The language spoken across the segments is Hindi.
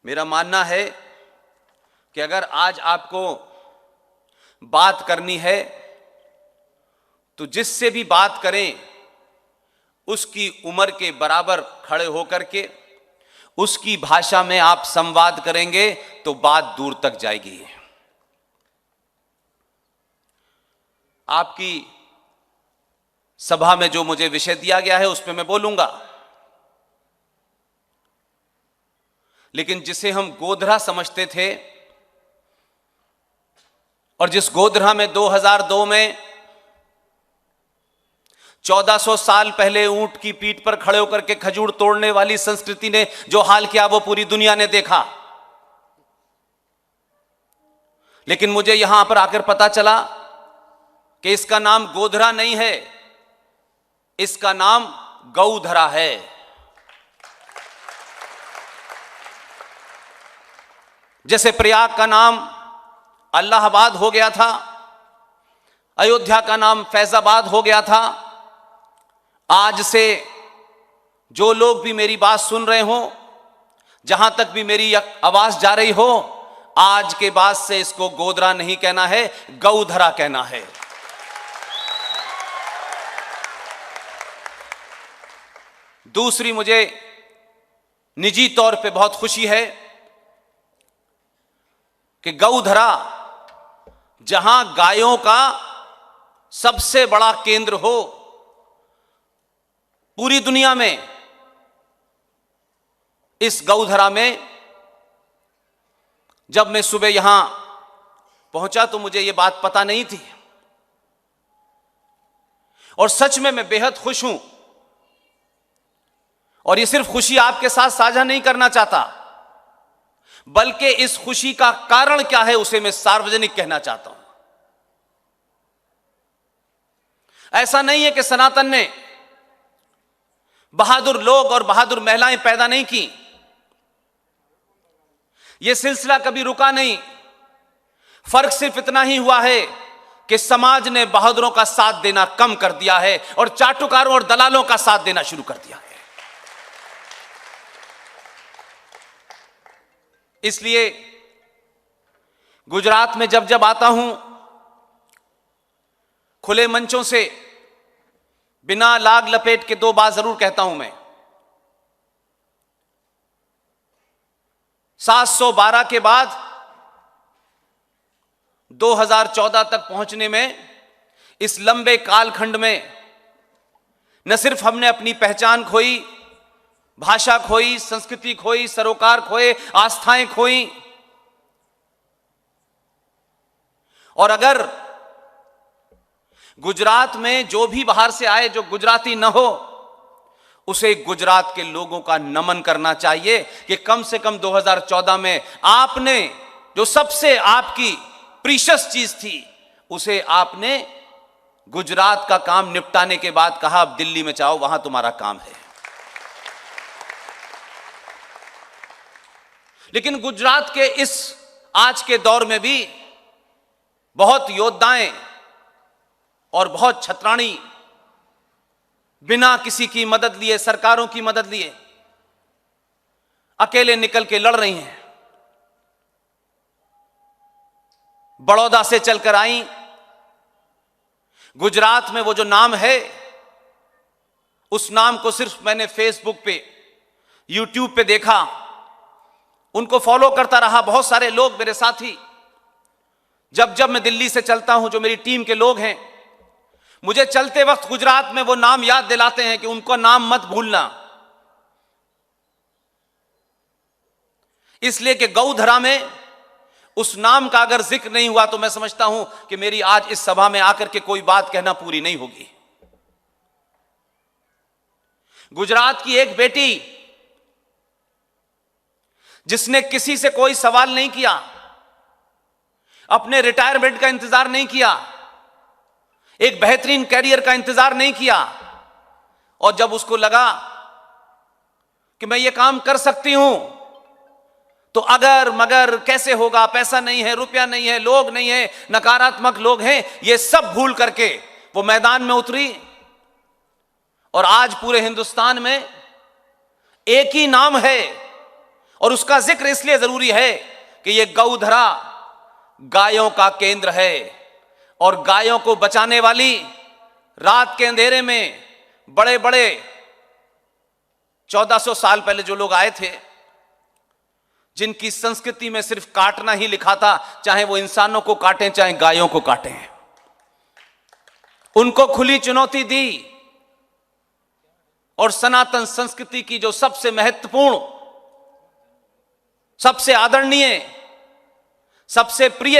मेरा मानना है कि अगर आज आपको बात करनी है तो जिससे भी बात करें उसकी उम्र के बराबर खड़े होकर के उसकी भाषा में आप संवाद करेंगे तो बात दूर तक जाएगी। आपकी सभा में जो मुझे विषय दिया गया है उस पर मैं बोलूंगा, लेकिन जिसे हम गोधरा समझते थे और जिस गोधरा में 2002 में 1400 साल पहले ऊंट की पीठ पर खड़े होकर के खजूर तोड़ने वाली संस्कृति ने जो हाल किया वो पूरी दुनिया ने देखा। लेकिन मुझे यहां पर आकर पता चला कि इसका नाम गोधरा नहीं है, इसका नाम गौधरा है। जैसे प्रयाग का नाम अल्लाहाबाद हो गया था, अयोध्या का नाम फैजाबाद हो गया था, आज से जो लोग भी मेरी बात सुन रहे हो, जहां तक भी मेरी आवाज जा रही हो, आज के बाद से इसको गोधरा नहीं कहना है, गौधरा कहना है। दूसरी, मुझे निजी तौर पे बहुत खुशी है कि गौधरा जहां गायों का सबसे बड़ा केंद्र हो पूरी दुनिया में, इस गौधरा में जब मैं सुबह यहां पहुंचा तो मुझे यह बात पता नहीं थी और सच में मैं बेहद खुश हूं। और ये सिर्फ खुशी आपके साथ साझा नहीं करना चाहता, बल्कि इस खुशी का कारण क्या है उसे मैं सार्वजनिक कहना चाहता हूं। ऐसा नहीं है कि सनातन ने बहादुर लोग और बहादुर महिलाएं पैदा नहीं की, यह सिलसिला कभी रुका नहीं। फर्क सिर्फ इतना ही हुआ है कि समाज ने बहादुरों का साथ देना कम कर दिया है और चाटुकारों और दलालों का साथ देना शुरू कर दिया है। इसलिए गुजरात में जब जब आता हूं, खुले मंचों से बिना लाग लपेट के दो बात जरूर कहता हूं मैं। 712 के बाद 2014 तक पहुंचने में, इस लंबे कालखंड में न सिर्फ हमने अपनी पहचान खोई, भाषा खोई, संस्कृति खोई, सरोकार खोए, आस्थाएं खोई, और अगर गुजरात में जो भी बाहर से आए जो गुजराती न हो, उसे गुजरात के लोगों का नमन करना चाहिए कि कम से कम 2014 में आपने जो सबसे आपकी प्रीशियस चीज थी उसे आपने गुजरात का काम निपटाने के बाद कहा अब दिल्ली में जाओ, वहां तुम्हारा काम है। लेकिन गुजरात के इस आज के दौर में भी बहुत योद्धाएं और बहुत छत्राणी बिना किसी की मदद लिए, सरकारों की मदद लिए अकेले निकल के लड़ रही हैं। बड़ौदा से चलकर आई। गुजरात में वो जो नाम है, उस नाम को सिर्फ मैंने फेसबुक पे, यूट्यूब पे देखा, उनको फॉलो करता रहा। बहुत सारे लोग मेरे साथी, जब जब मैं दिल्ली से चलता हूं, जो मेरी टीम के लोग हैं, मुझे चलते वक्त गुजरात में वो नाम याद दिलाते हैं कि उनका नाम मत भूलना। इसलिए कि गौधरा में उस नाम का अगर जिक्र नहीं हुआ तो मैं समझता हूं कि मेरी आज इस सभा में आकर के कोई बात कहना पूरी नहीं होगी। गुजरात की एक बेटी जिसने किसी से कोई सवाल नहीं किया, अपने रिटायरमेंट का इंतजार नहीं किया, एक बेहतरीन कैरियर का इंतजार नहीं किया, और जब उसको लगा कि मैं ये काम कर सकती हूं तो अगर मगर कैसे होगा, पैसा नहीं है, रुपया नहीं है, लोग नहीं है, नकारात्मक लोग हैं, ये सब भूल करके वो मैदान में उतरी। और आज पूरे हिंदुस्तान में एक ही नाम है और उसका जिक्र इसलिए जरूरी है कि यह गौधरा गायों का केंद्र है, और गायों को बचाने वाली रात के अंधेरे में बड़े बड़े 1400 साल पहले जो लोग आए थे, जिनकी संस्कृति में सिर्फ काटना ही लिखा था, चाहे वो इंसानों को काटें चाहे गायों को काटें, उनको खुली चुनौती दी। और सनातन संस्कृति की जो सबसे महत्वपूर्ण, सबसे आदरणीय, सबसे प्रिय,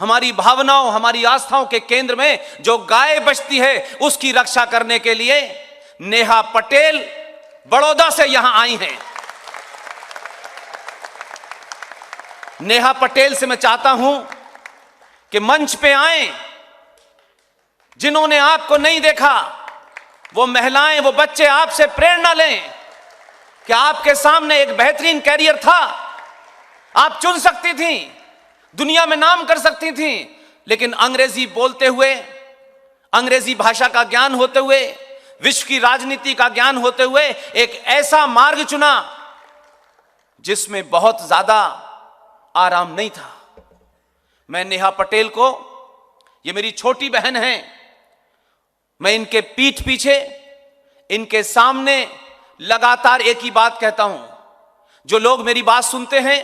हमारी भावनाओं, हमारी आस्थाओं के केंद्र में जो गाय बचती है, उसकी रक्षा करने के लिए नेहा पटेल बड़ौदा से यहां आई हैं। नेहा पटेल से मैं चाहता हूं कि मंच पे आए, जिन्होंने आपको नहीं देखा, वो महिलाएं, वो बच्चे आपसे प्रेरणा लें कि आपके सामने एक बेहतरीन कैरियर था, आप चुन सकती थी, दुनिया में नाम कर सकती थी, लेकिन अंग्रेजी बोलते हुए, अंग्रेजी भाषा का ज्ञान होते हुए, विश्व की राजनीति का ज्ञान होते हुए एक ऐसा मार्ग चुना जिसमें बहुत ज्यादा आराम नहीं था। मैं नेहा पटेल को, ये मेरी छोटी बहन है, मैं इनके पीठ पीछे, इनके सामने लगातार एक ही बात कहता हूं। जो लोग मेरी बात सुनते हैं,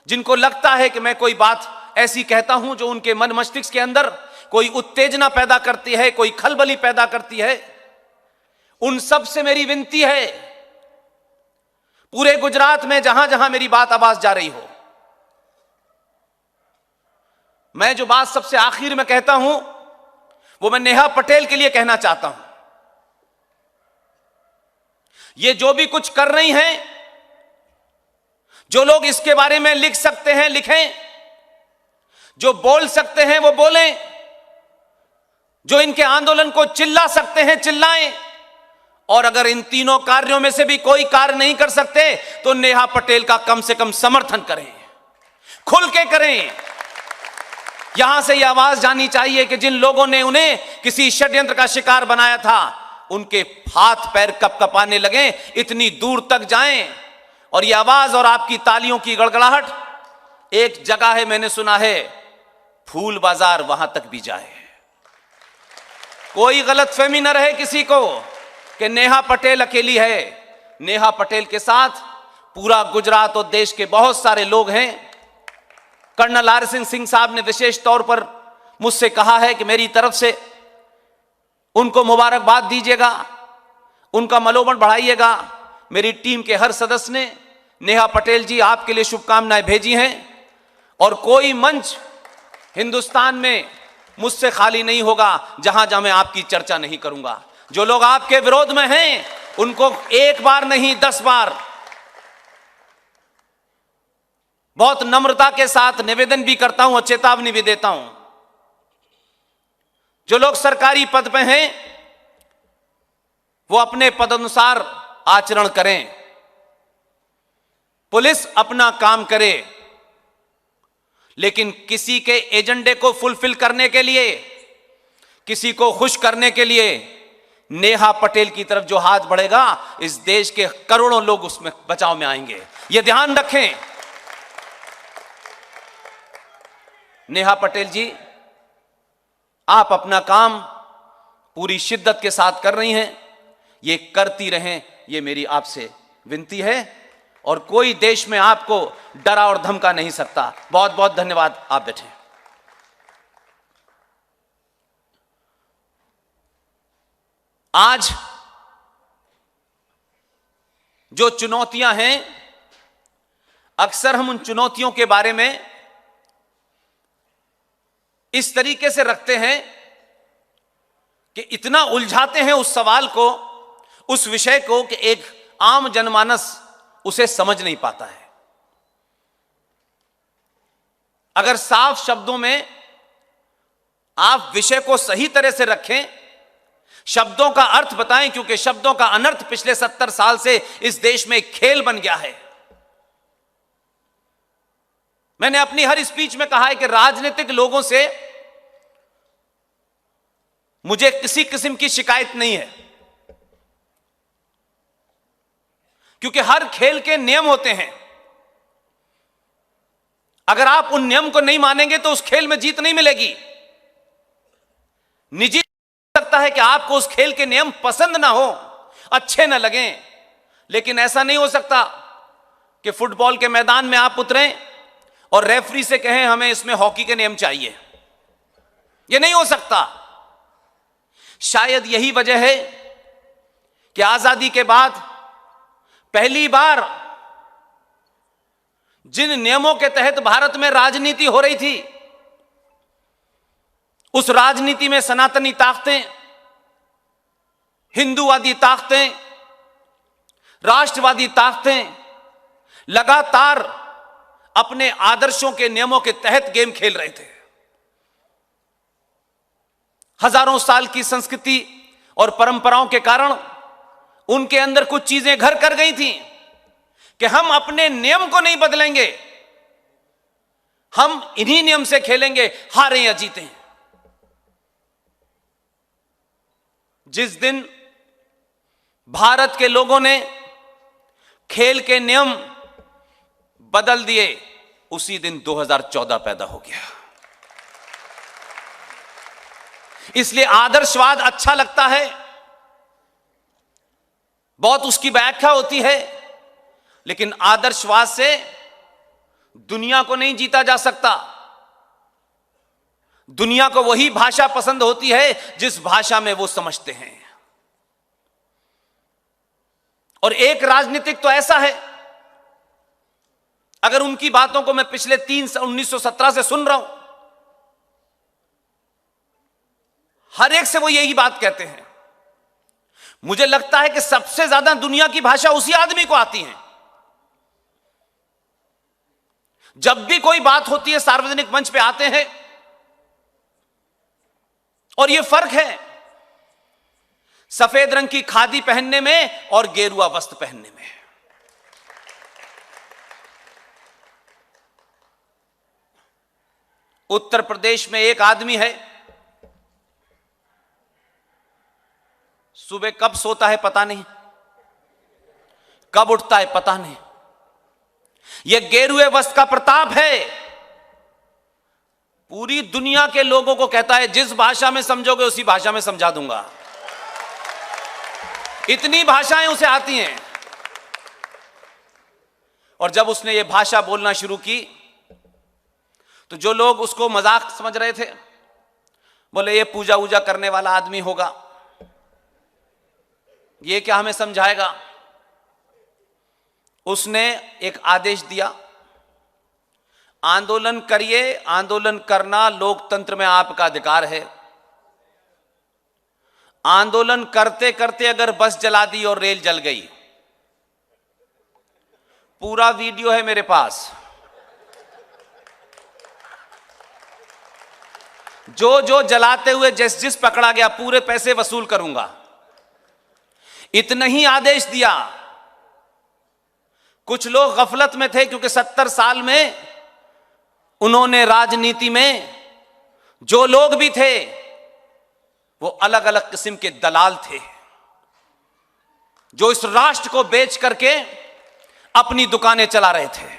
जिनको लगता है कि मैं कोई बात ऐसी कहता हूं जो उनके मन मस्तिष्क के अंदर कोई उत्तेजना पैदा करती है, कोई खलबली पैदा करती है, उन सब से मेरी विनती है, पूरे गुजरात में जहां जहां मेरी बात आवाज जा रही हो, मैं जो बात सबसे आखिर में कहता हूं वो मैं नेहा पटेल के लिए कहना चाहता हूं। ये जो भी कुछ कर रही हैं, जो लोग इसके बारे में लिख सकते हैं लिखें, जो बोल सकते हैं वो बोलें, जो इनके आंदोलन को चिल्ला सकते हैं चिल्लाएं, और अगर इन तीनों कार्यों में से भी कोई कार्य नहीं कर सकते तो नेहा पटेल का कम से कम समर्थन करें, खुल के करें। यहां से यह आवाज जानी चाहिए कि जिन लोगों ने उन्हें किसी षड्यंत्र का शिकार बनाया था, उनके हाथ पैर कपकपाने लगे, इतनी दूर तक जाएं, और यह आवाज और आपकी तालियों की गड़गड़ाहट एक जगह है, मैंने सुना है, फूल बाजार, वहां तक भी जाए। कोई गलतफहमी न रहे किसी को कि नेहा पटेल अकेली है। नेहा पटेल के साथ पूरा गुजरात और देश के बहुत सारे लोग हैं। कर्नल आर सिंह साहब ने विशेष तौर पर मुझसे कहा है कि मेरी तरफ से उनको मुबारकबाद दीजिएगा, उनका मनोबल बढ़ाइएगा। मेरी टीम के हर सदस्य ने नेहा पटेल जी आपके लिए शुभकामनाएं भेजी हैं, और कोई मंच हिंदुस्तान में मुझसे खाली नहीं होगा जहां जहां मैं आपकी चर्चा नहीं करूंगा। जो लोग आपके विरोध में हैं उनको एक बार नहीं 10 बार बहुत नम्रता के साथ निवेदन भी करता हूं और चेतावनी भी देता हूं। जो लोग सरकारी पद पे हैं वो अपने पद अनुसार आचरण करें, पुलिस अपना काम करे, लेकिन किसी के एजेंडे को फुलफिल करने के लिए, किसी को खुश करने के लिए नेहा पटेल की तरफ जो हाथ बढ़ेगा, इस देश के करोड़ों लोग उसमें बचाव में आएंगे। यह ध्यान रखें। नेहा पटेल जी, आप अपना काम पूरी शिद्दत के साथ कर रही हैं, ये करती रहें, ये मेरी आपसे विनती है, और कोई देश में आपको डरा और धमका नहीं सकता। बहुत बहुत धन्यवाद। आप बैठे। आज जो चुनौतियां हैं, अक्सर हम उन चुनौतियों के बारे में इस तरीके से रखते हैं कि इतना उलझाते हैं उस सवाल को, उस विषय को, कि एक आम जनमानस उसे समझ नहीं पाता है। अगर साफ शब्दों में आप विषय को सही तरह से रखें, शब्दों का अर्थ बताएं, क्योंकि शब्दों का अनर्थ पिछले 70 साल से इस देश में एक खेल बन गया है। मैंने अपनी हर स्पीच में कहा है कि राजनीतिक लोगों से मुझे किसी किस्म की शिकायत नहीं है, क्योंकि हर खेल के नियम होते हैं। अगर आप उन नियम को नहीं मानेंगे तो उस खेल में जीत नहीं मिलेगी। निजी सकता है कि आपको उस खेल के नियम पसंद ना हो, अच्छे ना लगें, लेकिन ऐसा नहीं हो सकता कि फुटबॉल के मैदान में आप उतरें और रेफरी से कहें हमें इसमें हॉकी के नियम चाहिए। यह नहीं हो सकता। शायद यही वजह है कि आजादी के बाद पहली बार जिन नियमों के तहत भारत में राजनीति हो रही थी, उस राजनीति में सनातनी ताकतें, हिंदूवादी ताकतें, राष्ट्रवादी ताकतें लगातार अपने आदर्शों के नियमों के तहत गेम खेल रहे थे। हजारों साल की संस्कृति और परंपराओं के कारण उनके अंदर कुछ चीजें घर कर गई थी कि हम अपने नियम को नहीं बदलेंगे, हम इन्हीं नियम से खेलेंगे, हारें या जीतें। जिस दिन भारत के लोगों ने खेल के नियम बदल दिए, उसी दिन 2014 पैदा हो गया। इसलिए आदर्शवाद अच्छा लगता है, बहुत उसकी व्याख्या होती है, लेकिन आदर्शवाद से दुनिया को नहीं जीता जा सकता। दुनिया को वही भाषा पसंद होती है जिस भाषा में वो समझते हैं। और एक राजनीतिक तो ऐसा है, अगर उनकी बातों को मैं पिछले 1917 से सुन रहा हूं, हर एक से वो यही बात कहते हैं। मुझे लगता है कि सबसे ज्यादा दुनिया की भाषा उसी आदमी को आती है। जब भी कोई बात होती है सार्वजनिक मंच पे आते हैं, और यह फर्क है सफेद रंग की खादी पहनने में और गेरुआ वस्त्र पहनने में। उत्तर प्रदेश में एक आदमी है, सुबह कब सोता है पता नहीं, कब उठता है पता नहीं। यह गेरुए वस्त्र का प्रताप है। पूरी दुनिया के लोगों को कहता है जिस भाषा में समझोगे उसी भाषा में समझा दूंगा। इतनी भाषाएं उसे आती हैं। और जब उसने यह भाषा बोलना शुरू की तो जो लोग उसको मजाक समझ रहे थे, बोले ये पूजा वूजा करने वाला आदमी होगा, ये क्या हमें समझाएगा। उसने एक आदेश दिया, आंदोलन करिए, आंदोलन करना लोकतंत्र में आपका अधिकार है। आंदोलन करते करते अगर बस जला दी और रेल जल गई, पूरा वीडियो है मेरे पास, जो जो जलाते हुए जिस जिस पकड़ा गया पूरे पैसे वसूल करूंगा। इतना ही आदेश दिया। कुछ लोग गफलत में थे क्योंकि 70 साल में उन्होंने राजनीति में जो लोग भी थे वो अलग अलग किस्म के दलाल थे, जो इस राष्ट्र को बेच करके अपनी दुकानें चला रहे थे।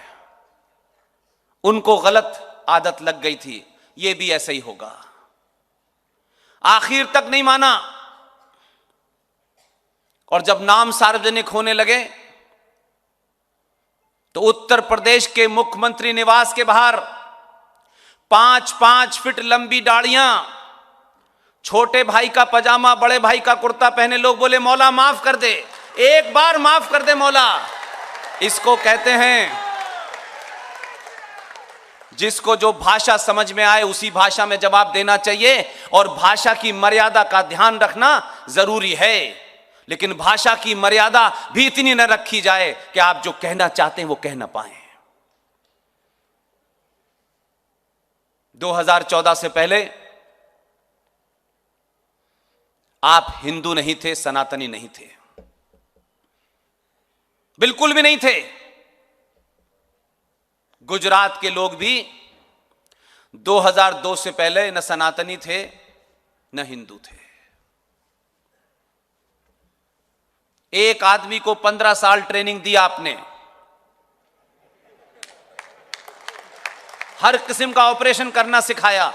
उनको गलत आदत लग गई थी, ये भी ऐसा ही होगा। आखिर तक नहीं माना, और जब नाम सार्वजनिक होने लगे तो उत्तर प्रदेश के मुख्यमंत्री निवास के बाहर 5-5 फीट लंबी दाढ़ियां, छोटे भाई का पजामा, बड़े भाई का कुर्ता पहने लोग बोले मौला माफ कर दे, एक बार माफ कर दे मौला। इसको कहते हैं जिसको जो भाषा समझ में आए उसी भाषा में जवाब देना चाहिए, और भाषा की मर्यादा का ध्यान रखना जरूरी है, लेकिन भाषा की मर्यादा भी इतनी न रखी जाए कि आप जो कहना चाहते हैं वो कह ना पाए। 2014 से पहले आप हिंदू नहीं थे, सनातनी नहीं थे, बिल्कुल भी नहीं थे। गुजरात के लोग भी 2002 से पहले न सनातनी थे न हिंदू थे। एक आदमी को 15 साल ट्रेनिंग दी आपने, हर किस्म का ऑपरेशन करना सिखाया।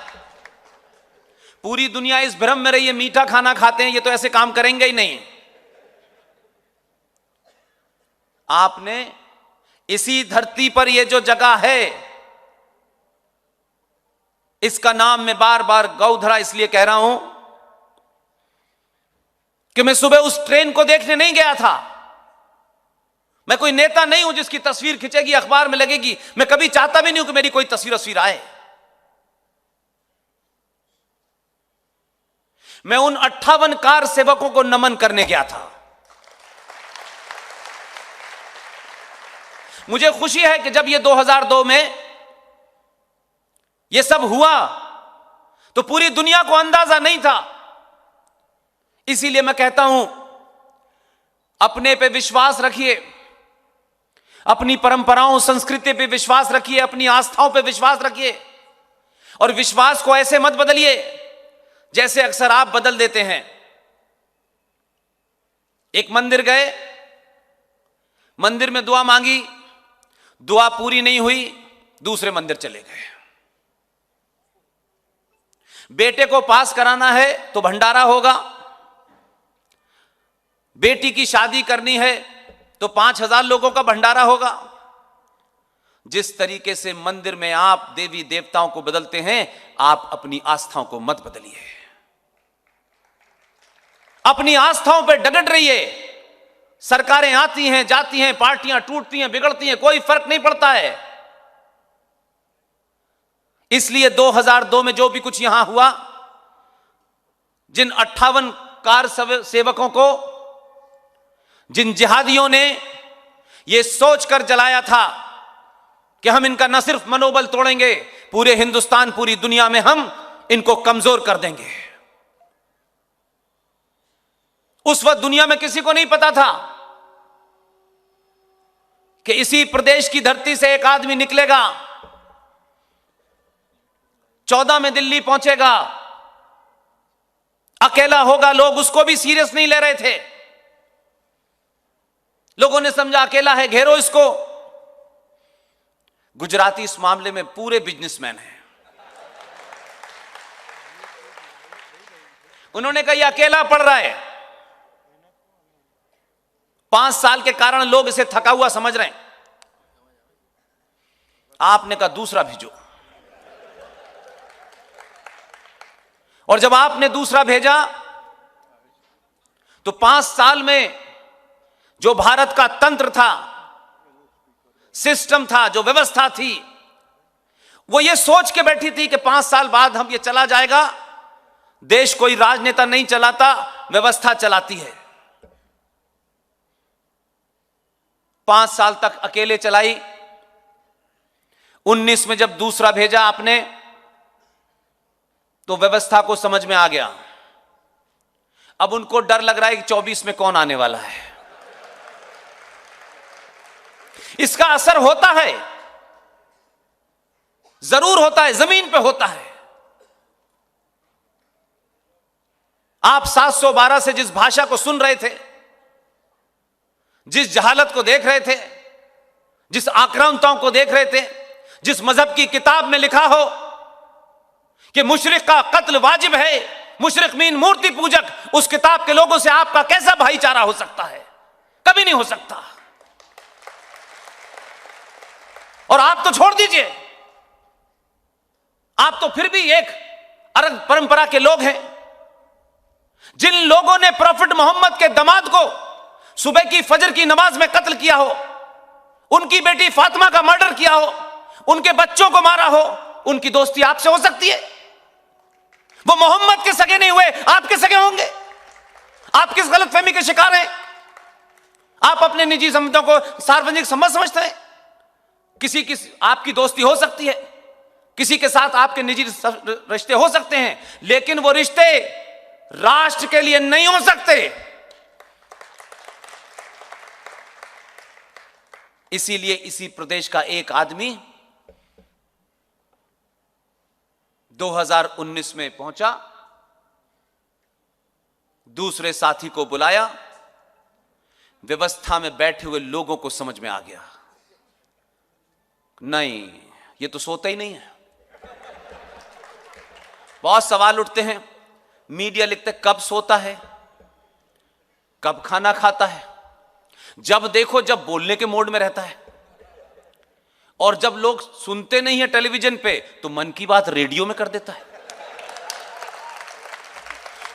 पूरी दुनिया इस भ्रम में रही है मीठा खाना खाते हैं, ये तो ऐसे काम करेंगे ही नहीं। आपने इसी धरती पर ये जो जगह है, इसका नाम मैं बार बार गौधरा इसलिए कह रहा हूं कि मैं सुबह उस ट्रेन को देखने नहीं गया था। मैं कोई नेता नहीं हूं जिसकी तस्वीर खिंचेगी, अखबार में लगेगी। मैं कभी चाहता भी नहीं हूं कि मेरी कोई तस्वीर आए। मैं उन 58 कार सेवकों को नमन करने गया था। मुझे खुशी है कि जब ये 2002 में ये सब हुआ तो पूरी दुनिया को अंदाजा नहीं था। इसीलिए मैं कहता हूं, अपने पे विश्वास रखिए, अपनी परंपराओं संस्कृति पे विश्वास रखिए, अपनी आस्थाओं पे विश्वास रखिए, और विश्वास को ऐसे मत बदलिए जैसे अक्सर आप बदल देते हैं। एक मंदिर गए, मंदिर में दुआ मांगी, दुआ पूरी नहीं हुई, दूसरे मंदिर चले गए। बेटे को पास कराना है तो भंडारा होगा, बेटी की शादी करनी है तो 5000 लोगों का भंडारा होगा। जिस तरीके से मंदिर में आप देवी देवताओं को बदलते हैं, आप अपनी आस्थाओं को मत बदलिए। अपनी आस्थाओं पर डगड रहिए। सरकारें आती हैं, जाती हैं, पार्टियां टूटती हैं, बिगड़ती हैं, कोई फर्क नहीं पड़ता है। इसलिए 2002 में जो भी कुछ यहां हुआ, जिन 58 कार सेवकों को, जिन जिहादियों ने यह सोचकर जलाया था कि हम इनका न सिर्फ मनोबल तोड़ेंगे, पूरे हिंदुस्तान, पूरी दुनिया में हम इनको कमजोर कर देंगे। उस वक्त दुनिया में किसी को नहीं पता था कि इसी प्रदेश की धरती से एक आदमी निकलेगा, 14 में दिल्ली पहुंचेगा, अकेला होगा। लोग उसको भी सीरियस नहीं ले रहे थे। लोगों ने समझा अकेला है, घेरो इसको। गुजराती इस मामले में पूरे बिजनेसमैन हैं। उन्होंने कहा यह अकेला पड़ रहा है। 5 साल के कारण लोग इसे थका हुआ समझ रहे हैं। आपने कहा दूसरा भेजो, और जब आपने दूसरा भेजा तो 5 साल में जो भारत का तंत्र था, सिस्टम था, जो व्यवस्था थी, वो ये सोच के बैठी थी कि 5 साल बाद हम ये चला जाएगा। देश कोई राजनेता नहीं चलाता, व्यवस्था चलाती है। 5 साल तक अकेले चलाई। 19 में जब दूसरा भेजा आपने, तो व्यवस्था को समझ में आ गया। अब उनको डर लग रहा है कि 24 में कौन आने वाला है। इसका असर होता है, जरूर होता है, जमीन पे होता है। आप 712 से जिस भाषा को सुन रहे थे, जिस जहालत को देख रहे थे, जिस आक्रांताओं को देख रहे थे, जिस मजहब की किताब में लिखा हो कि मुशरिक का कत्ल वाजिब है, मुशरिक मीन मूर्ति पूजक, उस किताब के लोगों से आपका कैसा भाईचारा हो सकता है? कभी नहीं हो सकता। और आप तो छोड़ दीजिए, आप तो फिर भी एक अरब परंपरा के लोग हैं। जिन लोगों ने प्रॉफिट मोहम्मद के दामाद को सुबह की फजर की नमाज में कत्ल किया हो, उनकी बेटी फातिमा का मर्डर किया हो, उनके बच्चों को मारा हो, उनकी दोस्ती आपसे हो सकती है? वो मोहम्मद के सगे नहीं हुए, आपके सगे होंगे। आप किस गलतफहमी के शिकार हैं? आप अपने निजी संबंधों को सार्वजनिक संबंध समझते हैं। किसी आपकी दोस्ती हो सकती है, किसी के साथ आपके निजी रिश्ते हो सकते हैं, लेकिन वो रिश्ते राष्ट्र के लिए नहीं हो सकते। इसीलिए इसी प्रदेश का एक आदमी 2019 में पहुंचा, दूसरे साथी को बुलाया, व्यवस्था में बैठे हुए लोगों को समझ में आ गया, नहीं ये तो सोता ही नहीं है। बहुत सवाल उठते हैं, मीडिया लिखते कब सोता है, कब खाना खाता है, जब देखो जब बोलने के मोड में रहता है, और जब लोग सुनते नहीं है टेलीविजन पे तो मन की बात रेडियो में कर देता है।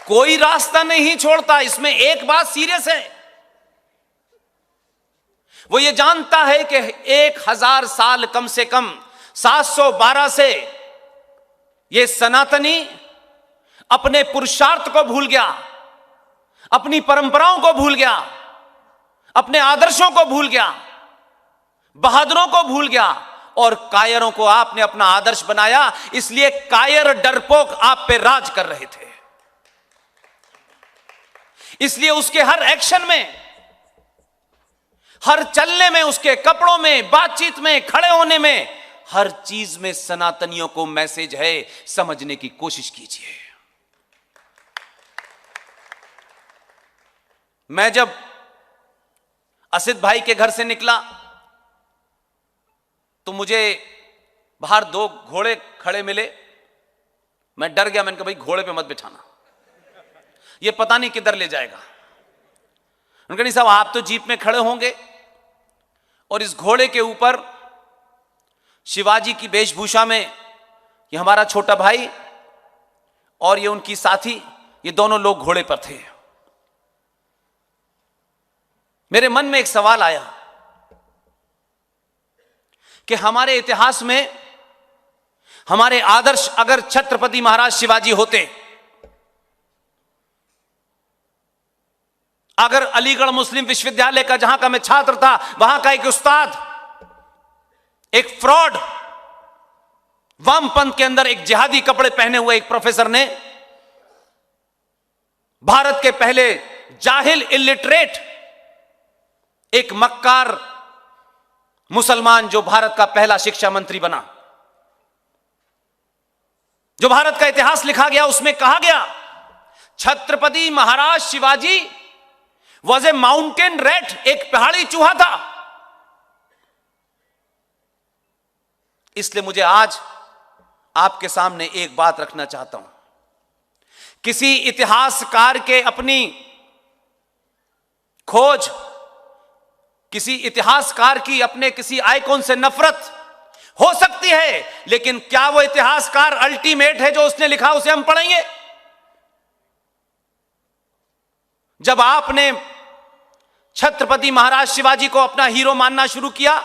कोई रास्ता नहीं छोड़ता। इसमें एक बात सीरियस है, वो ये जानता है कि 1000 साल कम से कम 712 से ये सनातनी अपने पुरुषार्थ को भूल गया, अपनी परंपराओं को भूल गया, अपने आदर्शों को भूल गया, बहादुरों को भूल गया, और कायरों को आपने अपना आदर्श बनाया। इसलिए कायर डरपोक आप पे राज कर रहे थे। इसलिए उसके हर एक्शन में, हर चलने में, उसके कपड़ों में, बातचीत में, खड़े होने में, हर चीज में सनातनियों को मैसेज है। समझने की कोशिश कीजिए। मैं जब असित भाई के घर से निकला तो मुझे बाहर 2 घोड़े खड़े मिले। मैं डर गया, मैंने कहा भाई घोड़े पे मत बिठाना, ये पता नहीं किधर ले जाएगा। उन्होंने कहा नहीं साहब आप तो जीप में खड़े होंगे और इस घोड़े के ऊपर शिवाजी की वेशभूषा में ये हमारा छोटा भाई और ये उनकी साथी, ये दोनों लोग घोड़े पर थे। मेरे मन में एक सवाल आया कि हमारे इतिहास में हमारे आदर्श अगर छत्रपति महाराज शिवाजी होते, अगर अलीगढ़ मुस्लिम विश्वविद्यालय का जहां का मैं छात्र था, वहां का एक उस्ताद, एक फ्रॉड, वामपंथ के अंदर एक जिहादी कपड़े पहने हुए एक प्रोफेसर ने भारत के पहले जाहिल इलिटरेट एक मक्कार मुसलमान जो भारत का पहला शिक्षा मंत्री बना, जो भारत का इतिहास लिखा गया, उसमें कहा गया Chhatrapati Maharaj Shivaji was a mountain rat, एक पहाड़ी चूहा था। इसलिए मुझे आज आपके सामने एक बात रखना चाहता हूं। किसी इतिहासकार के अपनी खोज, किसी इतिहासकार की अपने किसी आइकॉन से नफरत हो सकती है, लेकिन क्या वो इतिहासकार अल्टीमेट है? जो उसने लिखा उसे हम पढ़ेंगे? जब आपने छत्रपति महाराज शिवाजी को अपना हीरो मानना शुरू किया,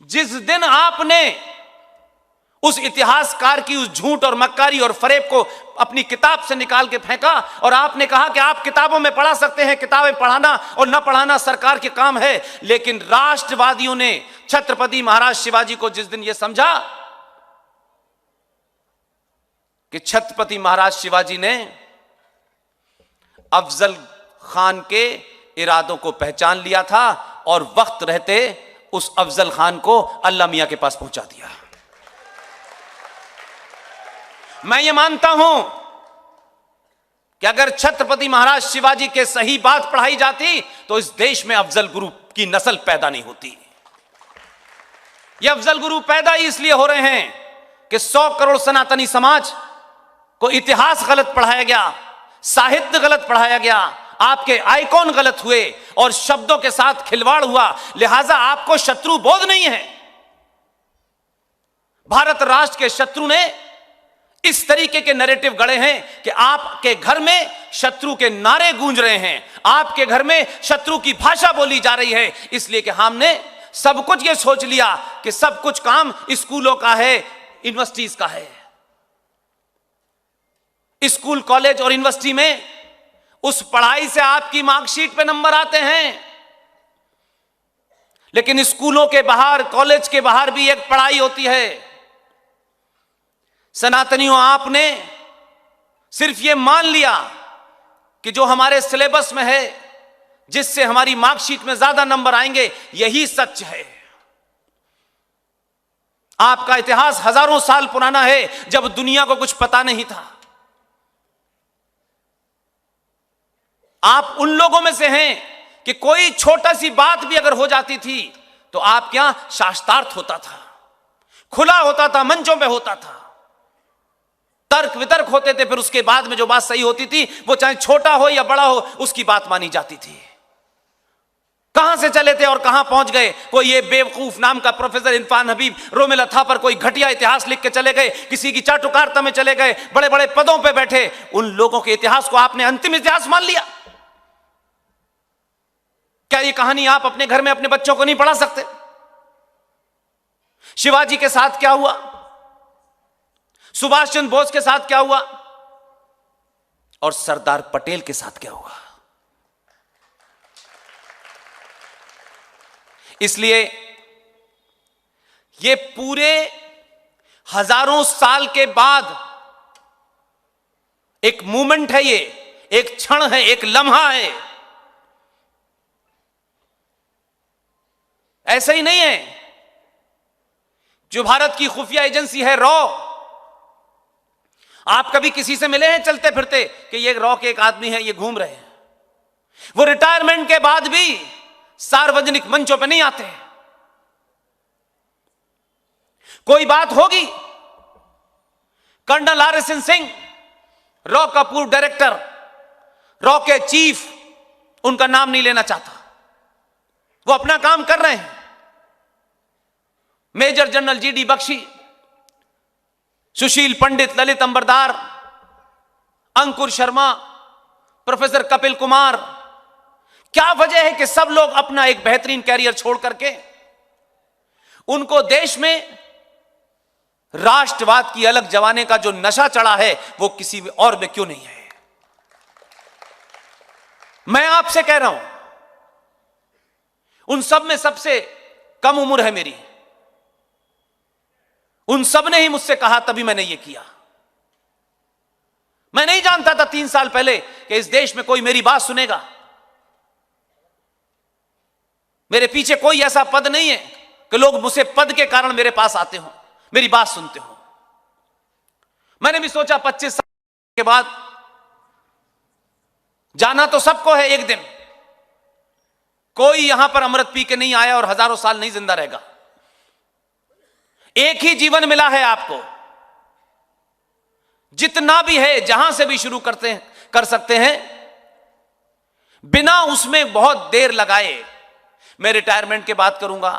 जिस दिन आपने उस इतिहासकार की उस झूठ और मक्कारी और फरेब को अपनी किताब से निकाल के फेंका और आपने कहा कि आप किताबों में पढ़ा सकते हैं, किताबें पढ़ाना और न पढ़ाना सरकार के काम है, लेकिन राष्ट्रवादियों ने छत्रपति महाराज शिवाजी को जिस दिन यह समझा कि छत्रपति महाराज शिवाजी ने अफजल खान के इरादों को पहचान लिया था और वक्त रहते उस अफजल खान को अल्लाह मियां के पास पहुंचा दिया। मैं ये मानता हूं कि अगर छत्रपति महाराज शिवाजी के सही बात पढ़ाई जाती तो इस देश में अफजल गुरु की नस्ल पैदा नहीं होती। ये अफजल गुरु पैदा ही इसलिए हो रहे हैं कि 100 करोड़ सनातनी समाज को इतिहास गलत पढ़ाया गया, साहित्य गलत पढ़ाया गया, आपके आइकॉन गलत हुए और शब्दों के साथ खिलवाड़ हुआ, लिहाजा आपको शत्रु बोध नहीं है। भारत राष्ट्र के शत्रु ने इस तरीके के नैरेटिव गढ़े हैं कि आपके घर में शत्रु के नारे गूंज रहे हैं, आपके घर में शत्रु की भाषा बोली जा रही है, इसलिए कि हमने सब कुछ ये सोच लिया कि सब कुछ काम स्कूलों का है, यूनिवर्सिटीज का है। स्कूल, कॉलेज और यूनिवर्सिटी में उस पढ़ाई से आपकी मार्कशीट पे नंबर आते हैं, लेकिन स्कूलों के बाहर, कॉलेज के बाहर भी एक पढ़ाई होती है। सनातनियों, आपने सिर्फ ये मान लिया कि जो हमारे सिलेबस में है, जिससे हमारी मार्कशीट में ज्यादा नंबर आएंगे, यही सच है। आपका इतिहास हजारों साल पुराना है, जब दुनिया को कुछ पता नहीं था। आप उन लोगों में से हैं कि कोई छोटा सी बात भी अगर हो जाती थी तो आपके यहां शास्त्रार्थ होता था, खुला होता था, मंचों पे होता था, तर्क वितर्क होते थे। फिर उसके बाद में जो बात सही होती थी वो चाहे छोटा हो या बड़ा हो उसकी बात मानी जाती थी। कहां से चले थे और कहां पहुंच गए? कोई ये बेवकूफ नाम का प्रोफेसर इरफान हबीब रोमिल था पर कोई घटिया इतिहास लिख के चले गए, किसी की चाटुकारिता में चले गए, बड़े बड़े पदों पे बैठे। उन लोगों के इतिहास को आपने अंतिम इतिहास मान लिया। क्या ये कहानी आप अपने घर में अपने बच्चों को नहीं पढ़ा सकते? शिवाजी के साथ क्या हुआ, सुभाष चंद्र बोस के साथ क्या हुआ और सरदार पटेल के साथ क्या हुआ? इसलिए ये पूरे हजारों साल के बाद एक मूवमेंट है, ये एक क्षण है, एक लम्हा है। ऐसा ही नहीं है। जो भारत की खुफिया एजेंसी है रॉ, आप कभी किसी से मिले हैं चलते फिरते कि ये रॉ के एक आदमी है, ये घूम रहे हैं? वो रिटायरमेंट के बाद भी सार्वजनिक मंचों पे नहीं आते। कोई बात होगी, कर्नल आर.एस.एन. सिंह, रॉ का पूर्व डायरेक्टर, रॉ के चीफ, उनका नाम नहीं लेना चाहता, वो अपना काम कर रहे हैं। Major general G D. Bakshi, Sushil Pandit, Lalit Ambardar, Ankur Sharma, professor Kapil Kumar, क्या वजह है कि सब लोग अपना एक बेहतरीन कैरियर छोड़ करके उनको देश में राष्ट्रवाद की अलग जमाने का जो नशा चढ़ा है वो किसी और में क्यों नहीं है? मैं आपसे कह रहा हूं, उन सब में सबसे कम उम्र है मेरी, उन सब ने ही मुझसे कहा तभी मैंने ये किया। मैं नहीं जानता था 3 साल पहले कि इस देश में कोई मेरी बात सुनेगा। मेरे पीछे कोई ऐसा पद नहीं है कि लोग मुझसे पद के कारण मेरे पास आते हो, मेरी बात सुनते हो। मैंने भी सोचा 25 साल के बाद जाना तो सबको है एक दिन, कोई यहां पर अमृत पी के नहीं आया और हजारों साल नहीं जिंदा रहेगा। एक ही जीवन मिला है आपको, जितना भी है जहां से भी शुरू कर सकते हैं, बिना उसमें बहुत देर लगाए। मैं रिटायरमेंट की बात करूंगा,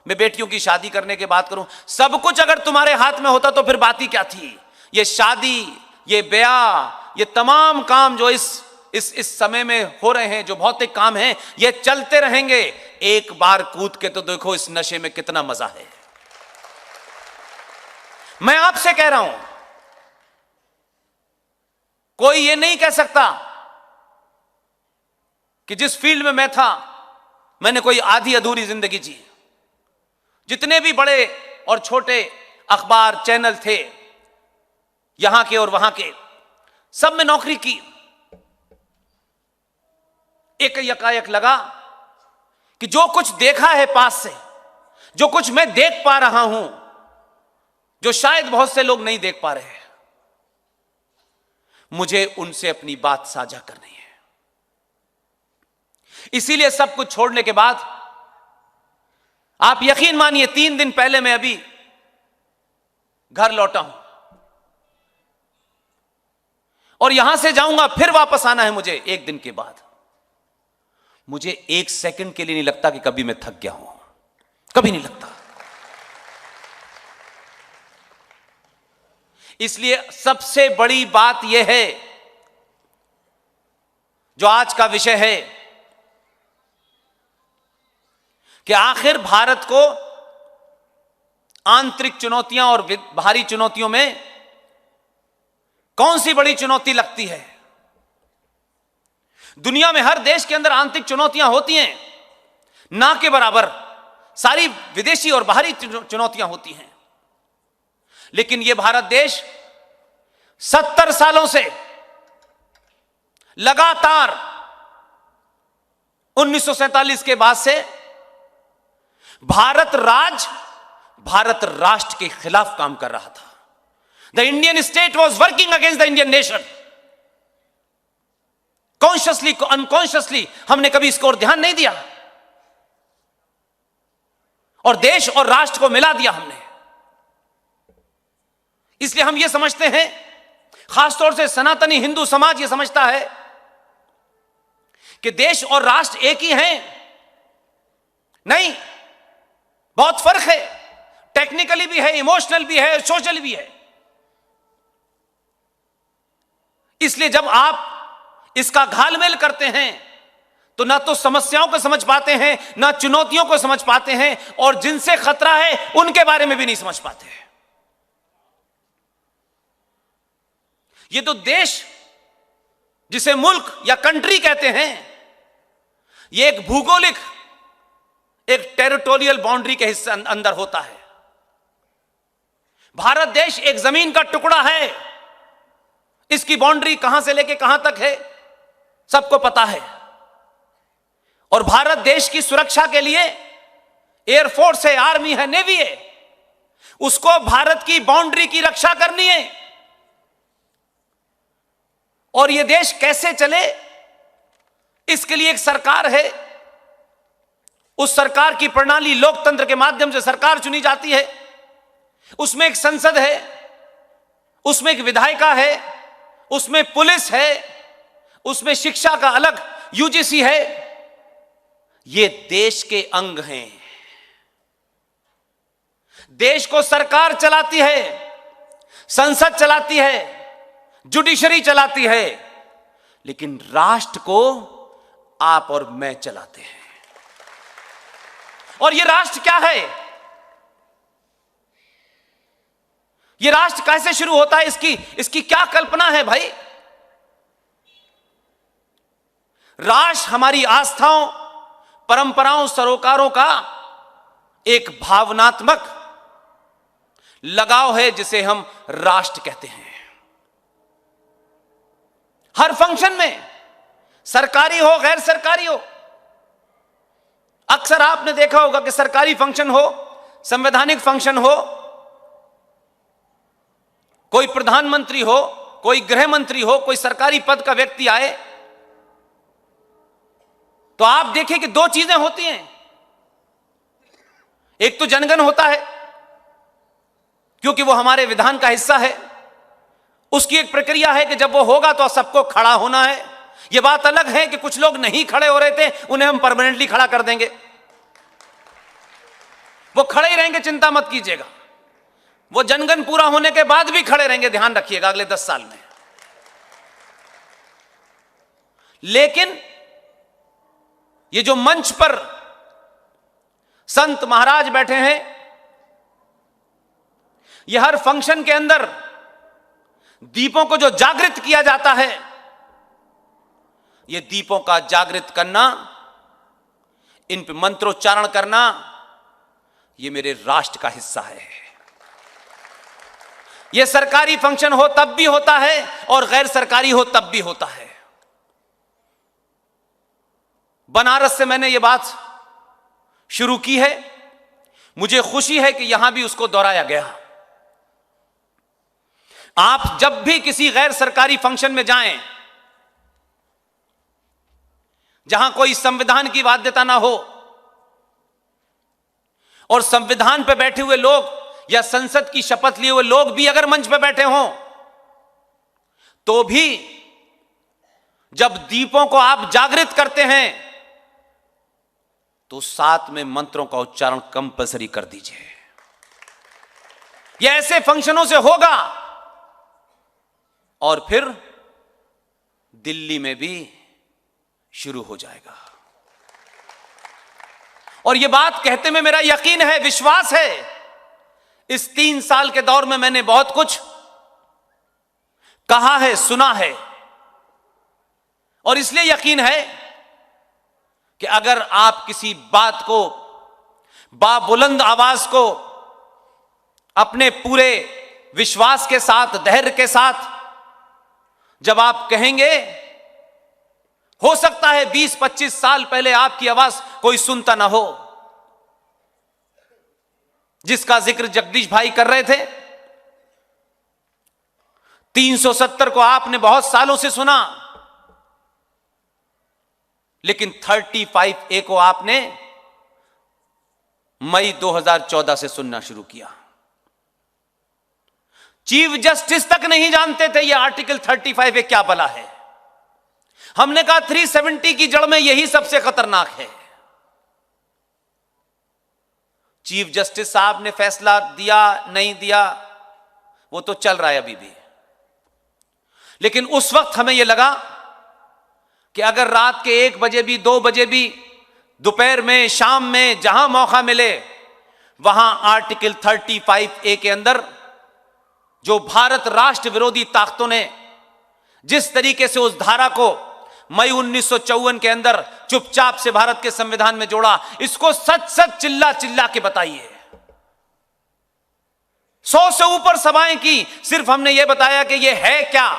मैं बेटियों की शादी करने की बात करूं, सब कुछ अगर तुम्हारे हाथ में होता तो फिर बात ही क्या थी? ये शादी, ये ब्याह, ये तमाम काम जो इस समय में हो रहे हैं, जो भौतिक काम हैं, ये चलते रहेंगे। एक बार कूद के तो देखो इस नशे में कितना मजा है। मैं आपसे कह रहा हूं, कोई ये नहीं कह सकता कि जिस फील्ड में मैं था मैंने कोई आधी अधूरी जिंदगी जी। जितने भी बड़े और छोटे अखबार चैनल थे यहां के और वहां के, सब में नौकरी की। एक यकायक लगा कि जो कुछ देखा है पास से, जो कुछ मैं देख पा रहा हूं, जो शायद बहुत से लोग नहीं देख पा रहे हैं, मुझे उनसे अपनी बात साझा करनी है। इसीलिए सब कुछ छोड़ने के बाद, आप यकीन मानिए 3 दिन पहले मैं अभी घर लौटा हूं और यहां से जाऊंगा, फिर वापस आना है मुझे 1 दिन के बाद। मुझे 1 सेकंड के लिए नहीं लगता कि कभी मैं थक गया हूं, कभी नहीं लगता। इसलिए सबसे बड़ी बात यह है जो आज का विषय है कि आखिर भारत को आंतरिक चुनौतियां और बाहरी चुनौतियों में कौन सी बड़ी चुनौती लगती है? दुनिया में हर देश के अंदर आंतरिक चुनौतियां होती हैं, ना के बराबर सारी विदेशी और बाहरी चुनौतियां होती हैं। लेकिन यह भारत देश 70 सालों से लगातार 1947 के बाद से भारत राष्ट्र के खिलाफ काम कर रहा था। The Indian state was working against the Indian nation. Consciously unconsciously हमने कभी इसको और ध्यान नहीं दिया, और देश और राष्ट्र को मिला दिया हमने। इसलिए हम ये समझते हैं, खासतौर से सनातनी हिंदू समाज ये समझता है कि देश और राष्ट्र एक ही हैं। नहीं, बहुत फर्क है, टेक्निकली भी है, इमोशनल भी है, सोशल भी है। इसलिए जब आप इसका घालमेल करते हैं तो ना तो समस्याओं को समझ पाते हैं, ना चुनौतियों को समझ पाते हैं, और जिनसे खतरा है उनके बारे में भी नहीं समझ पाते हैं। ये तो देश, जिसे मुल्क या कंट्री कहते हैं, ये एक भूगोलिक, एक टेरिटोरियल बाउंड्री के हिस्से अंदर होता है। भारत देश एक जमीन का टुकड़ा है। इसकी बाउंड्री कहां से लेके कहां तक है सबको पता है। और भारत देश की सुरक्षा के लिए एयरफोर्स है, आर्मी है, नेवी है। उसको भारत की बाउंड्री की रक्षा करनी है। और यह देश कैसे चले, इसके लिए एक सरकार है। उस सरकार की प्रणाली लोकतंत्र के माध्यम से सरकार चुनी जाती है। उसमें एक संसद है, उसमें एक विधायिका है, उसमें पुलिस है, उसमें शिक्षा का अलग यूजीसी है। ये देश के अंग हैं। देश को सरकार चलाती है, संसद चलाती है, जुडिशरी चलाती है, लेकिन राष्ट्र को आप और मैं चलाते हैं। और ये राष्ट्र क्या है, ये राष्ट्र कैसे शुरू होता है, इसकी क्या कल्पना है भाई। राष्ट्र हमारी आस्थाओं, परंपराओं, सरोकारों का एक भावनात्मक लगाव है, जिसे हम राष्ट्र कहते हैं। हर फंक्शन में, सरकारी हो गैर सरकारी हो, अक्सर आपने देखा होगा कि सरकारी फंक्शन हो, संवैधानिक फंक्शन हो, कोई प्रधानमंत्री हो, कोई गृह मंत्री हो, कोई सरकारी पद का व्यक्ति आए, तो आप देखें कि दो चीजें होती हैं। एक तो जनगण होता है, क्योंकि वो हमारे विधान का हिस्सा है। उसकी एक प्रक्रिया है कि जब वो होगा तो सबको खड़ा होना है। ये बात अलग है कि कुछ लोग नहीं खड़े हो रहे थे, उन्हें हम परमानेंटली खड़ा कर देंगे। वो खड़े ही रहेंगे, चिंता मत कीजिएगा। वो जनगण पूरा होने के बाद भी खड़े रहेंगे, ध्यान रखिएगा, अगले 10 साल में। लेकिन ये जो मंच पर संत महाराज बैठे हैं, ये हर फंक्शन के अंदर दीपों को जो जागृत किया जाता है, ये दीपों का जागृत करना, इन पे मंत्रोच्चारण करना, ये मेरे राष्ट्र का हिस्सा है। ये सरकारी फंक्शन हो तब भी होता है, और गैर सरकारी हो तब भी होता है। बनारस से मैंने ये बात शुरू की है। मुझे खुशी है कि यहां भी उसको दोहराया गया। आप जब भी किसी गैर सरकारी फंक्शन में जाएं, जहां कोई संविधान की बाध्यता ना हो, और संविधान पर बैठे हुए लोग या संसद की शपथ लिए हुए लोग भी अगर मंच पर बैठे हों, तो भी जब दीपों को आप जागृत करते हैं, तो साथ में मंत्रों का उच्चारण कंपल्सरी कर दीजिए। यह ऐसे फंक्शनों से होगा। और फिर दिल्ली में भी शुरू हो जाएगा। और यह बात कहते में मेरा यकीन है, विश्वास है। इस 3 साल के दौर में मैंने बहुत कुछ कहा है, सुना है, और इसलिए यकीन है कि अगर आप किसी बात को बाबुलंद आवाज को अपने पूरे विश्वास के साथ, धैर्य के साथ जब आप कहेंगे, हो सकता है 20-25 साल पहले आपकी आवाज कोई सुनता ना हो। जिसका जिक्र जगदीश भाई कर रहे थे, 370 को आपने बहुत सालों से सुना, लेकिन 35A को आपने मई 2014 से सुनना शुरू किया। चीफ जस्टिस तक नहीं जानते थे ये आर्टिकल 35A क्या बला है। हमने कहा 370 की जड़ में यही सबसे खतरनाक है। चीफ जस्टिस साहब ने फैसला दिया नहीं दिया वो तो चल रहा है अभी भी, लेकिन उस वक्त हमें यह लगा कि अगर रात के 1 बजे भी 2 बजे भी दोपहर में शाम में जहां मौका मिले वहां आर्टिकल 35A के अंदर जो भारत राष्ट्र विरोधी ताकतों ने जिस तरीके से उस धारा को मई 1954 के अंदर चुपचाप से भारत के संविधान में जोड़ा, इसको सच सच चिल्ला चिल्ला के बताइए। 100 से ऊपर सभाएं की, सिर्फ हमने यह बताया कि यह है क्या।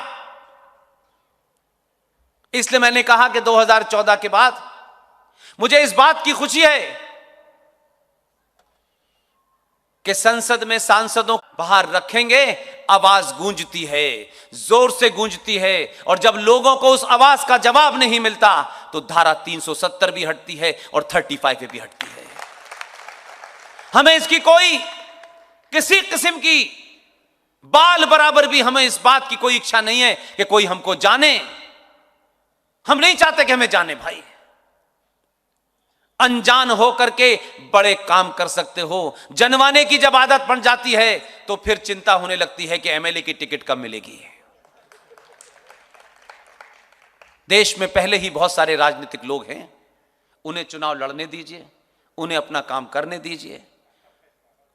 इसलिए मैंने कहा कि 2014 के बाद मुझे इस बात की खुशी है कि संसद में सांसदों को बाहर रखेंगे, आवाज गूंजती है, जोर से गूंजती है, और जब लोगों को उस आवाज का जवाब नहीं मिलता तो धारा 370 भी हटती है और 35 भी हटती है। हमें इसकी कोई किसी किस्म की बाल बराबर भी हमें इस बात की कोई इच्छा नहीं है कि कोई हमको जाने। हम नहीं चाहते कि हमें जाने भाई। अनजान होकर के बड़े काम कर सकते हो, जनवाने की जब आदत बन जाती है तो फिर चिंता होने लगती है कि एमएलए की टिकट कब मिलेगी। देश में पहले ही बहुत सारे राजनीतिक लोग हैं, उन्हें चुनाव लड़ने दीजिए, उन्हें अपना काम करने दीजिए।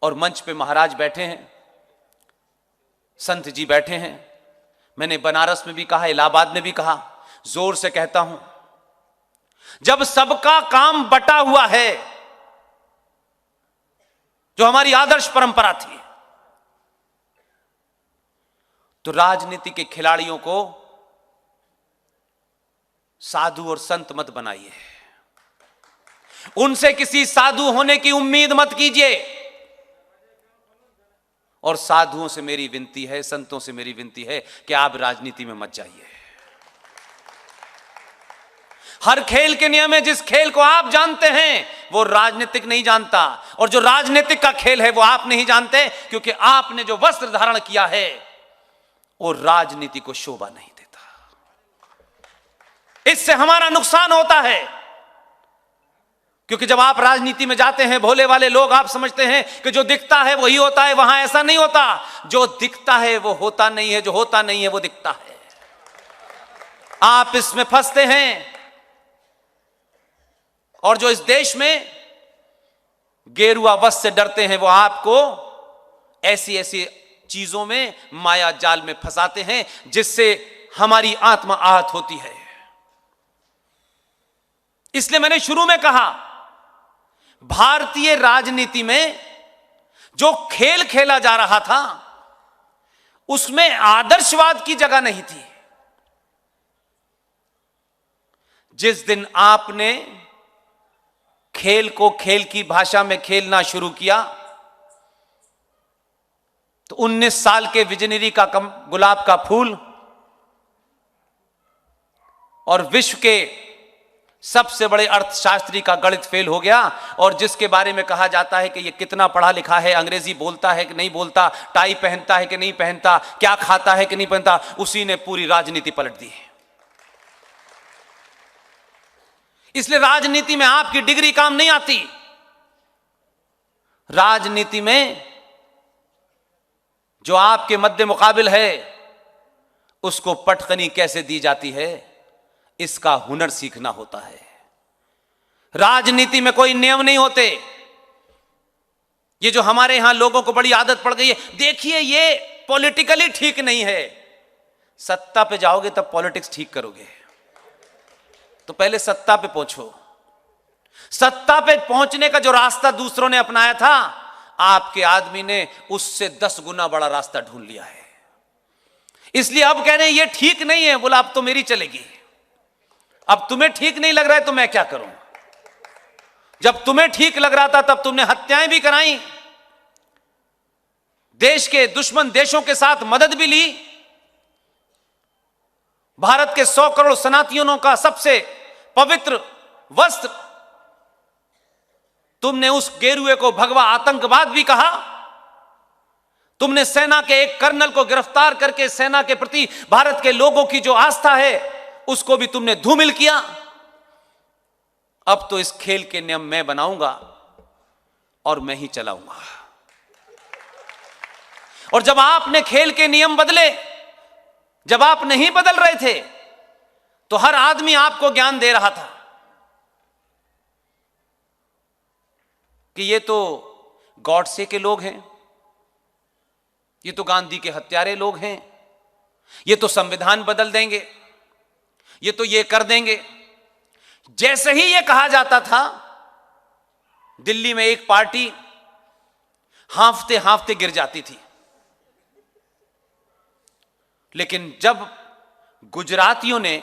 और मंच पे महाराज बैठे हैं, संत जी बैठे हैं। मैंने बनारस में भी कहा, इलाहाबाद में भी कहा, जोर से कहता हूं, जब सबका काम बटा हुआ है, जो हमारी आदर्श परंपरा थी, तो राजनीति के खिलाड़ियों को साधु और संत मत बनाइए। उनसे किसी साधु होने की उम्मीद मत कीजिए। और साधुओं से मेरी विनती है, संतों से मेरी विनती है कि आप राजनीति में मत जाइए। हर खेल के नियम है, जिस खेल को आप जानते हैं वो राजनीतिक नहीं जानता, और जो राजनीतिक का खेल है वो आप नहीं जानते, क्योंकि आपने जो वस्त्र धारण किया है वो राजनीति को शोभा नहीं देता। इससे हमारा नुकसान होता है, क्योंकि जब आप राजनीति में जाते हैं, भोले वाले लोग आप समझते हैं कि जो दिखता है वही होता है। वहां ऐसा नहीं होता। जो दिखता है वो होता नहीं है, जो होता नहीं है वो दिखता है। आप इसमें फंसते हैं। और जो इस देश में गेरुआ वस्त्र से डरते हैं वो आपको ऐसी ऐसी चीजों में, माया जाल में फंसाते हैं, जिससे हमारी आत्मा आहत होती है। इसलिए मैंने शुरू में कहा, भारतीय राजनीति में जो खेल खेला जा रहा था उसमें आदर्शवाद की जगह नहीं थी। जिस दिन आपने खेल को खेल की भाषा में खेलना शुरू किया तो 19 साल के विजनरी का गुलाब का फूल और विश्व के सबसे बड़े अर्थशास्त्री का गणित फेल हो गया, और जिसके बारे में कहा जाता है कि ये कितना पढ़ा लिखा है, अंग्रेजी बोलता है कि नहीं बोलता, टाई पहनता है कि नहीं पहनता, क्या खाता है कि नहीं पहनता, उसी ने पूरी राजनीति पलट दी है। इसलिए राजनीति में आपकी डिग्री काम नहीं आती। राजनीति में जो आपके मद्दे मुकाबिल है उसको पटखनी कैसे दी जाती है, इसका हुनर सीखना होता है। राजनीति में कोई नियम नहीं होते। ये जो हमारे यहां लोगों को बड़ी आदत पड़ गई है, देखिए ये पॉलिटिकली ठीक नहीं है। सत्ता पे जाओगे तब पॉलिटिक्स ठीक करोगे, तो पहले सत्ता पे पहुंचो। सत्ता पे पहुंचने का जो रास्ता दूसरों ने अपनाया था, आपके आदमी ने उससे 10 गुना बड़ा रास्ता ढूंढ लिया है। इसलिए अब कह रहे हैं ये ठीक नहीं है। बोला अब तो मेरी चलेगी। अब तुम्हें ठीक नहीं लग रहा है तो मैं क्या करूं? जब तुम्हें ठीक लग रहा था तब तुमने हत्याएं भी कराई, देश के दुश्मन देशों के साथ मदद भी ली। भारत के 100 करोड़ सनातनियों का सबसे पवित्र वस्त्र, तुमने उस गेरुए को भगवा आतंकवाद भी कहा, तुमने सेना के एक कर्नल को गिरफ्तार करके सेना के प्रति भारत के लोगों की जो आस्था है उसको भी तुमने धूमिल किया। अब तो इस खेल के नियम मैं बनाऊंगा और मैं ही चलाऊंगा। और जब आपने खेल के नियम बदले, जब आप नहीं बदल रहे थे, तो हर आदमी आपको ज्ञान दे रहा था कि ये तो गॉडसे के लोग हैं, ये तो गांधी के हत्यारे लोग हैं, ये तो संविधान बदल देंगे, ये तो ये कर देंगे। जैसे ही ये कहा जाता था, दिल्ली में एक पार्टी हांफते हांफते गिर जाती थी। लेकिन जब गुजरातियों ने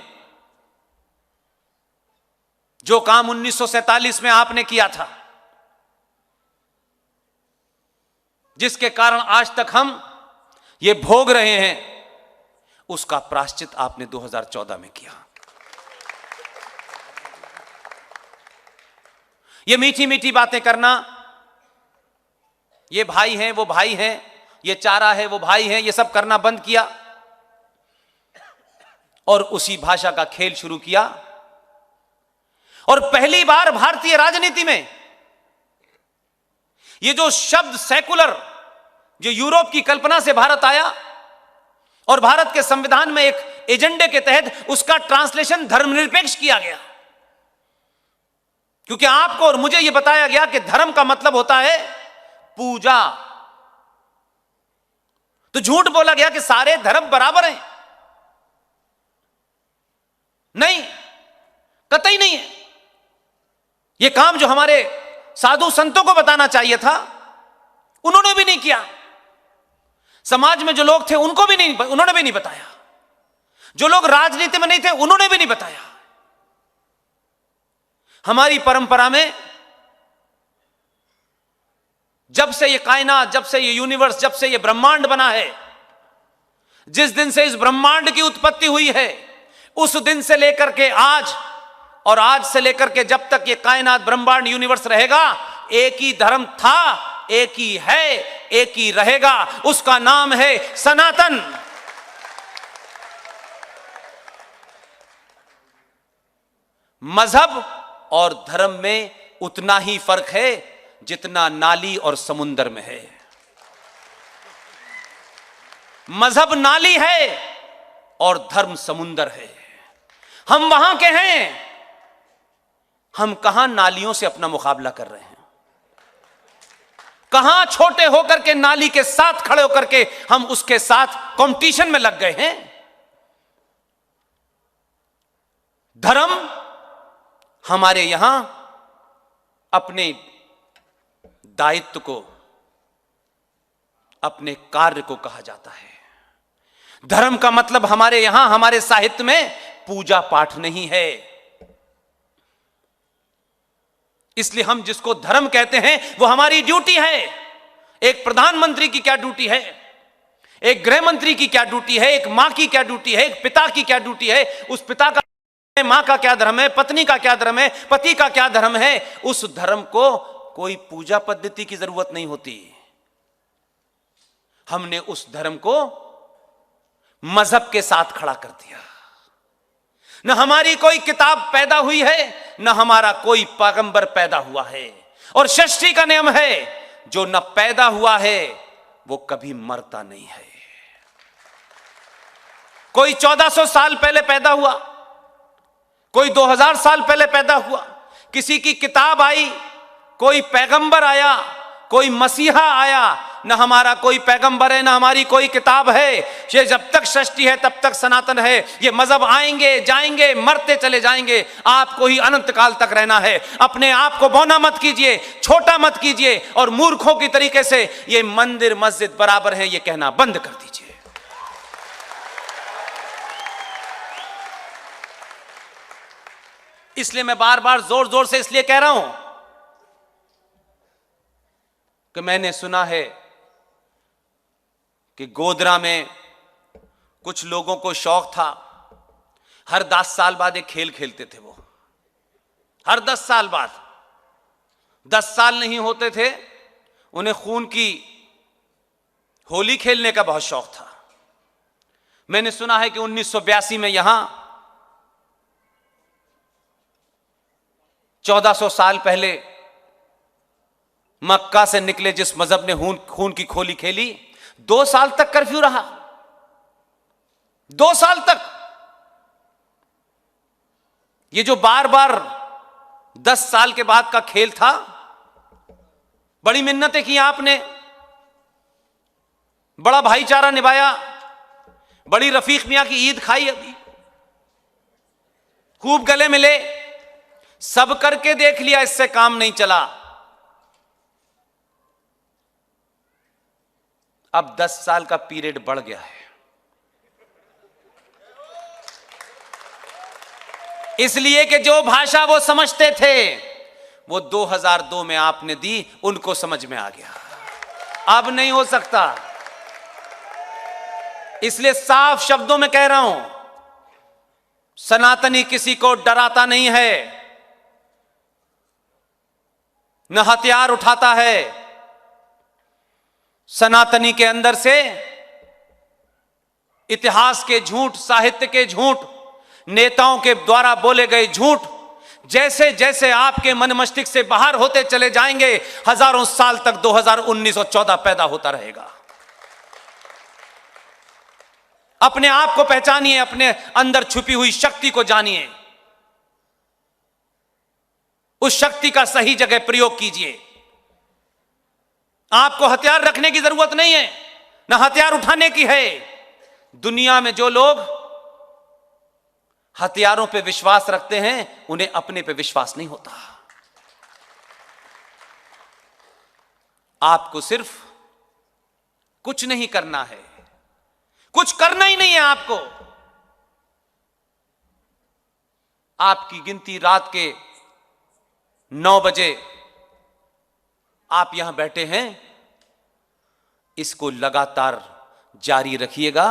जो काम 1947 में आपने किया था, जिसके कारण आज तक हम ये भोग रहे हैं, उसका प्रायश्चित आपने 2014 में किया। ये मीठी मीठी बातें करना, ये भाई हैं वो भाई हैं, ये चारा है वो भाई हैं, ये सब करना बंद किया और उसी भाषा का खेल शुरू किया। और पहली बार भारतीय राजनीति में ये जो शब्द सेकुलर, जो यूरोप की कल्पना से भारत आया और भारत के संविधान में एक एजेंडे के तहत उसका ट्रांसलेशन धर्मनिरपेक्ष किया गया। क्योंकि आपको और मुझे यह बताया गया कि धर्म का मतलब होता है पूजा। तो झूठ बोला गया कि सारे धर्म बराबर हैं। नहीं, कतई नहीं है। यह काम जो हमारे साधु संतों को बताना चाहिए था, उन्होंने भी नहीं किया। समाज में जो लोग थे उन्होंने भी नहीं बताया। जो लोग राजनीति में नहीं थे उन्होंने भी नहीं बताया। हमारी परंपरा में जब से ये कायनात, जब से ये यूनिवर्स, जब से ये ब्रह्मांड बना है, जिस दिन से इस ब्रह्मांड की उत्पत्ति हुई है, उस दिन से लेकर के आज और आज से लेकर के जब तक ये कायनात, ब्रह्मांड, यूनिवर्स रहेगा, एक ही धर्म था, एक ही है, एक ही रहेगा। उसका नाम है सनातन। मजहब और धर्म में उतना ही फर्क है जितना नाली और समुंदर में है। मजहब नाली है और धर्म समुंदर है। हम वहां के हैं, हम कहां नालियों से अपना मुकाबला कर रहे हैं, कहां छोटे होकर के नाली के साथ खड़े होकर के हम उसके साथ कंपटीशन में लग गए हैं। धर्म हमारे यहां अपने दायित्व को, अपने कार्य को कहा जाता है। धर्म का मतलब हमारे यहां, हमारे साहित्य में पूजा पाठ नहीं है। इसलिए हम जिसको धर्म कहते हैं वो हमारी ड्यूटी है। एक प्रधानमंत्री की क्या ड्यूटी है, एक गृह मंत्री की क्या ड्यूटी है, एक मां की क्या ड्यूटी है, एक पिता की क्या ड्यूटी है, उस पिता का, मां का क्या धर्म है, पत्नी का क्या धर्म है, पति का क्या धर्म है। उस धर्म को कोई पूजा पद्धति की जरूरत नहीं होती। हमने उस धर्म को मजहब के साथ खड़ा कर दिया। न हमारी कोई किताब पैदा हुई है, न हमारा कोई पैगंबर पैदा हुआ है। और षष्ठी का नियम है, जो न पैदा हुआ है वो कभी मरता नहीं है। कोई 1400 साल पहले पैदा हुआ, कोई 2000 साल पहले पैदा हुआ, किसी की किताब आई, कोई पैगंबर आया, कोई मसीहा आया। न हमारा कोई पैगंबर है, न हमारी कोई किताब है। ये जब तक सृष्टि है तब तक सनातन है। ये मजहब आएंगे जाएंगे, मरते चले जाएंगे, आपको ही अनंत काल तक रहना है। अपने आप को बौना मत कीजिए, छोटा मत कीजिए और मूर्खों की तरीके से ये मंदिर मस्जिद बराबर है ये कहना बंद कर दीजिए। इसलिए मैं बार बार जोर जोर से इसलिए कह रहा हूं कि मैंने सुना है कि गोधरा में कुछ लोगों को शौक था, हर 10 साल बाद एक खेल खेलते थे वो। हर 10 साल बाद। 10 साल नहीं होते थे, उन्हें खून की होली खेलने का बहुत शौक था। मैंने सुना है कि 1982 में यहां 1400 साल पहले मक्का से निकले जिस मजहब ने खून की होली खेली, 2 साल तक कर्फ्यू रहा। 2 साल तक। ये जो बार बार 10 साल के बाद का खेल था, बड़ी मिन्नतें की आपने, बड़ा भाईचारा निभाया, बड़ी रफीक मियां की ईद खाई, अभी खूब गले मिले, सब करके देख लिया, इससे काम नहीं चला। अब 10 साल का पीरियड बढ़ गया है, इसलिए कि जो भाषा वो समझते थे वो 2002 में आपने दी, उनको समझ में आ गया। अब नहीं हो सकता। इसलिए साफ शब्दों में कह रहा हूं, सनातनी किसी को डराता नहीं है, न हथियार उठाता है। सनातनी के अंदर से इतिहास के झूठ, साहित्य के झूठ, नेताओं के द्वारा बोले गए झूठ जैसे जैसे आपके मन मस्तिष्क से बाहर होते चले जाएंगे, हजारों साल तक 2019-14 पैदा होता रहेगा। अपने आप को पहचानिए, अपने अंदर छुपी हुई शक्ति को जानिए, उस शक्ति का सही जगह प्रयोग कीजिए। आपको हथियार रखने की जरूरत नहीं है, ना हथियार उठाने की है। दुनिया में जो लोग हथियारों पे विश्वास रखते हैं, उन्हें अपने पे विश्वास नहीं होता। आपको सिर्फ कुछ नहीं करना है, कुछ करना ही नहीं है आपको। आपकी गिनती रात के 9 बजे आप यहां बैठे हैं, इसको लगातार जारी रखिएगा।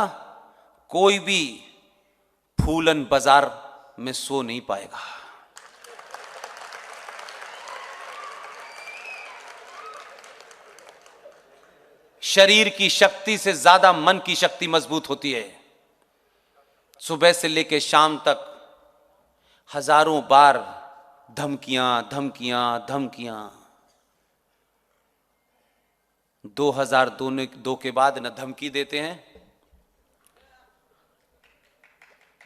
कोई भी फूलन बाजार में सो नहीं पाएगा। शरीर की शक्ति से ज्यादा मन की शक्ति मजबूत होती है। सुबह से लेकर शाम तक हजारों बार धमकियां धमकियां धमकियां। 2002 के बाद न धमकी देते हैं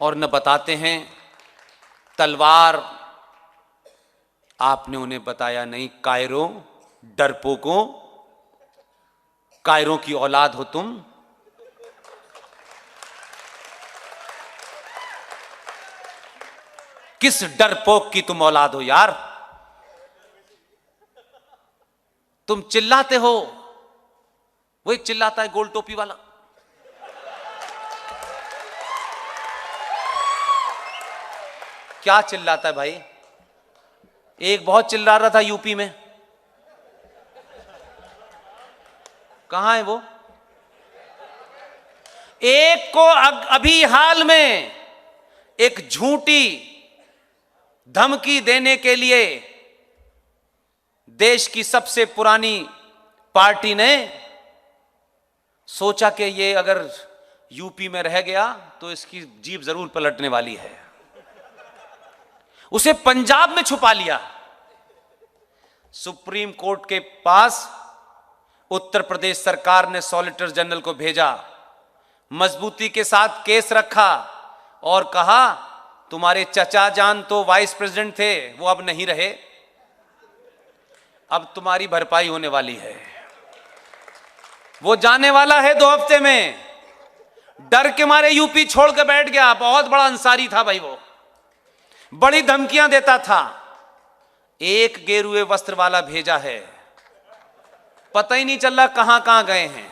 और न बताते हैं तलवार। आपने उन्हें बताया नहीं, कायरों, डरपोकों, कायरों की औलाद हो तुम। किस डरपोक की तुम औलाद हो यार? तुम चिल्लाते हो, वही चिल्लाता है गोल टोपी वाला। क्या चिल्लाता है भाई? एक बहुत चिल्ला रहा था यूपी में, कहां है वो? एक को अभी हाल में एक झूठी धमकी देने के लिए देश की सबसे पुरानी पार्टी ने सोचा कि ये अगर यूपी में रह गया तो इसकी जीभ जरूर पलटने वाली है। उसे पंजाब में छुपा लिया। सुप्रीम कोर्ट के पास उत्तर प्रदेश सरकार ने सॉलिसिटर जनरल को भेजा, मजबूती के साथ केस रखा और कहा तुम्हारे चचा जान तो वाइस प्रेसिडेंट थे, वो अब नहीं रहे, अब तुम्हारी भरपाई होने वाली है। वो जाने वाला है 2 हफ्ते में। डर के मारे यूपी छोड़ के बैठ गया। बहुत बड़ा अंसारी था भाई, वो बड़ी धमकियां देता था। एक गेरुए वस्त्र वाला भेजा है, पता ही नहीं चल रहा कहां कहां गए हैं।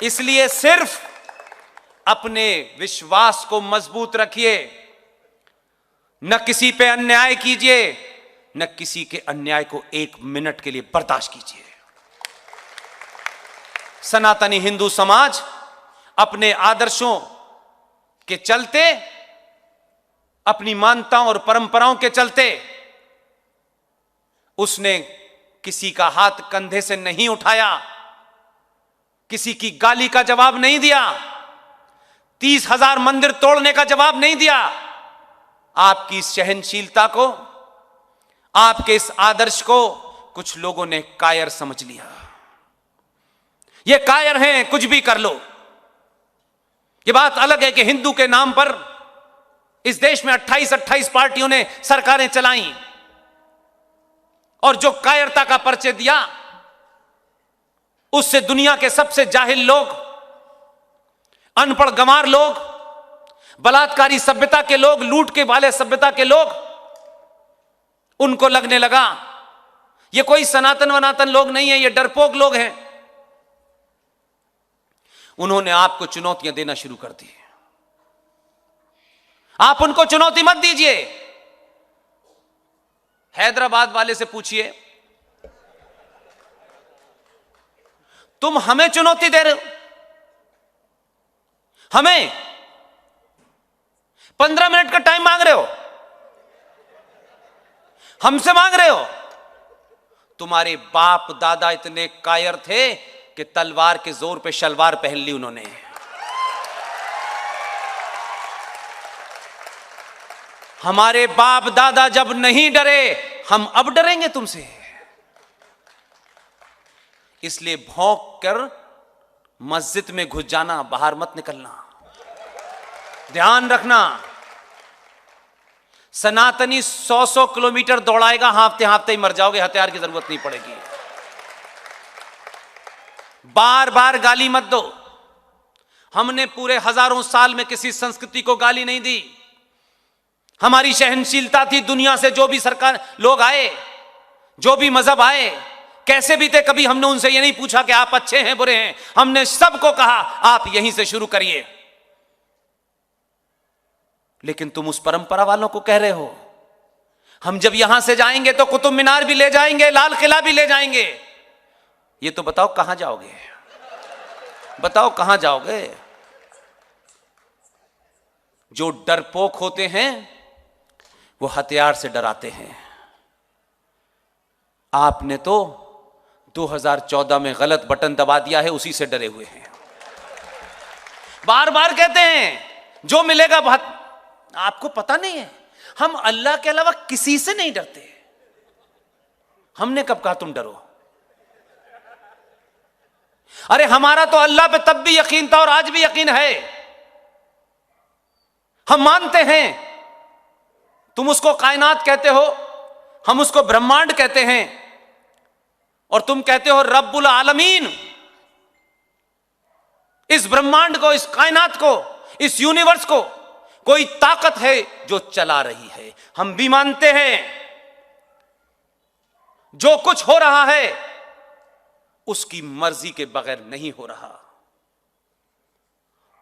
इसलिए सिर्फ अपने विश्वास को मजबूत रखिए, न किसी पे अन्याय कीजिए, न किसी के अन्याय को 1 मिनट के लिए बर्दाश्त कीजिए। सनातनी हिंदू समाज अपने आदर्शों के चलते अपनी मान्यताओं और परंपराओं के चलते उसने किसी का हाथ कंधे से नहीं उठाया, किसी की गाली का जवाब नहीं दिया, 30,000 मंदिर तोड़ने का जवाब नहीं दिया। आपकी सहनशीलता को, आपके इस आदर्श को कुछ लोगों ने कायर समझ लिया। ये कायर हैं, कुछ भी कर लो। ये बात अलग है कि हिंदू के नाम पर इस देश में 28 पार्टियों ने सरकारें चलाई और जो कायरता का परिचय दिया उससे दुनिया के सबसे जाहिल लोग, अनपढ़ गंवार लोग, बलात्कारी सभ्यता के लोग, लूट के वाले सभ्यता के लोग, उनको लगने लगा ये कोई सनातन वनातन लोग नहीं है, ये डरपोक लोग हैं। उन्होंने आपको चुनौतियां देना शुरू कर दी। आप उनको चुनौती मत दीजिए। हैदराबाद वाले से पूछिए, तुम हमें चुनौती दे रहे हो, हमें 15 मिनट का टाइम मांग रहे हो, हमसे मांग रहे हो। तुम्हारे बाप दादा इतने कायर थे कि तलवार के जोर पे शलवार पहन ली उन्होंने। हमारे बाप दादा जब नहीं डरे, हम अब डरेंगे तुमसे। इसलिए भौंक कर मस्जिद में घुस जाना, बाहर मत निकलना। ध्यान रखना, सनातनी 100 किलोमीटर दौड़ाएगा, हाँफते हाँफते ही मर जाओगे, हथियार की जरूरत नहीं पड़ेगी। बार बार गाली मत दो। हमने पूरे हजारों साल में किसी संस्कृति को गाली नहीं दी। हमारी सहनशीलता थी। दुनिया से जो भी सरकार लोग आए, जो भी मजहब आए, कैसे भी थे, कभी हमने उनसे ये नहीं पूछा कि आप अच्छे हैं बुरे हैं। हमने सबको कहा आप यहीं से शुरू करिए। लेकिन तुम उस परंपरा वालों को कह रहे हो हम जब यहां से जाएंगे तो कुतुब मीनार भी ले जाएंगे, लाल किला भी ले जाएंगे। ये तो बताओ कहां जाओगे, बताओ कहां जाओगे। जो डरपोक होते हैं वो हथियार से डराते हैं। आपने तो 2014 में गलत बटन दबा दिया है, उसी से डरे हुए हैं। बार बार कहते हैं जो मिलेगा बहुत। आपको पता नहीं है हम अल्लाह के अलावा किसी से नहीं डरते। हमने कब कहा तुम डरो? अरे हमारा तो अल्लाह पे तब भी यकीन था और आज भी यकीन है। हम मानते हैं। तुम उसको कायनात कहते हो, हम उसको ब्रह्मांड कहते हैं, और तुम कहते हो रब्बुल आलमीन। इस ब्रह्मांड को, इस कायनात को, इस यूनिवर्स को कोई ताकत है जो चला रही है। हम भी मानते हैं जो कुछ हो रहा है उसकी मर्जी के बगैर नहीं हो रहा।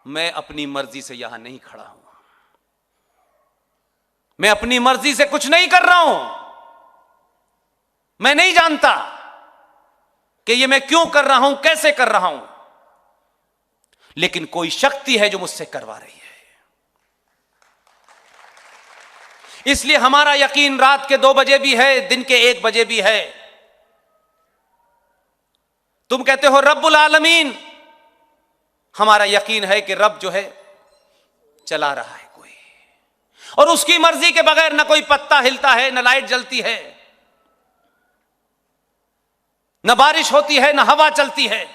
मैं अपनी मर्जी से यहां नहीं खड़ा हूं, मैं अपनी मर्जी से कुछ नहीं कर रहा हूं। मैं नहीं जानता कि ये मैं क्यों कर रहा हूं, कैसे कर रहा हूं, लेकिन कोई शक्ति है जो मुझसे करवा रही है। इसलिए हमारा यकीन रात के 2 बजे भी है, दिन के 1 बजे भी है। तुम कहते हो रब्बुल आलमीन, हमारा यकीन है कि रब जो है चला रहा है कोई, और उसकी मर्जी के बगैर ना कोई पत्ता हिलता है, ना लाइट जलती है, न बारिश होती है, न हवा चलती है।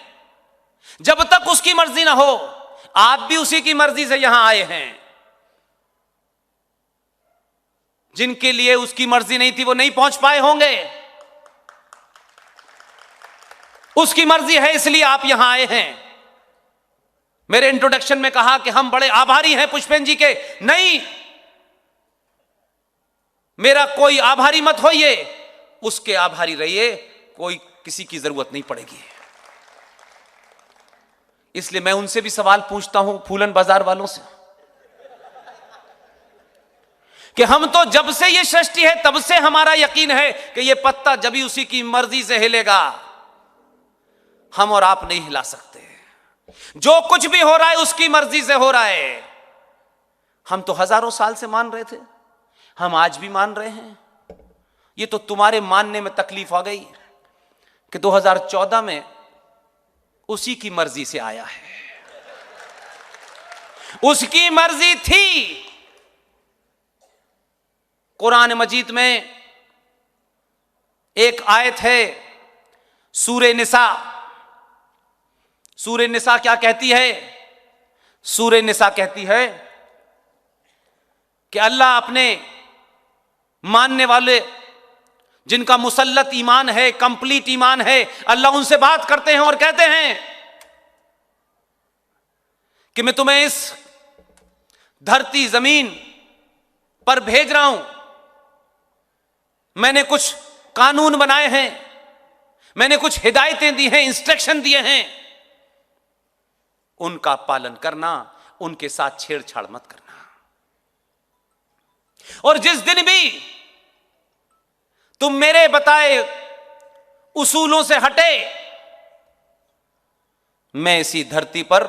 जब तक उसकी मर्जी ना हो। आप भी उसी की मर्जी से यहां आए हैं। जिनके लिए उसकी मर्जी नहीं थी वो नहीं पहुंच पाए होंगे। उसकी मर्जी है इसलिए आप यहां आए हैं। मेरे इंट्रोडक्शन में कहा कि हम बड़े आभारी हैं पुष्पेंद्र जी के। नहीं, मेरा कोई आभारी मत होइए, उसके आभारी रहिए। कोई किसी की जरूरत नहीं पड़ेगी। इसलिए मैं उनसे भी सवाल पूछता हूं, फूलन बाजार वालों से, कि हम तो जब से ये सृष्टि है तब से हमारा यकीन है कि ये पत्ता जब भी उसी की मर्जी से हिलेगा, हम और आप नहीं हिला सकते। जो कुछ भी हो रहा है उसकी मर्जी से हो रहा है। हम तो हजारों साल से मान रहे थे हम आज भी मान रहे हैं। ये तो तुम्हारे मानने में तकलीफ आ गई कि 2014 में उसी की मर्जी से आया है, उसकी मर्जी थी। कुरान मजीद में एक आयत है सूरे निसा। सूरे निसा क्या कहती है? सूरे निसा कहती है कि अल्लाह अपने मानने वाले, जिनका मुसल्लत ईमान है, कंप्लीट ईमान है, अल्लाह उनसे बात करते हैं और कहते हैं कि मैं तुम्हें इस धरती जमीन पर भेज रहा हूं। मैंने कुछ कानून बनाए हैं, मैंने कुछ हिदायतें दी हैं, इंस्ट्रक्शन दिए हैं, उनका पालन करना, उनके साथ छेड़छाड़ मत करना। और जिस दिन भी तुम मेरे बताए उसूलों से हटे, मैं इसी धरती पर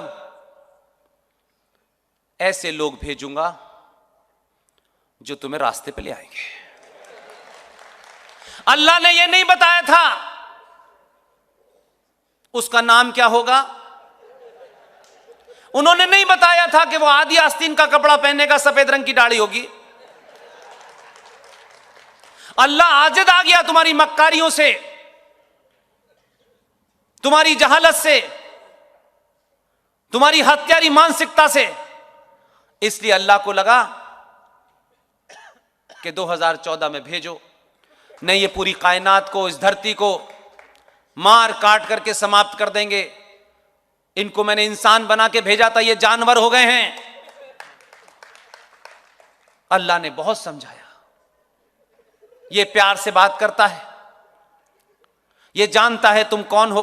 ऐसे लोग भेजूंगा जो तुम्हें रास्ते पे ले आएंगे। अल्लाह ने यह नहीं बताया था उसका नाम क्या होगा, उन्होंने नहीं बताया था कि वो आदि आस्तीन का कपड़ा पहनेगा, सफेद रंग की दाढ़ी होगी। अल्लाह आजिद आ गया तुम्हारी मक्कारियों से, तुम्हारी जहालत से, तुम्हारी हत्यारी मानसिकता से। इसलिए अल्लाह को लगा कि 2014 में भेजो, नहीं ये पूरी कायनात को, इस धरती को मार काट करके समाप्त कर देंगे। इनको मैंने इंसान बना के भेजा था, ये जानवर हो गए हैं। अल्लाह ने बहुत समझाया। ये प्यार से बात करता है, ये जानता है तुम कौन हो,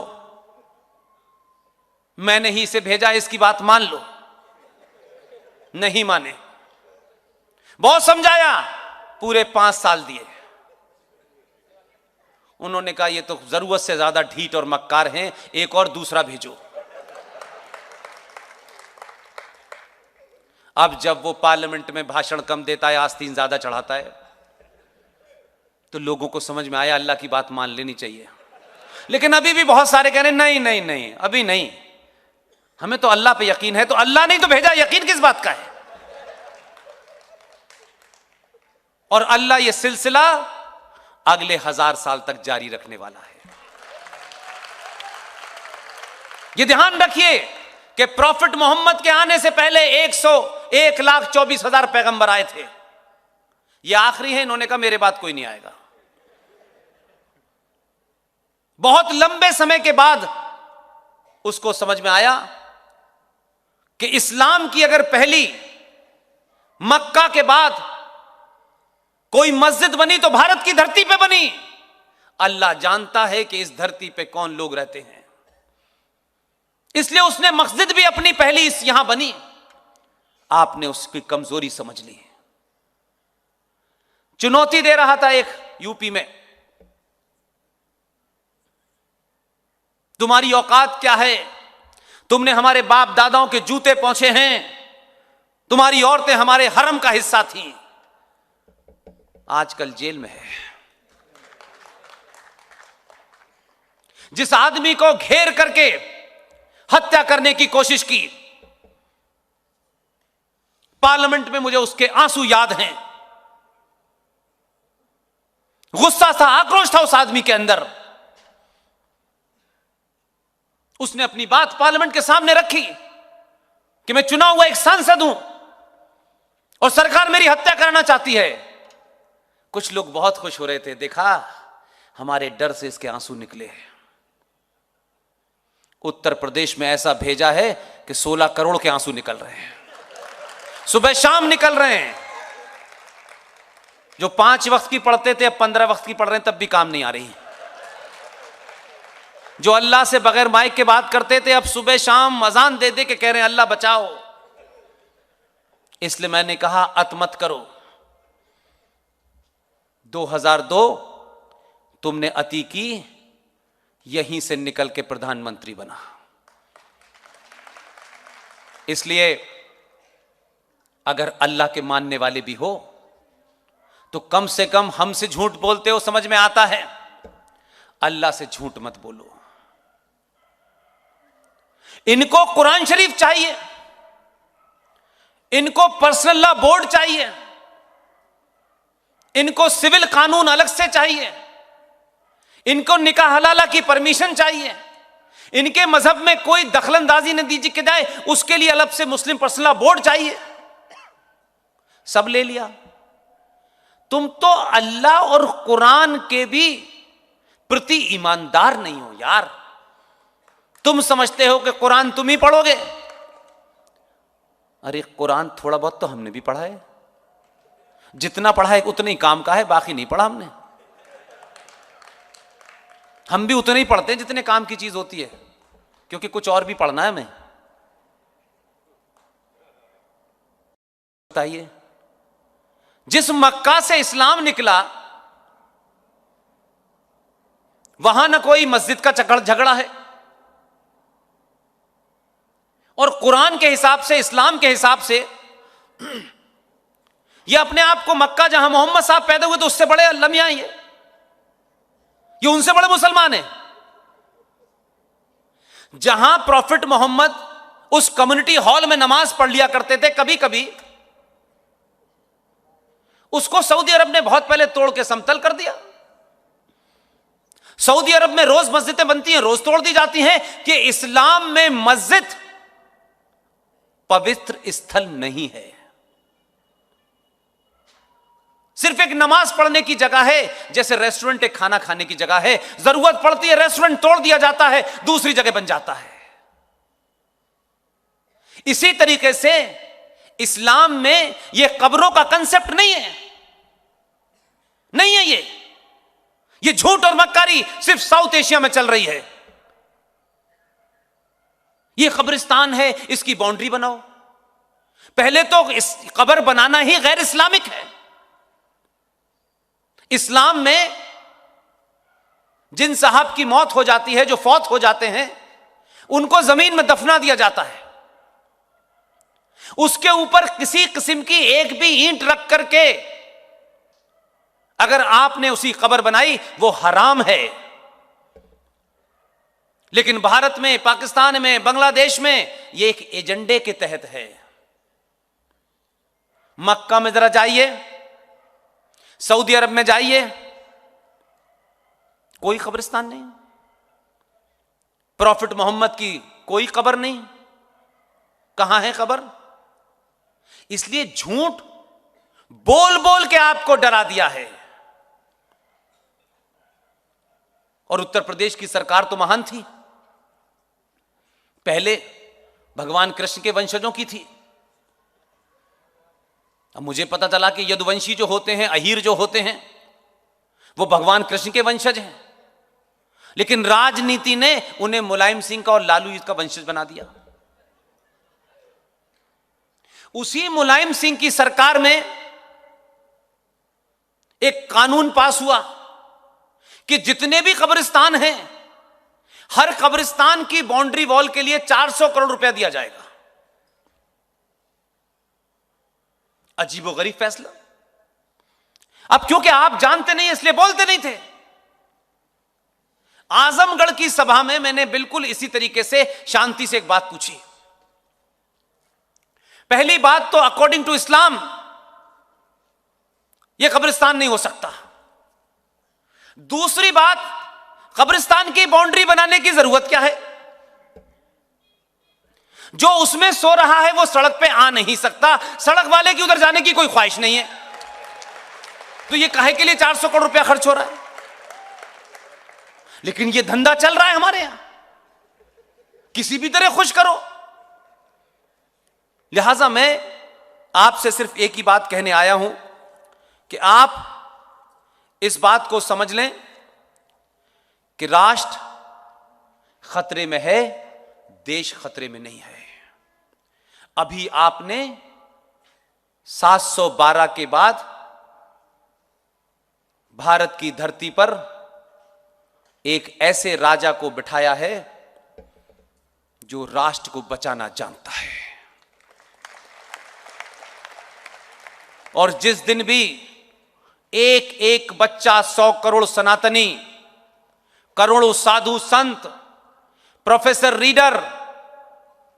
मैंने ही इसे भेजा, इसकी बात मान लो। नहीं माने, बहुत समझाया, पूरे 5 साल दिए। उन्होंने कहा ये तो जरूरत से ज्यादा ढीठ और मक्कार हैं, एक और दूसरा भेजो। अब जब वो पार्लियामेंट में भाषण कम देता है, आस्तीन ज्यादा चढ़ाता है, तो लोगों को समझ में आया अल्लाह की बात मान लेनी चाहिए। लेकिन अभी भी बहुत सारे कह रहे हैं नहीं नहीं नहीं, अभी नहीं, हमें तो अल्लाह पे यकीन है। तो अल्लाह नहीं तो भेजा, यकीन किस बात का है? और अल्लाह ये सिलसिला अगले 1000 साल तक जारी रखने वाला है। ये ध्यान रखिए कि प्रॉफिट मोहम्मद के आने से पहले 1,24,000 पैगंबर आए थे। ये आखिरी है, इन्होंने कहा मेरे बाद कोई नहीं आएगा। बहुत लंबे समय के बाद उसको समझ में आया कि इस्लाम की अगर पहली मक्का के बाद कोई मस्जिद बनी तो भारत की धरती पे बनी। अल्लाह जानता है कि इस धरती पे कौन लोग रहते हैं, इसलिए उसने मस्जिद भी अपनी पहली यहां बनी। आपने उसकी कमजोरी समझ ली। चुनौती दे रहा था एक यूपी में, तुम्हारी औकात क्या है, तुमने हमारे बाप दादाओं के जूते पहुंचे हैं, तुम्हारी औरतें हमारे हरम का हिस्सा थीं, आजकल जेल में है। जिस आदमी को घेर करके हत्या करने की कोशिश की, पार्लियामेंट में मुझे उसके आंसू याद हैं। गुस्सा था, आक्रोश था उस आदमी के अंदर। उसने अपनी बात पार्लियामेंट के सामने रखी कि मैं चुना हुआ एक सांसद हूं और सरकार मेरी हत्या करना चाहती है। कुछ लोग बहुत खुश हो रहे थे, देखा हमारे डर से इसके आंसू निकले। उत्तर प्रदेश में ऐसा भेजा है कि 16 करोड़ के आंसू निकल रहे हैं, सुबह शाम निकल रहे हैं। जो 5 वक्त की पढ़ते थे अब 15 वक्त की पढ़ रहे हैं, तब भी काम नहीं आ रही। जो अल्लाह से बगैर माइक के बात करते थे, अब सुबह शाम अजान दे दे के कह रहे हैं अल्लाह बचाओ। इसलिए मैंने कहा अत मत करो। 2002 तुमने अति की, यहीं से निकल के प्रधानमंत्री बना। इसलिए अगर अल्लाह के मानने वाले भी हो तो कम से कम हमसे झूठ बोलते हो समझ में आता है, अल्लाह से झूठ मत बोलो। इनको कुरान शरीफ चाहिए, इनको पर्सनल लॉ बोर्ड चाहिए, इनको सिविल कानून अलग से चाहिए, इनको निकाह हलाला की परमिशन चाहिए, इनके मजहब में कोई दखलंदाजी न दी जाए उसके लिए अलग से मुस्लिम पर्सनल लॉ बोर्ड चाहिए। सब ले लिया। तुम तो अल्लाह और कुरान के भी प्रति ईमानदार नहीं हो यार। तुम समझते हो कि कुरान तुम ही पढ़ोगे। अरे कुरान थोड़ा बहुत तो हमने भी पढ़ा है, जितना पढ़ा है उतने ही काम का है, बाकी नहीं पढ़ा हमने। हम भी उतने ही पढ़ते हैं जितने काम की चीज होती है, क्योंकि कुछ और भी पढ़ना है हमें। बताइए, जिस मक्का से इस्लाम निकला वहां न कोई मस्जिद का झगड़ा है, और कुरान के हिसाब से, इस्लाम के हिसाब से ये अपने आप को मक्का जहां मोहम्मद साहब पैदा हुए तो उससे बड़े अल्लाह मियां ये उनसे बड़े मुसलमान हैं। जहां प्रॉफिट मोहम्मद उस कम्युनिटी हॉल में नमाज पढ़ लिया करते थे, कभी कभी उसको सऊदी अरब ने बहुत पहले तोड़ के समतल कर दिया। सऊदी अरब में रोज मस्जिदें बनती हैं, रोज तोड़ दी जाती हैं कि इस्लाम में मस्जिद पवित्र स्थल नहीं है, सिर्फ एक नमाज पढ़ने की जगह है। जैसे रेस्टोरेंट एक खाना खाने की जगह है, जरूरत पड़ती है रेस्टोरेंट तोड़ दिया जाता है, दूसरी जगह बन जाता है। इसी तरीके से इस्लाम में यह कब्रों का कंसेप्ट नहीं है, नहीं है। ये झूठ और मक्कारी सिर्फ साउथ एशिया में चल रही है। ये कब्रिस्तान है, इसकी बाउंड्री बनाओ। पहले तो इस कब्र बनाना ही गैर इस्लामिक है। इस्लाम में जिन साहब की मौत हो जाती है, जो फौत हो जाते हैं, उनको जमीन में दफना दिया जाता है। उसके ऊपर किसी किस्म की एक भी ईंट रख करके अगर आपने उसी कब्र बनाई, वो हराम है। लेकिन भारत में, पाकिस्तान में, बांग्लादेश में ये एक एजेंडे के तहत है। मक्का में जरा जाइए, सऊदी अरब में जाइए, कोई कब्रिस्तान नहीं, प्रॉफिट मोहम्मद की कोई कब्र नहीं। कहां है कब्र? इसलिए झूठ बोल बोल के आपको डरा दिया है। और उत्तर प्रदेश की सरकार तो महान थी, पहले भगवान कृष्ण के वंशजों की थी। अब मुझे पता चला कि यदुवंशी जो होते हैं, अहीर जो होते हैं, वो भगवान कृष्ण के वंशज हैं। लेकिन राजनीति ने उन्हें मुलायम सिंह का और लालू जी का वंशज बना दिया। उसी मुलायम सिंह की सरकार में एक कानून पास हुआ कि जितने भी कब्रिस्तान हैं, हर कब्रिस्तान की बाउंड्री वॉल के लिए 400 करोड़ रुपया दिया जाएगा। अजीबोगरीब फैसला। अब क्योंकि आप जानते नहीं इसलिए बोलते नहीं थे। आजमगढ़ की सभा में मैंने बिल्कुल इसी तरीके से शांति से एक बात पूछी। पहली बात तो अकॉर्डिंग टू इस्लाम यह कब्रिस्तान नहीं हो सकता। दूसरी बात, कब्रिस्तान की बाउंड्री बनाने की जरूरत क्या है? जो उसमें सो रहा है वो सड़क पे आ नहीं सकता, सड़क वाले की उधर जाने की कोई ख्वाहिश नहीं है, तो ये काहे के लिए 400 करोड़ रुपया खर्च हो रहा है? लेकिन ये धंधा चल रहा है हमारे यहां, किसी भी तरह खुश करो। लिहाजा मैं आपसे सिर्फ एक ही बात कहने आया हूं कि आप इस बात को समझ लें कि राष्ट्र खतरे में है, देश खतरे में नहीं है। अभी आपने 712 के बाद भारत की धरती पर एक ऐसे राजा को बिठाया है जो राष्ट्र को बचाना जानता है। और जिस दिन भी एक एक बच्चा, 100 करोड़ सनातनी, करोड़ों साधु संत, प्रोफेसर, रीडर,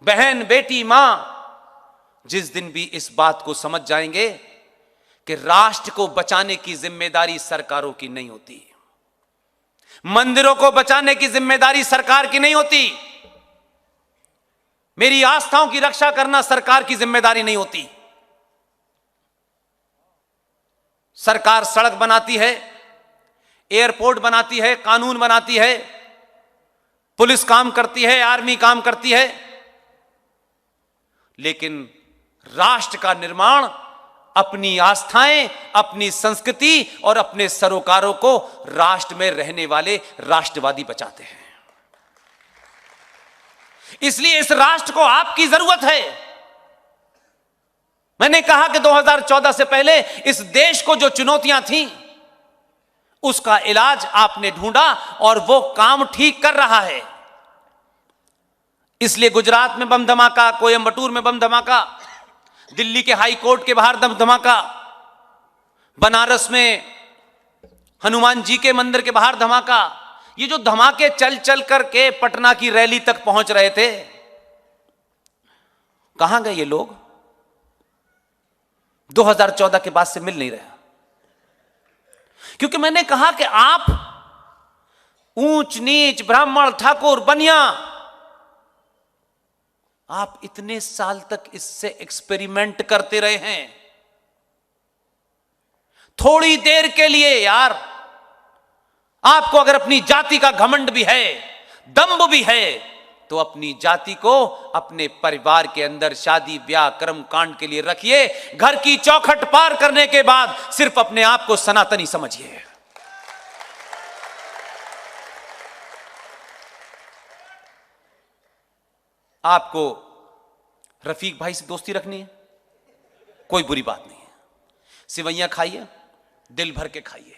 बहन, बेटी, मां, जिस दिन भी इस बात को समझ जाएंगे कि राष्ट्र को बचाने की जिम्मेदारी सरकारों की नहीं होती, मंदिरों को बचाने की जिम्मेदारी सरकार की नहीं होती, मेरी आस्थाओं की रक्षा करना सरकार की जिम्मेदारी नहीं होती। सरकार सड़क बनाती है, एयरपोर्ट बनाती है, कानून बनाती है, पुलिस काम करती है, आर्मी काम करती है, लेकिन राष्ट्र का निर्माण अपनी आस्थाएं, अपनी संस्कृति और अपने सरोकारों को राष्ट्र में रहने वाले राष्ट्रवादी बचाते हैं। इसलिए इस राष्ट्र को आपकी जरूरत है। मैंने कहा कि 2014 से पहले इस देश को जो चुनौतियां थीं, उसका इलाज आपने ढूंढा और वो काम ठीक कर रहा है। इसलिए गुजरात में बम धमाका, कोयंबटूर में बम धमाका, दिल्ली के हाई कोर्ट के बाहर बम धमाका, बनारस में हनुमान जी के मंदिर के बाहर धमाका, ये जो धमाके चल चल करके पटना की रैली तक पहुंच रहे थे, कहां गए ये लोग? 2014 के बाद से मिल नहीं रहे। क्योंकि मैंने कहा कि आप ऊंच नीच, ब्राह्मण, ठाकुर, बनिया, आप इतने साल तक इससे एक्सपेरिमेंट करते रहे हैं। थोड़ी देर के लिए यार, आपको अगर अपनी जाति का घमंड भी है, दंभ भी है, तो अपनी जाति को अपने परिवार के अंदर शादी ब्याह कर्म कांड के लिए रखिए। घर की चौखट पार करने के बाद सिर्फ अपने आप को सनातनी समझिए। आपको रफीक भाई से दोस्ती रखनी है, कोई बुरी बात नहीं है। सिवैयां खाइए, दिल भर के खाइए,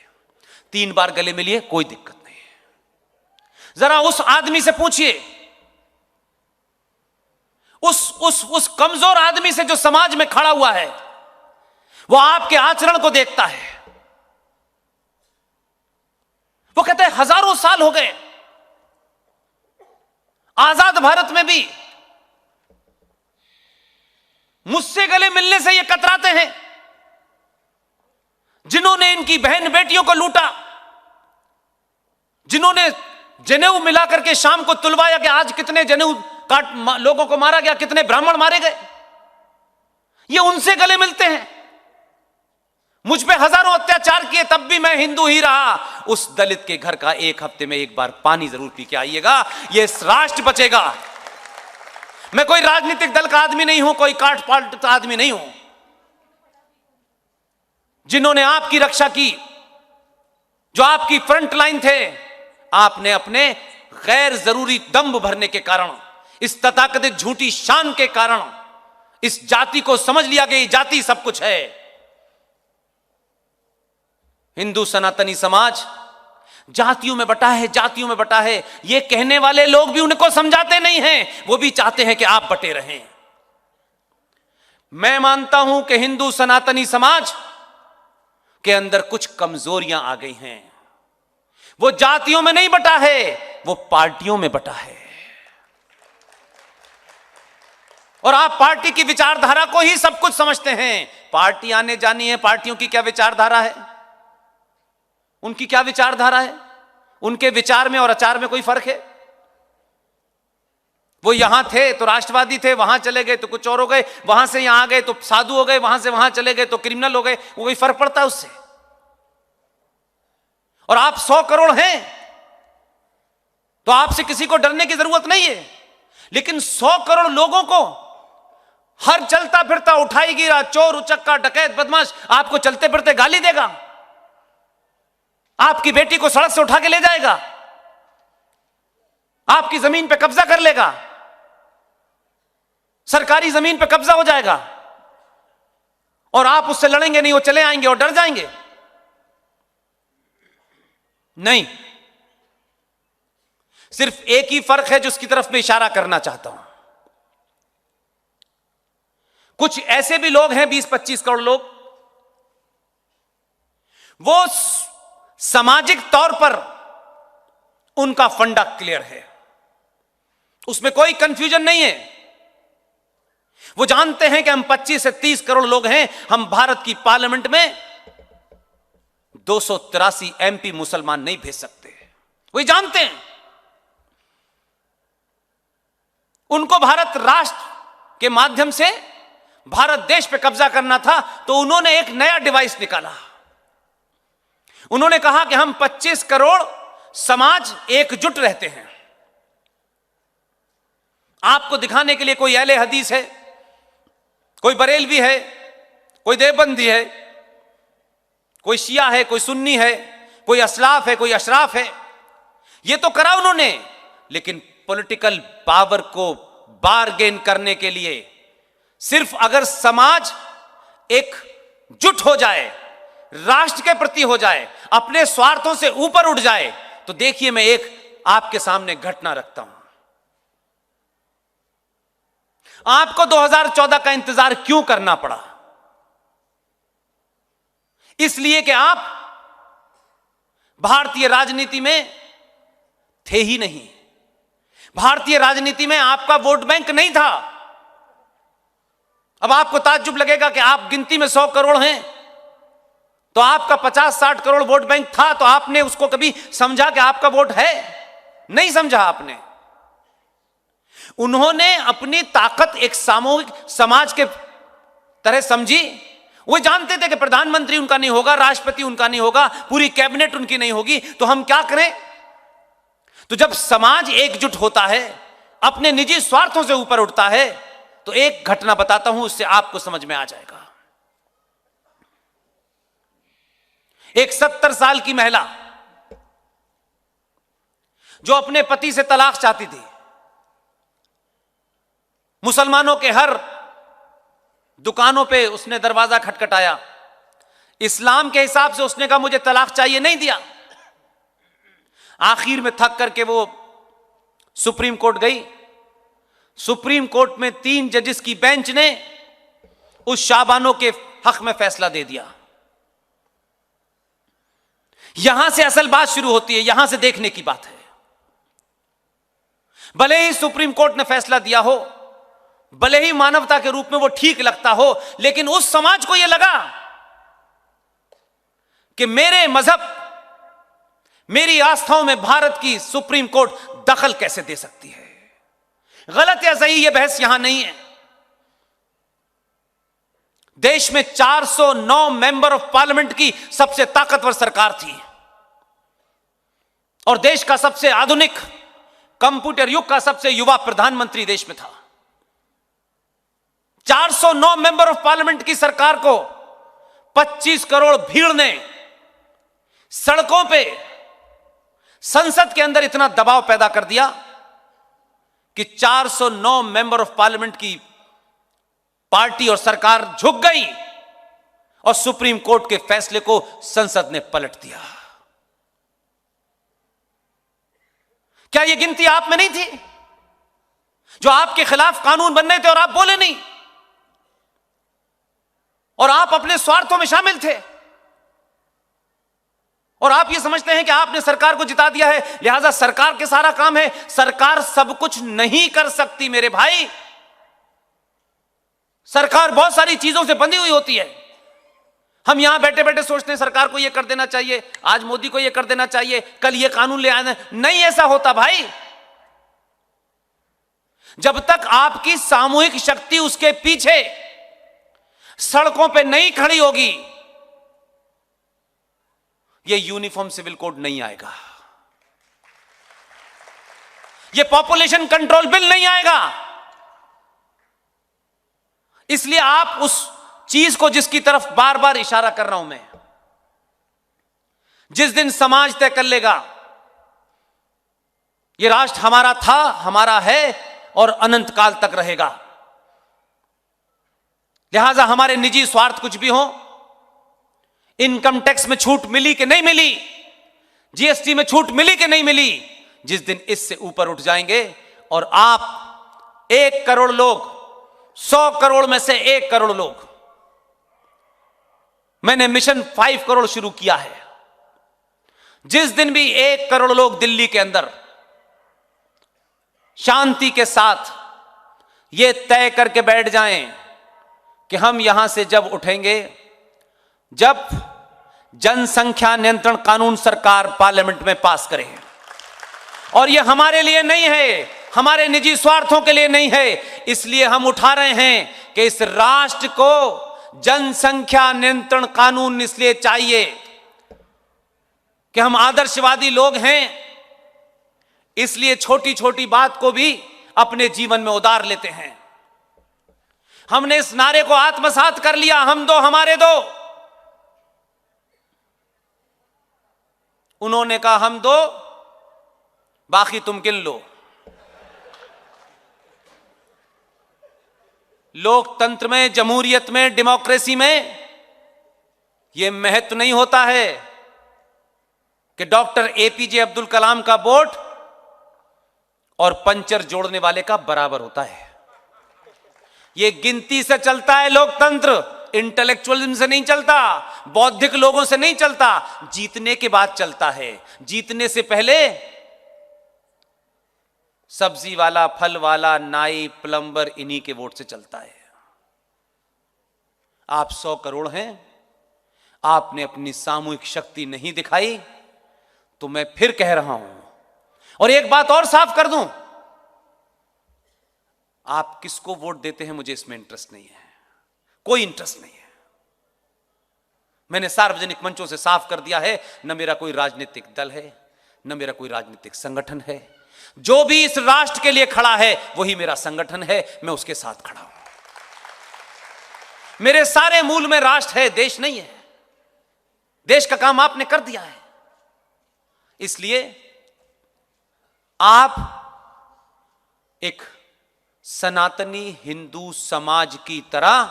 3 बार गले मिलिए, कोई दिक्कत नहीं है। जरा उस आदमी से पूछिए, उस कमजोर आदमी से जो समाज में खड़ा हुआ है, वो आपके आचरण को देखता है। वो कहता है हजारों साल हो गए, आजाद भारत में भी मुझसे गले मिलने से ये कतराते हैं। जिन्होंने इनकी बहन बेटियों को लूटा, जिन्होंने जनेऊ मिलाकर के शाम को तुलवाया कि आज कितने जनेऊ काट लोगों को मारा गया, कितने ब्राह्मण मारे गए, ये उनसे गले मिलते हैं। मुझ पे हजारों अत्याचार किए, तब भी मैं हिंदू ही रहा। उस दलित के घर का 1 हफ्ते में 1 बार पानी जरूर पी के आइएगा, ये राष्ट्र बचेगा। मैं कोई राजनीतिक दल का आदमी नहीं हूं, कोई काट पाट आदमी नहीं हूं। जिन्होंने आपकी रक्षा की, जो आपकी फ्रंट लाइन थे, आपने अपने गैर जरूरी दंभ भरने के कारण, इस तथाकथित झूठी शान के कारण इस जाति को समझ लिया कि ये जाति सब कुछ है। हिंदू सनातनी समाज जातियों में बटा है, जातियों में बटा है, ये कहने वाले लोग भी उनको समझाते नहीं हैं। वो भी चाहते हैं कि आप बटे रहें। मैं मानता हूं कि हिंदू सनातनी समाज के अंदर कुछ कमजोरियां आ गई हैं। वो जातियों में नहीं बटा है, वो पार्टियों में बटा है। और आप पार्टी की विचारधारा को ही सब कुछ समझते हैं। पार्टी आने जानी है, पार्टियों की क्या विचारधारा है, उनकी क्या विचारधारा है, उनके विचार में और आचार में कोई फर्क है? वो यहां थे तो राष्ट्रवादी थे, वहां चले गए तो कुछ और हो गए, वहां से यहां आ गए तो साधु हो गए, वहां से वहां चले गए तो क्रिमिनल हो गए। वो कोई फर्क पड़ता है उससे? और आप 100 करोड़ हैं तो आपसे किसी को डरने की जरूरत नहीं है। लेकिन 100 करोड़ लोगों को हर चलता फिरता, उठाई गिरा, चोर उचक्का, डकैत, बदमाश आपको चलते फिरते गाली देगा, आपकी बेटी को सड़क से उठा के ले जाएगा, आपकी जमीन पे कब्जा कर लेगा, सरकारी जमीन पे कब्जा हो जाएगा, और आप उससे लड़ेंगे नहीं, वो चले आएंगे और डर जाएंगे? नहीं। सिर्फ एक ही फर्क है जिसकी तरफ मैं इशारा करना चाहता हूं। कुछ ऐसे भी लोग हैं, 20-25 करोड़ लोग, वो सामाजिक तौर पर उनका फंडा क्लियर है, उसमें कोई कंफ्यूजन नहीं है। वो जानते हैं कि हम 25 से 30 करोड़ लोग हैं, हम भारत की पार्लियामेंट में 283 एमपी मुसलमान नहीं भेज सकते, वो जानते हैं। उनको भारत राष्ट्र के माध्यम से भारत देश पे कब्जा करना था, तो उन्होंने एक नया डिवाइस निकाला। उन्होंने कहा कि हम 25 करोड़ समाज एकजुट रहते हैं। आपको दिखाने के लिए कोई अहले हदीस है, कोई बरेलवी है, कोई देवबंदी है, कोई शिया है, कोई सुन्नी है, कोई असलाफ है, कोई अशराफ है, ये तो करा उन्होंने। लेकिन पॉलिटिकल पावर को बारगेन करने के लिए सिर्फ अगर समाज एकजुट हो जाए, राष्ट्र के प्रति हो जाए, अपने स्वार्थों से ऊपर उठ जाए, तो देखिए मैं एक आपके सामने घटना रखता हूं। आपको 2014 का इंतजार क्यों करना पड़ा? इसलिए कि आप भारतीय राजनीति में थे ही नहीं। भारतीय राजनीति में आपका वोट बैंक नहीं था। अब आपको ताज्जुब लगेगा कि आप गिनती में 100 करोड़ हैं, तो आपका 50-60 करोड़ वोट बैंक था, तो आपने उसको कभी समझा कि आपका वोट है? नहीं समझा आपने। उन्होंने अपनी ताकत एक सामूहिक समाज के तरह समझी। वो जानते थे कि प्रधानमंत्री उनका नहीं होगा, राष्ट्रपति उनका नहीं होगा, पूरी कैबिनेट उनकी नहीं होगी, तो हम क्या करें? तो जब समाज एकजुट होता है, अपने निजी स्वार्थों से ऊपर उठता है, तो एक घटना बताता हूं, उससे आपको समझ में आ जाएगा। एक 70 साल की महिला जो अपने पति से तलाक चाहती थी, मुसलमानों के हर दुकानों पे उसने दरवाजा खटखटाया। इस्लाम के हिसाब से उसने कहा मुझे तलाक चाहिए, नहीं दिया। आखिर में थक करके वो सुप्रीम कोर्ट गई। सुप्रीम कोर्ट में 3 जजेस की बेंच ने उस शाबानो के हक में फैसला दे दिया। यहां से असल बात शुरू होती है, यहां से देखने की बात है। भले ही सुप्रीम कोर्ट ने फैसला दिया हो, भले ही मानवता के रूप में वो ठीक लगता हो, लेकिन उस समाज को यह लगा कि मेरे मजहब, मेरी आस्थाओं में भारत की सुप्रीम कोर्ट दखल कैसे दे सकती है। गलत या सही, यह बहस यहां नहीं है। देश में 409 मेंबर ऑफ पार्लियामेंट की सबसे ताकतवर सरकार थी, और देश का सबसे आधुनिक कंप्यूटर युग का सबसे युवा प्रधानमंत्री देश में था। 409 मेंबर ऑफ पार्लियामेंट की सरकार को 25 करोड़ भीड़ ने सड़कों पे, संसद के अंदर इतना दबाव पैदा कर दिया कि 409 मेंबर ऑफ पार्लियामेंट की पार्टी और सरकार झुक गई, और सुप्रीम कोर्ट के फैसले को संसद ने पलट दिया। क्या यह गिनती आप में नहीं थी? जो आपके खिलाफ कानून बन रहे थे और आप बोले नहीं, और आप अपने स्वार्थों में शामिल थे, और आप ये समझते हैं कि आपने सरकार को जिता दिया है, लिहाजा सरकार के सारा काम है। सरकार सब कुछ नहीं कर सकती मेरे भाई। सरकार बहुत सारी चीजों से बंधी हुई होती है। हम यहां बैठे बैठे सोचते हैं सरकार को यह कर देना चाहिए, आज मोदी को यह कर देना चाहिए, कल यह कानून ले आना। नहीं ऐसा होता भाई। जब तक आपकी सामूहिक शक्ति उसके पीछे सड़कों पे नहीं खड़ी होगी, यह यूनिफॉर्म सिविल कोड नहीं आएगा, यह पॉपुलेशन कंट्रोल बिल नहीं आएगा। इसलिए आप उस चीज को, जिसकी तरफ बार बार इशारा कर रहा हूं मैं, जिस दिन समाज तय कर लेगा यह राष्ट्र हमारा था, हमारा है और अनंत काल तक रहेगा, लिहाजा हमारे निजी स्वार्थ कुछ भी हो, इनकम टैक्स में छूट मिली कि नहीं मिली, जीएसटी में छूट मिली कि नहीं मिली, जिस दिन इससे ऊपर उठ जाएंगे और आप 1 करोड़ लोग, 100 करोड़ में से 1 करोड़ लोग मैंने मिशन 5 करोड़ शुरू किया है। जिस दिन भी 1 करोड़ लोग दिल्ली के अंदर शांति के साथ यह तय करके बैठ जाएं कि हम यहां से जब उठेंगे, जब जनसंख्या नियंत्रण कानून सरकार पार्लियामेंट में पास करे, और यह हमारे लिए नहीं है, हमारे निजी स्वार्थों के लिए नहीं है, इसलिए हम उठा रहे हैं कि इस राष्ट्र को जनसंख्या नियंत्रण कानून इसलिए चाहिए कि हम आदर्शवादी लोग हैं, इसलिए छोटी छोटी बात को भी अपने जीवन में उतार लेते हैं। हमने इस नारे को आत्मसात कर लिया, हम दो हमारे दो। उन्होंने कहा हम दो, बाकी तुम गिन लो। लोकतंत्र में, जमहूरियत में, डेमोक्रेसी में यह महत्व नहीं होता है कि डॉक्टर एपीजे अब्दुल कलाम का वोट और पंचर जोड़ने वाले का बराबर होता है। यह गिनती से चलता है लोकतंत्र, इंटेलेक्चुअलिज्म से नहीं चलता, बौद्धिक लोगों से नहीं चलता, जीतने के बाद चलता है। जीतने से पहले सब्जी वाला, फल वाला, नाई, प्लम्बर, इन्हीं के वोट से चलता है। आप 100 करोड़ हैं, आपने अपनी सामूहिक शक्ति नहीं दिखाई, तो मैं फिर कह रहा हूं, और एक बात और साफ कर दूं, आप किसको वोट देते हैं मुझे इसमें इंटरेस्ट नहीं है, कोई इंटरेस्ट नहीं है। मैंने सार्वजनिक मंचों से साफ कर दिया है, न मेरा कोई राजनीतिक दल है, न मेरा कोई राजनीतिक संगठन है। जो भी इस राष्ट्र के लिए खड़ा है वही मेरा संगठन है, मैं उसके साथ खड़ा हूं। मेरे सारे मूल में राष्ट्र है, देश नहीं है। देश का काम आपने कर दिया है, इसलिए आप एक सनातनी हिंदू समाज की तरह,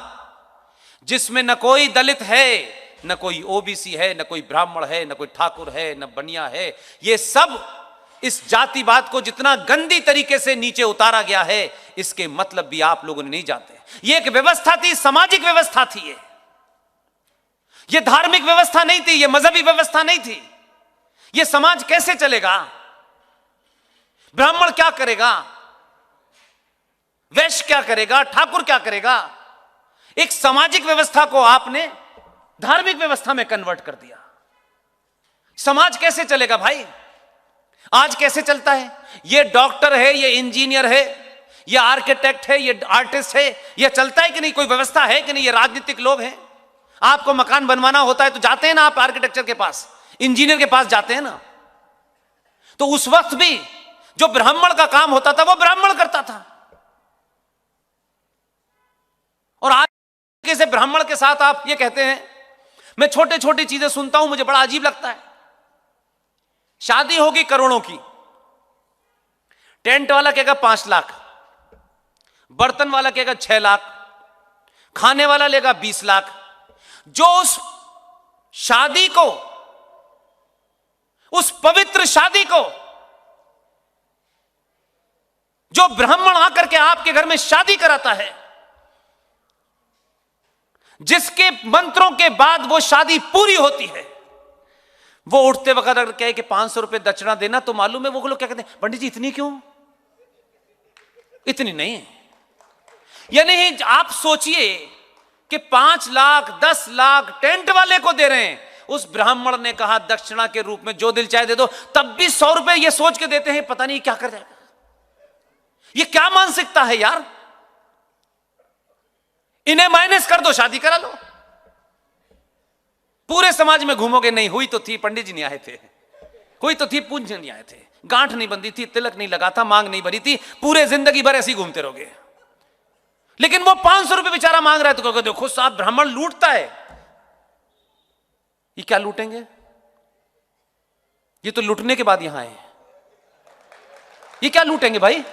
जिसमें न कोई दलित है, न कोई ओबीसी है, न कोई ब्राह्मण है, न कोई ठाकुर है, न बनिया है, ये सब इस जातिवाद को जितना गंदी तरीके से नीचे उतारा गया है, इसके मतलब भी आप लोगों ने नहीं जानते। ये एक व्यवस्था थी, सामाजिक व्यवस्था थी, ये धार्मिक व्यवस्था नहीं थी, ये मजहबी व्यवस्था नहीं थी। ये समाज कैसे चलेगा? ब्राह्मण क्या करेगा, वैश्य क्या करेगा, ठाकुर क्या करेगा? एक सामाजिक व्यवस्था को आपने धार्मिक व्यवस्था में कन्वर्ट कर दिया। समाज कैसे चलेगा भाई? आज कैसे चलता है? ये डॉक्टर है, ये इंजीनियर है, ये आर्किटेक्ट है, ये आर्टिस्ट है, ये चलता है कि नहीं? कोई व्यवस्था है कि नहीं? ये राजनीतिक लोग हैं। आपको मकान बनवाना होता है तो जाते हैं ना आप आर्किटेक्चर के पास, इंजीनियर के पास जाते हैं ना। तो उस वक्त भी जो ब्राह्मण का काम होता था वो ब्राह्मण करता था, और आज से ब्राह्मण के साथ आप ये कहते हैं। मैं छोटे छोटी चीजें सुनता हूं, मुझे बड़ा अजीब लगता है। शादी होगी करोड़ों की, टेंट वाला कहेगा 5 लाख, बर्तन वाला कहेगा 6 लाख, खाने वाला लेगा 20 लाख। जो उस शादी को, उस पवित्र शादी को, जो ब्राह्मण आकर के आपके घर में शादी कराता है, जिसके मंत्रों के बाद वो शादी पूरी होती है, वो उठते वक्त अगर कहे कि 500 रुपए दक्षिणा देना, तो मालूम है वो लोग क्या कहते हैं? पंडित जी इतनी क्यों? इतनी नहीं। यानी आप सोचिए कि 5 लाख 10 लाख टेंट वाले को दे रहे हैं, उस ब्राह्मण ने कहा दक्षिणा के रूप में जो दिल चाहे दे दो, तब भी 100 रुपए ये सोच के देते हैं पता नहीं क्या कर जाएगा। ये क्या मानसिकता है यार? इन्हें माइनस कर दो, शादी करा लो। पूरे समाज में घूमोगे, नहीं हुई तो थी, पंडित जी नहीं आए थे, कोई तो थी, पूजने नहीं आए थे, गांठ नहीं बंधी थी, तिलक नहीं लगा था, मांग नहीं भरी थी, पूरे जिंदगी भर ऐसे ही घूमते रहोगे। लेकिन वो 500 रुपए बेचारा मांग रहा है तो कहोगे देखो साहब ब्राह्मण लूटता है। ये क्या लूटेंगे? ये तो लूटने के बाद यहां आए, ये क्या लूटेंगे भाई?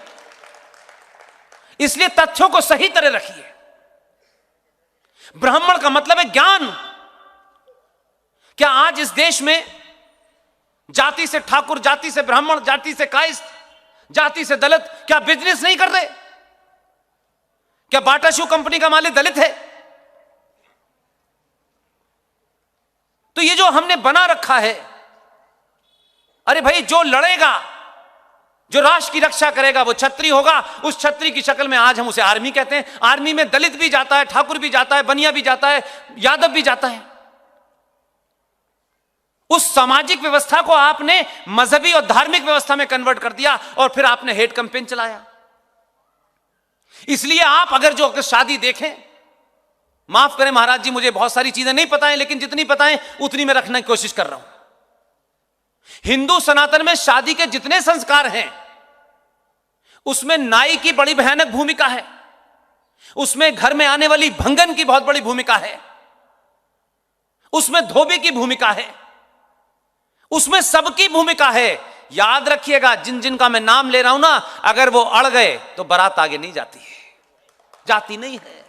इसलिए तथ्यों को सही तरह रखिए। ब्राह्मण का मतलब है ज्ञान। क्या आज इस देश में जाति से ठाकुर, जाति से ब्राह्मण, जाति से कायस्थ, जाति से दलित क्या बिजनेस नहीं कर रहे? क्या बाटा शू कंपनी का मालिक दलित है? तो ये जो हमने बना रखा है, अरे भाई जो लड़ेगा, जो राष्ट्र की रक्षा करेगा वो छत्री होगा। उस छत्री की शक्ल में आज हम उसे आर्मी कहते हैं। आर्मी में दलित भी जाता है, ठाकुर भी जाता है, बनिया भी जाता है, यादव भी जाता है। उस सामाजिक व्यवस्था को आपने मजहबी और धार्मिक व्यवस्था में कन्वर्ट कर दिया और फिर आपने हेट कैंपेन चलाया। इसलिए आप अगर शादी देखें, माफ करें महाराज जी, मुझे बहुत सारी चीजें नहीं पता है, लेकिन जितनी पता है उतनी मैं रखने की कोशिश कर रहा हूं। हिंदू सनातन में शादी के जितने संस्कार हैं उसमें नाई की बड़ी भयानक भूमिका है, उसमें घर में आने वाली भंगन की बहुत बड़ी भूमिका है, उसमें धोबी की भूमिका है, उसमें सबकी भूमिका है। याद रखिएगा, जिन जिन का मैं नाम ले रहा हूं ना, अगर वो अड़ गए तो बारात आगे नहीं जाती है, जाती नहीं है।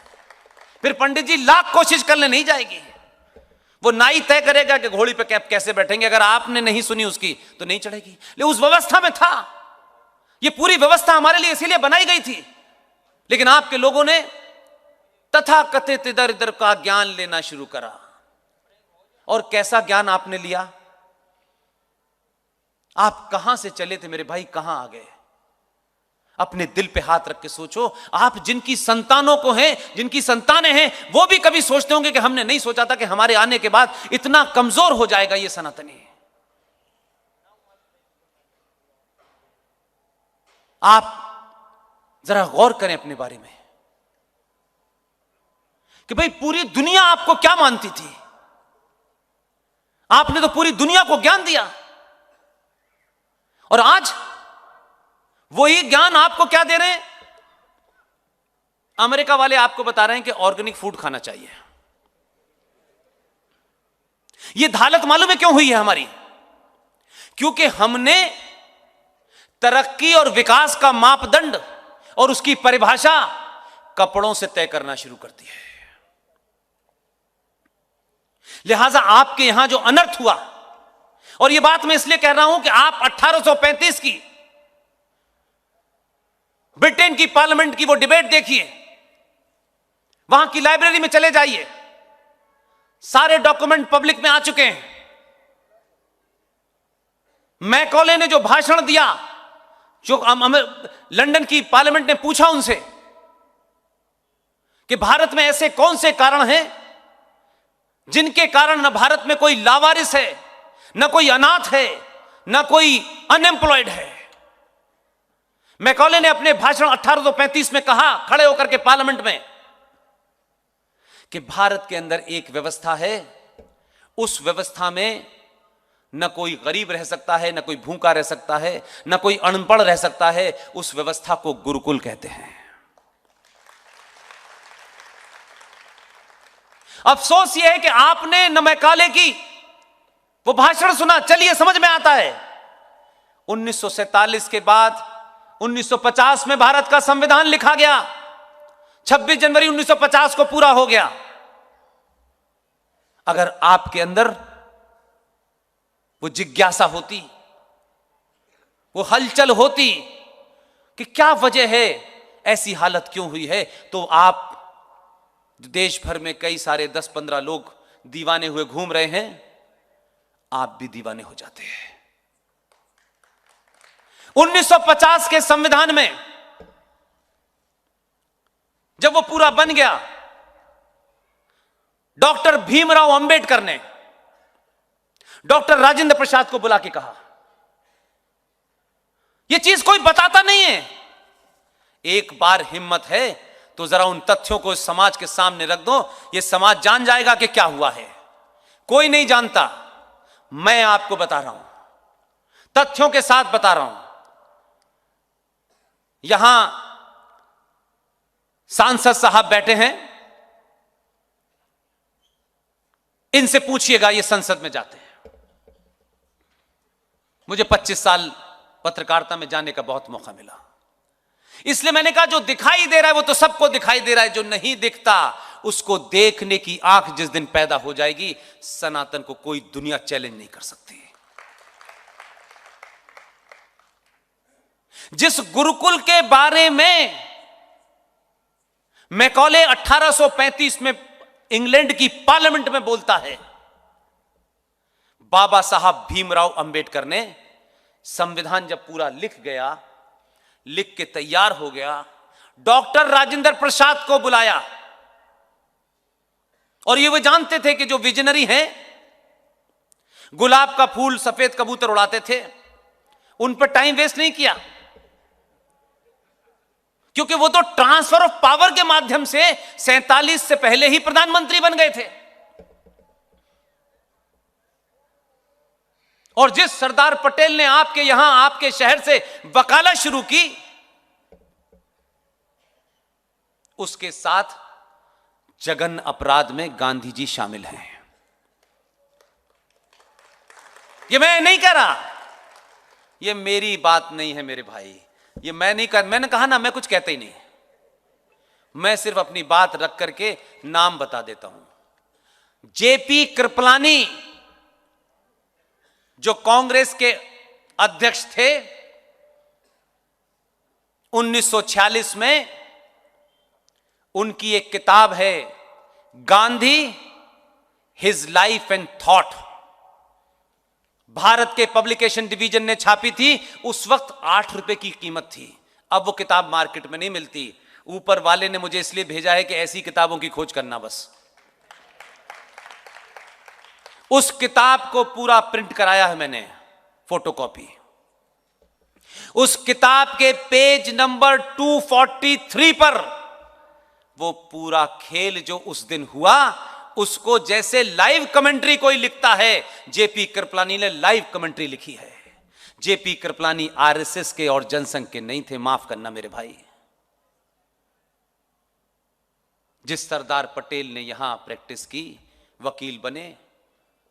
फिर पंडित जी लाख कोशिश करने नहीं जाएगी। वो नाई तय करेगा कि घोड़ी पे कैसे बैठेंगे। अगर आपने नहीं सुनी उसकी तो नहीं चढ़ेगी। लेकिन उस व्यवस्था में था, ये पूरी व्यवस्था हमारे लिए इसीलिए बनाई गई थी। लेकिन आपके लोगों ने तथाकथित इधर उधर का ज्ञान लेना शुरू करा। और कैसा ज्ञान आपने लिया? आप कहां से चले थे मेरे भाई, कहां आ गए? अपने दिल पे हाथ रख के सोचो। आप जिनकी संतानों को हैं, जिनकी संतानें हैं, वो भी कभी सोचते होंगे कि हमने नहीं सोचा था कि हमारे आने के बाद इतना कमजोर हो जाएगा ये सनातनी। आप जरा गौर करें अपने बारे में कि भाई पूरी दुनिया आपको क्या मानती थी। आपने तो पूरी दुनिया को ज्ञान दिया और आज वही ज्ञान आपको क्या दे रहे हैं? अमेरिका वाले आपको बता रहे हैं कि ऑर्गेनिक फूड खाना चाहिए। यह हालत मालूम है क्यों हुई है हमारी? क्योंकि हमने तरक्की और विकास का मापदंड और उसकी परिभाषा कपड़ों से तय करना शुरू कर दी है। लिहाजा आपके यहां जो अनर्थ हुआ, और यह बात मैं इसलिए कह रहा हूं कि आप 1835 की ब्रिटेन की पार्लियामेंट की वो डिबेट देखिए, वहां की लाइब्रेरी में चले जाइए, सारे डॉक्यूमेंट पब्लिक में आ चुके हैं। मैकॉले ने जो भाषण दिया, जो लंदन की पार्लियामेंट ने पूछा उनसे कि भारत में ऐसे कौन से कारण हैं जिनके कारण न भारत में कोई लावारिस है, न कोई अनाथ है, न कोई अनएम्प्लॉयड है। मैकॉले ने अपने भाषण 1835 में कहा, खड़े होकर के पार्लियामेंट में, कि भारत के अंदर एक व्यवस्था है, उस व्यवस्था में न कोई गरीब रह सकता है, न कोई भूखा रह सकता है, न कोई अनपढ़ रह सकता है। उस व्यवस्था को गुरुकुल कहते हैं। अफसोस यह है कि आपने न मैकाले की वो भाषण सुना। चलिए समझ में आता है, 1947 के बाद 1950 में भारत का संविधान लिखा गया। 26 जनवरी 1950 को पूरा हो गया। अगर आपके अंदर वो जिज्ञासा होती, वो हलचल होती कि क्या वजह है, ऐसी हालत क्यों हुई है, तो आप देश भर में कई सारे 10-15 लोग दीवाने हुए घूम रहे हैं, आप भी दीवाने हो जाते हैं। 1950 के संविधान में जब वो पूरा बन गया, डॉक्टर भीमराव अंबेडकर ने डॉक्टर राजेंद्र प्रसाद को बुला के कहा, यह चीज कोई बताता नहीं है, एक बार हिम्मत है तो जरा उन तथ्यों को इस समाज के सामने रख दो, यह समाज जान जाएगा कि क्या हुआ है। कोई नहीं जानता, मैं आपको बता रहा हूं, तथ्यों के साथ बता रहा हूं। यहां सांसद साहब बैठे हैं, इनसे पूछिएगा, ये संसद में जाते हैं। मुझे 25 साल पत्रकारिता में जाने का बहुत मौका मिला, इसलिए मैंने कहा जो दिखाई दे रहा है वो तो सबको दिखाई दे रहा है, जो नहीं दिखता उसको देखने की आंख जिस दिन पैदा हो जाएगी, सनातन को कोई दुनिया चैलेंज नहीं कर सकती। जिस गुरुकुल के बारे में मैकॉले 1835 में इंग्लैंड की पार्लियामेंट में बोलता है, बाबा साहब भीमराव अंबेडकर ने संविधान जब पूरा लिख गया, लिख के तैयार हो गया, डॉक्टर राजेंद्र प्रसाद को बुलाया। और ये वो जानते थे कि जो विजनरी हैं, गुलाब का फूल सफेद कबूतर उड़ाते थे, उन पर टाइम वेस्ट नहीं किया, क्योंकि वो तो ट्रांसफर ऑफ पावर के माध्यम से 47 से पहले ही प्रधानमंत्री बन गए थे। और जिस सरदार पटेल ने आपके यहां, आपके शहर से वकालत शुरू की, उसके साथ जघन्य अपराध में गांधी जी शामिल हैं। ये मैं नहीं कह रहा, ये मेरी बात नहीं है मेरे भाई, ये मैं नहीं कर, मैंने कहा ना, मैं कुछ कहता ही नहीं, मैं सिर्फ अपनी बात रख करके नाम बता देता हूं। जेपी कृपलानी जो कांग्रेस के अध्यक्ष थे, 1946 में उनकी एक किताब है Gandhi, his life and thought, Bharat के पब्लिकेशन डिवीजन ने छापी थी। उस वक्त 8 रुपए की कीमत थी, अब वो किताब मार्केट में नहीं मिलती। ऊपर वाले ने मुझे इसलिए भेजा है कि ऐसी किताबों की खोज करना बस। उस किताब को पूरा प्रिंट कराया है मैंने, फोटोकॉपी। उस किताब के पेज नंबर 243 पर वो पूरा खेल जो उस दिन हुआ, उसको जैसे लाइव कमेंट्री कोई लिखता है, जेपी कृपलानी ने लाइव कमेंट्री लिखी है। जेपी कृपलानी आरएसएस के और जनसंघ के नहीं थे, माफ करना मेरे भाई। जिस सरदार पटेल ने यहां प्रैक्टिस की, वकील बने,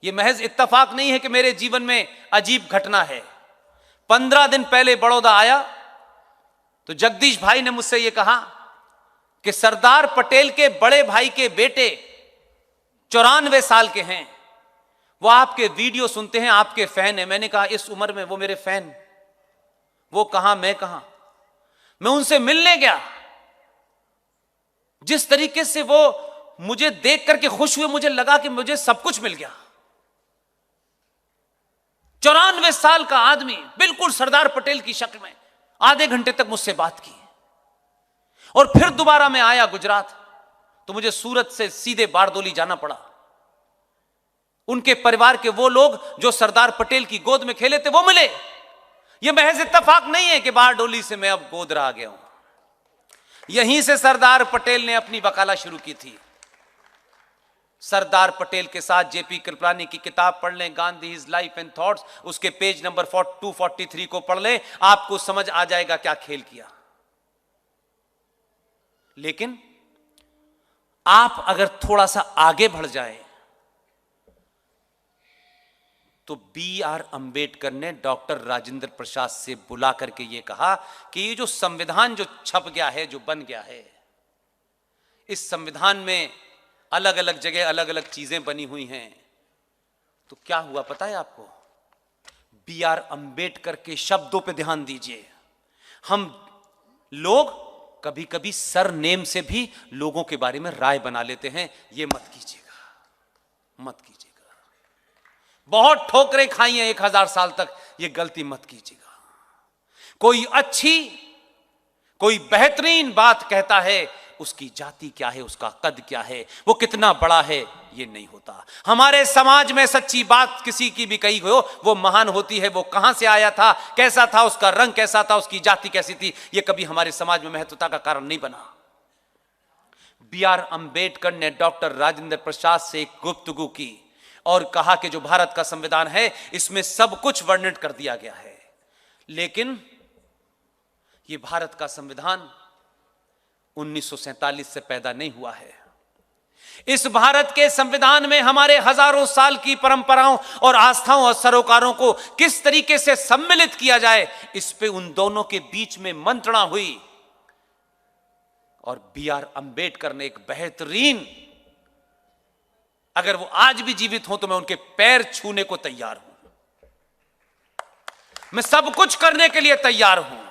यह महज इत्तेफाक नहीं है कि मेरे जीवन में अजीब घटना है। 15 दिन पहले बड़ौदा आया तो जगदीश भाई ने मुझसे यह कहा कि सरदार पटेल के बड़े भाई के बेटे 94 साल के हैं, वो आपके वीडियो सुनते हैं, आपके फैन है। मैंने कहा इस उम्र में वो मेरे फैन, वो कहां मैं कहां। मैं उनसे मिलने गया, जिस तरीके से वो मुझे देख करके खुश हुए, मुझे लगा कि मुझे सब कुछ मिल गया। 94 साल का आदमी बिल्कुल सरदार पटेल की शक्ल में आधे घंटे तक मुझसे बात की। और फिर दोबारा मैं आया गुजरात, तो मुझे सूरत से सीधे बारडोली जाना पड़ा। उनके परिवार के वो लोग जो सरदार पटेल की गोद में खेले थे, वो मिले। यह महज इत्तेफाक नहीं है कि बारडोली से मैं अब गोदरा आ गया हूं, यहीं से सरदार पटेल ने अपनी वकालत शुरू की थी। सरदार पटेल के साथ जेपी कृपलानी की किताब पढ़ लें, Gandhi his life and thoughts, उसके पेज नंबर 243 को पढ़ लें, आपको समझ आ जाएगा क्या खेल किया। लेकिन आप अगर थोड़ा सा आगे बढ़ जाएं, तो B.R. अंबेडकर ने डॉक्टर राजेंद्र प्रसाद से बुला करके यह कहा कि ये जो संविधान जो छप गया है, जो बन गया है, इस संविधान में अलग अलग जगह अलग अलग चीजें बनी हुई हैं। तो क्या हुआ पता है आपको? B.R. अंबेडकर के शब्दों पे ध्यान दीजिए। हम लोग कभी कभी सर नेम से भी लोगों के बारे में राय बना लेते हैं, ये मत कीजिएगा, मत कीजिएगा। बहुत ठोकरें खाई हैं 1000 साल तक, ये गलती मत कीजिएगा। कोई अच्छी, कोई बेहतरीन बात कहता है, उसकी जाति क्या है, उसका कद क्या है, वो कितना बड़ा है, ये नहीं होता। हमारे समाज में सच्ची बात किसी की भी कही हो, वो महान होती है। वो कहां से आया था, कैसा था, उसका रंग कैसा था, उसकी जाति कैसी थी, ये कभी हमारे समाज में महत्वता का कारण नहीं बना। B.R. अंबेडकर ने डॉक्टर राजेंद्र प्रसाद से एक गुफ्तगू की और कहा कि जो भारत का संविधान है, इसमें सब कुछ वर्णित कर दिया गया है, लेकिन यह भारत का संविधान 1947 से पैदा नहीं हुआ है। इस भारत के संविधान में हमारे हजारों साल की परंपराओं और आस्थाओं और सरोकारों को किस तरीके से सम्मिलित किया जाए, इस पे उन दोनों के बीच में मंत्रणा हुई। और B.R. अंबेडकर ने एक बेहतरीन, अगर वो आज भी जीवित हो तो मैं उनके पैर छूने को तैयार हूं, मैं सब कुछ करने के लिए तैयार हूं।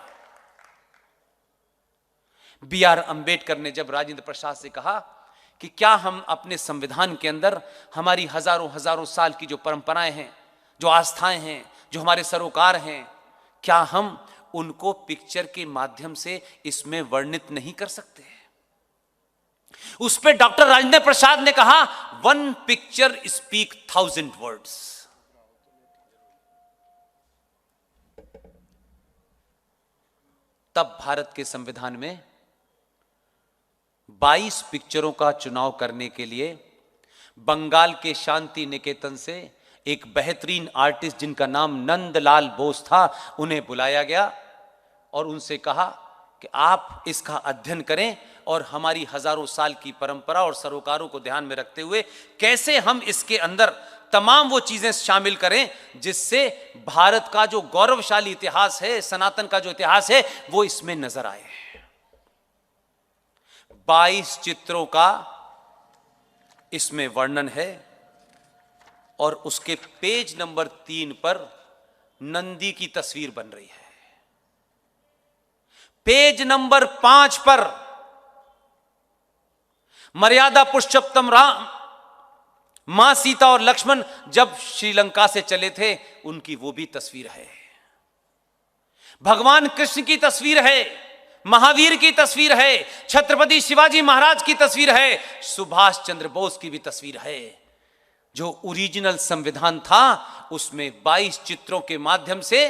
B.R. अंबेडकर ने जब राजेंद्र प्रसाद से कहा कि क्या हम अपने संविधान के अंदर हमारी हजारों हजारों साल की जो परंपराएं हैं, जो आस्थाएं हैं, जो हमारे सरोकार हैं, क्या हम उनको पिक्चर के माध्यम से इसमें वर्णित नहीं कर सकते? उस पे डॉक्टर राजेंद्र प्रसाद ने कहा, 1 पिक्चर स्पीक 1000 वर्ड्स। तब भारत के संविधान में 22 पिक्चरों का चुनाव करने के लिए बंगाल के शांति निकेतन से एक बेहतरीन आर्टिस्ट जिनका नाम नंदलाल बोस था, उन्हें बुलाया गया और उनसे कहा कि आप इसका अध्ययन करें और हमारी हजारों साल की परंपरा और सरोकारों को ध्यान में रखते हुए कैसे हम इसके अंदर तमाम वो चीजें शामिल करें जिससे भारत का जो गौरवशाली इतिहास है, सनातन का जो इतिहास है, वो इसमें नजर आए। 22 चित्रों का इसमें वर्णन है और उसके पेज नंबर 3 पर नंदी की तस्वीर बन रही है। पेज नंबर 5 पर मर्यादा पुरुषोत्तम राम, मां सीता और लक्ष्मण जब श्रीलंका से चले थे, उनकी वो भी तस्वीर है। भगवान कृष्ण की तस्वीर है, महावीर की तस्वीर है, छत्रपति शिवाजी महाराज की तस्वीर है, सुभाष चंद्र बोस की भी तस्वीर है। जो ओरिजिनल संविधान था उसमें 22 चित्रों के माध्यम से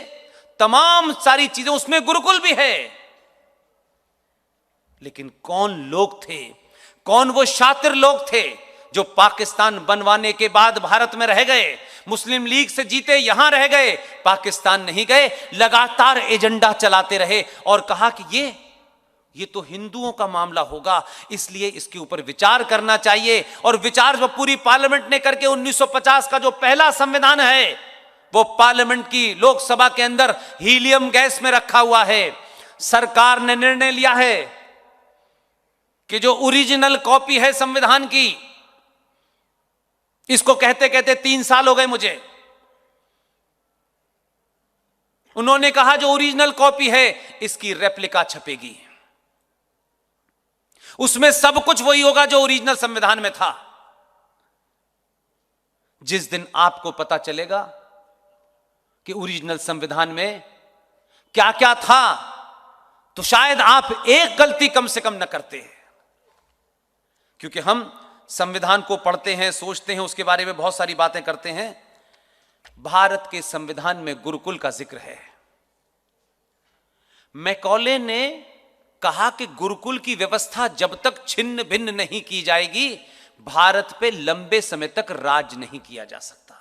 तमाम सारी चीजें, उसमें गुरुकुल भी है। लेकिन कौन लोग थे, कौन वो शातिर लोग थे जो पाकिस्तान बनवाने के बाद भारत में रह गए, मुस्लिम लीग से जीते यहां रह गए, पाकिस्तान नहीं गए, लगातार एजेंडा चलाते रहे और कहा कि ये तो हिंदुओं का मामला होगा, इसलिए इसके ऊपर विचार करना चाहिए। और विचार जो पूरी पार्लियामेंट ने करके 1950 का जो पहला संविधान है वो पार्लियामेंट की लोकसभा के अंदर हीलियम गैस में रखा हुआ है। सरकार ने निर्णय लिया है कि जो ओरिजिनल कॉपी है संविधान की, इसको कहते कहते 3 साल हो गए मुझे, उन्होंने कहा जो ओरिजिनल कॉपी है इसकी रेप्लिका छपेगी, उसमें सब कुछ वही होगा जो ओरिजिनल संविधान में था। जिस दिन आपको पता चलेगा कि ओरिजिनल संविधान में क्या क्या था, तो शायद आप एक गलती कम से कम न करते। क्योंकि हम संविधान को पढ़ते हैं, सोचते हैं, उसके बारे में बहुत सारी बातें करते हैं। भारत के संविधान में गुरुकुल का जिक्र है। मैकॉले ने कहा कि गुरुकुल की व्यवस्था जब तक छिन्न भिन्न नहीं की जाएगी, भारत पे लंबे समय तक राज नहीं किया जा सकता।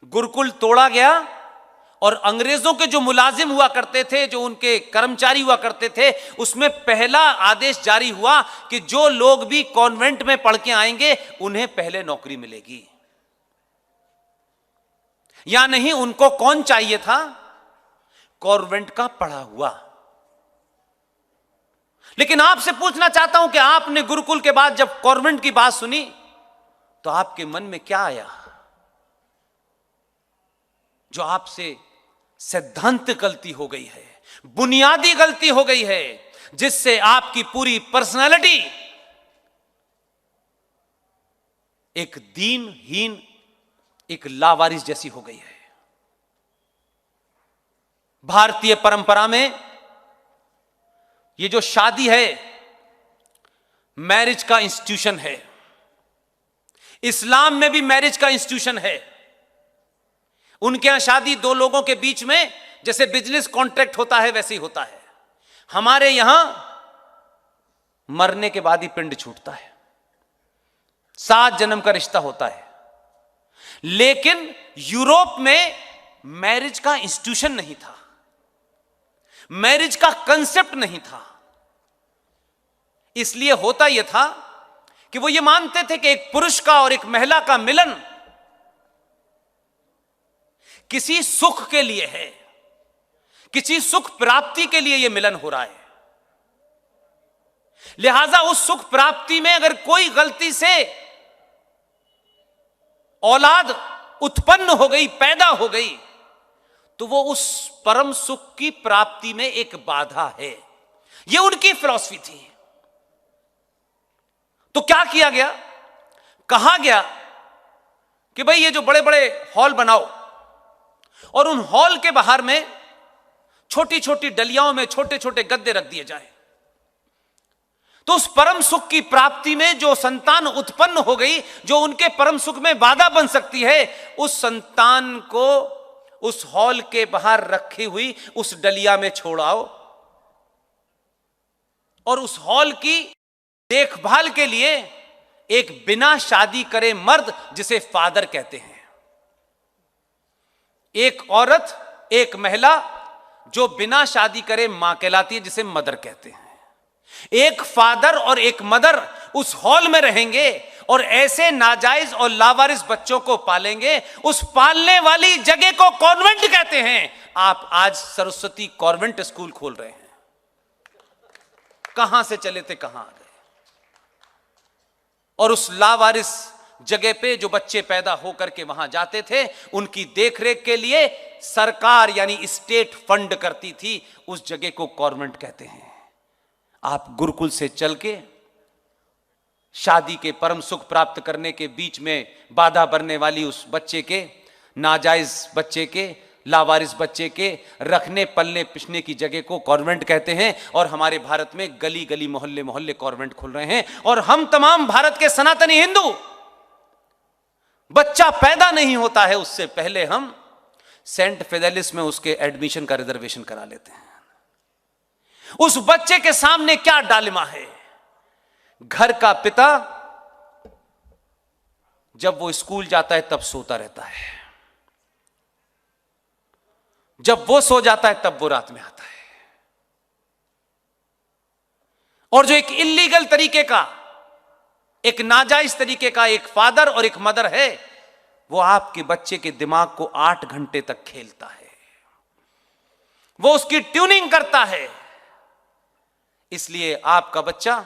गुरुकुल तोड़ा गया और अंग्रेजों के जो मुलाजिम हुआ करते थे, जो उनके कर्मचारी हुआ करते थे, उसमें पहला आदेश जारी हुआ कि जो लोग भी कॉन्वेंट में पढ़ के आएंगे उन्हें पहले नौकरी मिलेगी। या नहीं, उनको कौन चाहिए था? कॉन्वेंट का पढ़ा हुआ। लेकिन आपसे पूछना चाहता हूं कि आपने गुरुकुल के बाद जब कॉन्वेंट की बात सुनी तो आपके मन में क्या आया? जो आपसे सिद्धांत गलती हो गई है, बुनियादी गलती हो गई है, जिससे आपकी पूरी पर्सनालिटी एक दीनहीन, एक लावारिस जैसी हो गई है। भारतीय परंपरा में ये जो शादी है, मैरिज का इंस्टीट्यूशन है। इस्लाम में भी मैरिज का इंस्टीट्यूशन है। उनके यहां शादी दो लोगों के बीच में जैसे बिजनेस कॉन्ट्रैक्ट होता है वैसे ही होता है। हमारे यहां मरने के बाद ही पिंड छूटता है, 7 जन्म का रिश्ता होता है। लेकिन यूरोप में मैरिज का इंस्टीट्यूशन नहीं था, मैरिज का कंसेप्ट नहीं था। इसलिए होता यह था कि वो ये मानते थे कि एक पुरुष का और एक महिला का मिलन किसी सुख के लिए है, किसी सुख प्राप्ति के लिए यह मिलन हो रहा है। लिहाजा उस सुख प्राप्ति में अगर कोई गलती से औलाद उत्पन्न हो गई, पैदा हो गई, तो वो उस परम सुख की प्राप्ति में एक बाधा है। यह उनकी फिलॉसफी थी। तो क्या किया गया? कहा गया कि भाई ये जो बड़े बड़े हॉल बनाओ और उन हॉल के बाहर में छोटी छोटी डलियाओं में छोटे छोटे गद्दे रख दिए जाएं, तो उस परम सुख की प्राप्ति में जो संतान उत्पन्न हो गई, जो उनके परम सुख में बाधा बन सकती है, उस संतान को उस हॉल के बाहर रखी हुई उस डलिया में छोड़ाओ और उस हॉल की देखभाल के लिए एक बिना शादी करे मर्द, जिसे फादर कहते हैं, एक औरत, एक महिला जो बिना शादी करे मां कहलाती है, जिसे मदर कहते हैं। एक फादर और एक मदर उस हॉल में रहेंगे और ऐसे नाजायज और लावारिस बच्चों को पालेंगे। उस पालने वाली जगह को कॉन्वेंट कहते हैं। आप आज सरस्वती कॉन्वेंट स्कूल खोल रहे हैं, कहां से चले थे कहां आ गए। और उस लावारिस जगह पे जो बच्चे पैदा होकर के वहां जाते थे, उनकी देखरेख के लिए सरकार यानी स्टेट फंड करती थी। उस जगह को कॉन्वेंट कहते हैं। आप गुरुकुल से चल के शादी के परम सुख प्राप्त करने के बीच में बाधा बनने वाली उस बच्चे के, नाजायज बच्चे के, लावारिस बच्चे के रखने पलने पिसने की जगह को कॉन्वेंट कहते हैं। और हमारे भारत में गली गली मोहल्ले मोहल्ले कॉन्वेंट खुल रहे हैं। और हम तमाम भारत के सनातनी हिंदू, बच्चा पैदा नहीं होता है उससे पहले हम सेंट फिदेलिस में उसके एडमिशन का रिजर्वेशन करा लेते हैं। उस बच्चे के सामने क्या डालिमा है। घर का पिता जब वो स्कूल जाता है तब सोता रहता है, जब वो सो जाता है तब वो रात में आता है। और जो एक इल्लीगल तरीके का, एक नाजायज तरीके का एक फादर और एक मदर है, वो आपके बच्चे के दिमाग को 8 घंटे तक खेलता है, वो उसकी ट्यूनिंग करता है। इसलिए आपका बच्चा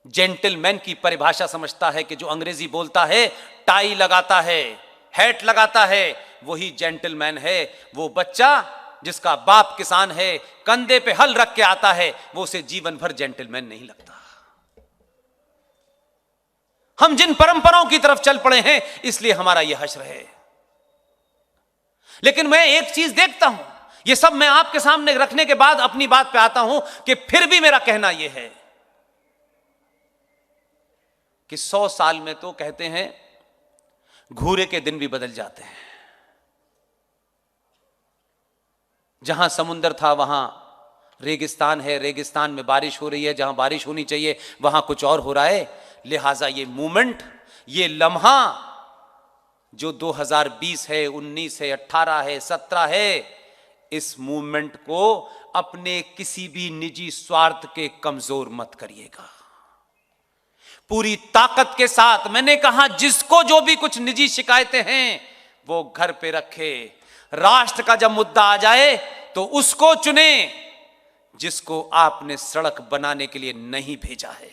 जेंटलमैन की परिभाषा समझता है कि जो अंग्रेजी बोलता है, टाई लगाता है, हैट लगाता है, वही जेंटलमैन है। वो बच्चा जिसका बाप किसान है, कंधे पे हल रख के आता है, वो उसे जीवन भर जेंटलमैन नहीं लगता। हम जिन परंपराओं की तरफ चल पड़े हैं, इसलिए हमारा यह हश्र है। लेकिन मैं एक चीज देखता हूं, ये सब मैं आपके सामने रखने के बाद अपनी बात पे आता हूं कि फिर भी मेरा कहना यह है कि 100 साल में तो कहते हैं घूरे के दिन भी बदल जाते हैं। जहां समुंदर था वहां रेगिस्तान है, रेगिस्तान में बारिश हो रही है, जहां बारिश होनी चाहिए वहां कुछ और हो रहा है। लिहाजा ये मूवमेंट, ये लम्हा जो 2020 है, 19 है, 18 है, 17 है, इस मूवमेंट को अपने किसी भी निजी स्वार्थ के कमजोर मत करिएगा। पूरी ताकत के साथ, मैंने कहा जिसको जो भी कुछ निजी शिकायतें हैं वो घर पे रखे। राष्ट्र का जब मुद्दा आ जाए तो उसको चुने जिसको आपने सड़क बनाने के लिए नहीं भेजा है।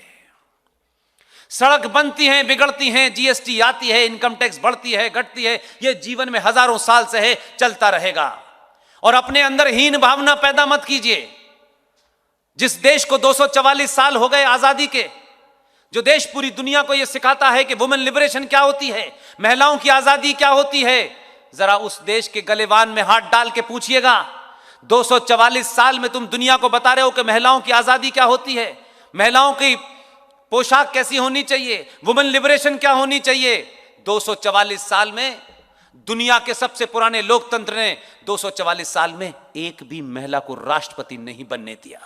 सड़क बनती हैं, बिगड़ती हैं, जीएसटी आती है, इनकम टैक्स बढ़ती है, घटती है, यह जीवन में हजारों साल से है, चलता रहेगा। और अपने अंदर हीन भावना पैदा मत कीजिए। जिस देश को 244 साल हो गए आजादी के, जो देश पूरी दुनिया को यह सिखाता है कि वुमेन लिबरेशन क्या होती है, महिलाओं की आजादी क्या होती है, जरा उस देश के गलेवान में हाथ डाल के पूछिएगा। 244 साल में तुम दुनिया को बता रहे हो कि महिलाओं की आजादी क्या होती है, महिलाओं की पोशाक कैसी होनी चाहिए, वुमेन लिबरेशन क्या होनी चाहिए। 244 साल में दुनिया के सबसे पुराने लोकतंत्र ने 244 साल में एक भी महिला को राष्ट्रपति नहीं बनने दिया।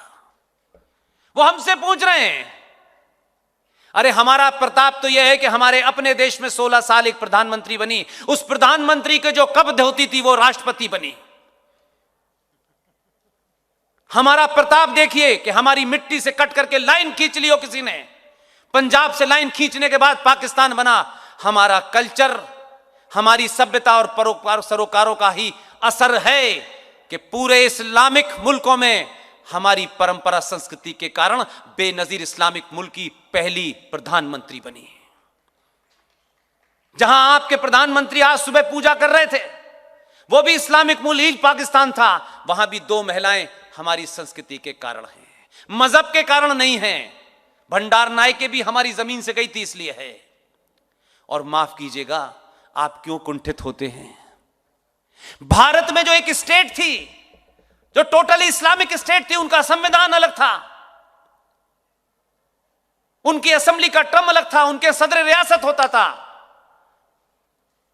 वो हमसे पूछ रहे हैं। अरे हमारा प्रताप तो यह है कि हमारे अपने देश में 16 साल एक प्रधानमंत्री बनी, उस प्रधानमंत्री के जो कब्ज होती थी वो राष्ट्रपति बनी। हमारा प्रताप देखिए कि हमारी मिट्टी से कट करके लाइन खींच ली हो किसी ने, पंजाब से लाइन खींचने के बाद पाकिस्तान बना। हमारा कल्चर, हमारी सभ्यता और परोपकार सरोकारों का ही असर है कि पूरे इस्लामिक मुल्कों में हमारी परंपरा संस्कृति के कारण बेनजीर इस्लामिक मुल्क की पहली प्रधानमंत्री बनी। जहां आपके प्रधानमंत्री आज सुबह पूजा कर रहे थे, वो भी इस्लामिक मुल्क ही पाकिस्तान था, वहां भी 2 महिलाएं हमारी संस्कृति के कारण हैं, मजहब के कारण नहीं हैं। भंडार नायके भी हमारी जमीन से गई थी इसलिए है। और माफ कीजिएगा, आप क्यों कुंठित होते हैं? भारत में जो एक स्टेट थी, जो टोटली इस्लामिक स्टेट थी, उनका संविधान अलग था, उनकी असेंबली का टर्म अलग था, उनके सदर रियासत होता था।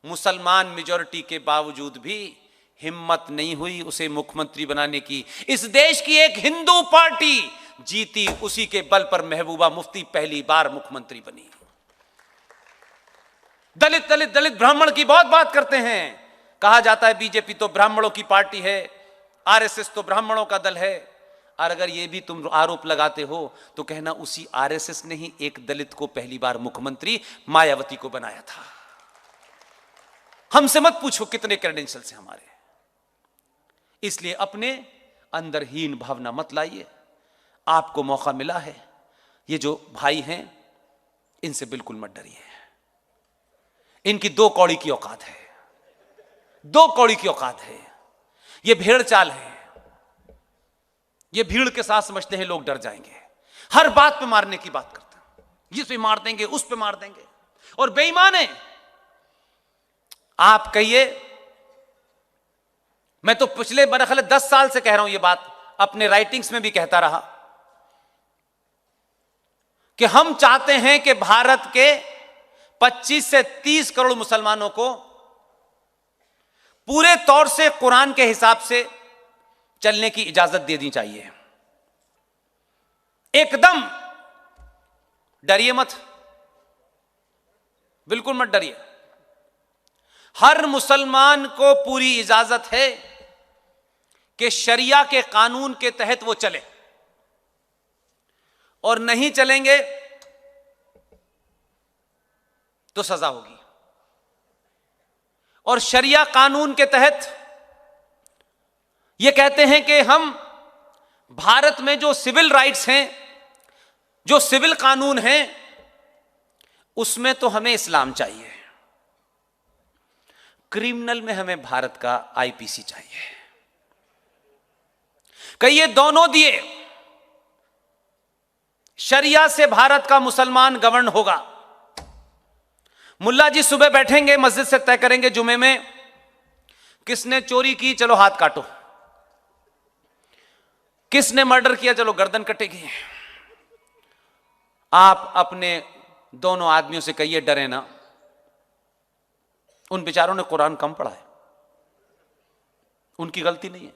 मुसलमान मेजॉरिटी के बावजूद भी हिम्मत नहीं हुई उसे मुख्यमंत्री बनाने की। इस देश की एक हिंदू पार्टी जीती, उसी के बल पर महबूबा मुफ्ती पहली बार मुख्यमंत्री बनी। दलित दलित दलित ब्राह्मण की बहुत बात करते हैं, कहा जाता है बीजेपी तो ब्राह्मणों की पार्टी है, आरएसएस तो ब्राह्मणों का दल है। और अगर यह भी तुम आरोप लगाते हो तो कहना उसी आरएसएस ने ही एक दलित को पहली बार मुख्यमंत्री मायावती को बनाया था। हमसे मत पूछो कितने क्रेडेंशियल्स हैं हमारे। इसलिए अपने अंदर हीन भावना मत लाइए। आपको मौका मिला है, ये जो भाई हैं इनसे बिल्कुल मत डरिए। इनकी दो कौड़ी की औकात है, दो कौड़ी की औकात है। ये भेड़ चाल है, ये भीड़ के साथ समझते हैं लोग डर जाएंगे, हर बात पे मारने की बात करते हैं, इस पे मार देंगे उस पे मार देंगे, और बेईमान है। आप कहिए, मैं तो पिछले मेरे ख्याल 10 साल से कह रहा हूं ये बात, अपने राइटिंग्स में भी कहता रहा कि हम चाहते हैं कि भारत के 25 से 30 करोड़ मुसलमानों को पूरे तौर से कुरान के हिसाब से चलने की इजाजत दे दी चाहिए। एकदम डरिए मत, बिल्कुल मत डरिए। हर मुसलमान को पूरी इजाजत है कि शरिया के कानून के तहत वो चले, और नहीं चलेंगे तो सजा होगी। और शरिया कानून के तहत ये कहते हैं कि हम भारत में जो सिविल राइट्स हैं, जो सिविल कानून हैं, उसमें तो हमें इस्लाम चाहिए, क्रिमिनल में हमें भारत का आईपीसी चाहिए। कहिए दोनों दिए, शरिया से भारत का मुसलमान गवर्न होगा। मुल्ला जी सुबह बैठेंगे, मस्जिद से तय करेंगे जुमे में, किसने चोरी की चलो हाथ काटो, किसने मर्डर किया चलो गर्दन कटेगी। आप अपने दोनों आदमियों से कहिए डरे ना, उन बेचारों ने कुरान कम पढ़ा है, उनकी गलती नहीं है।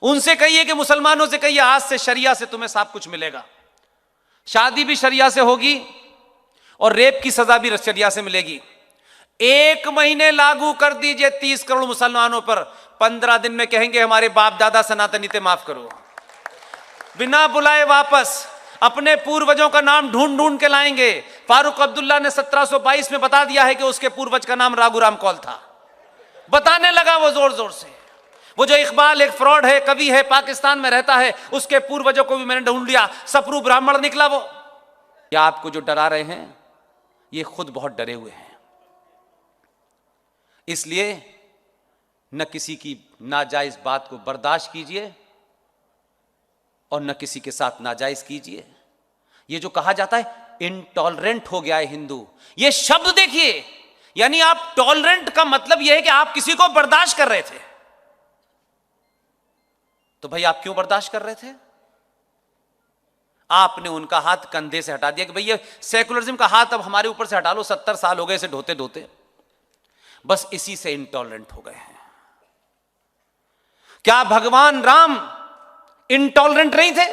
उनसे कहिए कि मुसलमानों से कहिए आज से शरिया से तुम्हें सब कुछ मिलेगा, शादी भी शरिया से होगी और रेप की सजा भी शरिया से मिलेगी। 1 महीने लागू कर दीजिए 30 करोड़ मुसलमानों पर, 15 दिन में कहेंगे हमारे बाप दादा सनातनी थे माफ करो। बिना बुलाए वापस अपने पूर्वजों का नाम ढूंढ ढूंढ के लाएंगे। फारूक अब्दुल्ला ने 1722 में बता दिया है कि उसके पूर्वज का नाम राघुराम कौल था, बताने लगा वो जोर जोर से। वो जो इकबाल एक फ्रॉड है, कवि है, पाकिस्तान में रहता है, उसके पूर्वजों को भी मैंने ढूंढ लिया, सपरू ब्राह्मण निकला वो। या आपको जो डरा रहे हैं ये खुद बहुत डरे हुए हैं। इसलिए न किसी की नाजायज बात को बर्दाश्त कीजिए और न किसी के साथ नाजायज कीजिए। ये जो कहा जाता है इंटॉलरेंट हो गया है हिंदू, ये शब्द देखिए, यानी आप टॉलरेंट का मतलब यह है कि आप किसी को बर्दाश्त कर रहे थे। तो भाई आप क्यों बर्दाश्त कर रहे थे? आपने उनका हाथ कंधे से हटा दिया कि भैया सेकुलरिज्म का हाथ अब हमारे ऊपर से हटा लो, 70 साल हो गए इसे ढोते ढोते। बस इसी से इंटॉलरेंट हो गए हैं। क्या भगवान राम इंटॉलरेंट नहीं थे?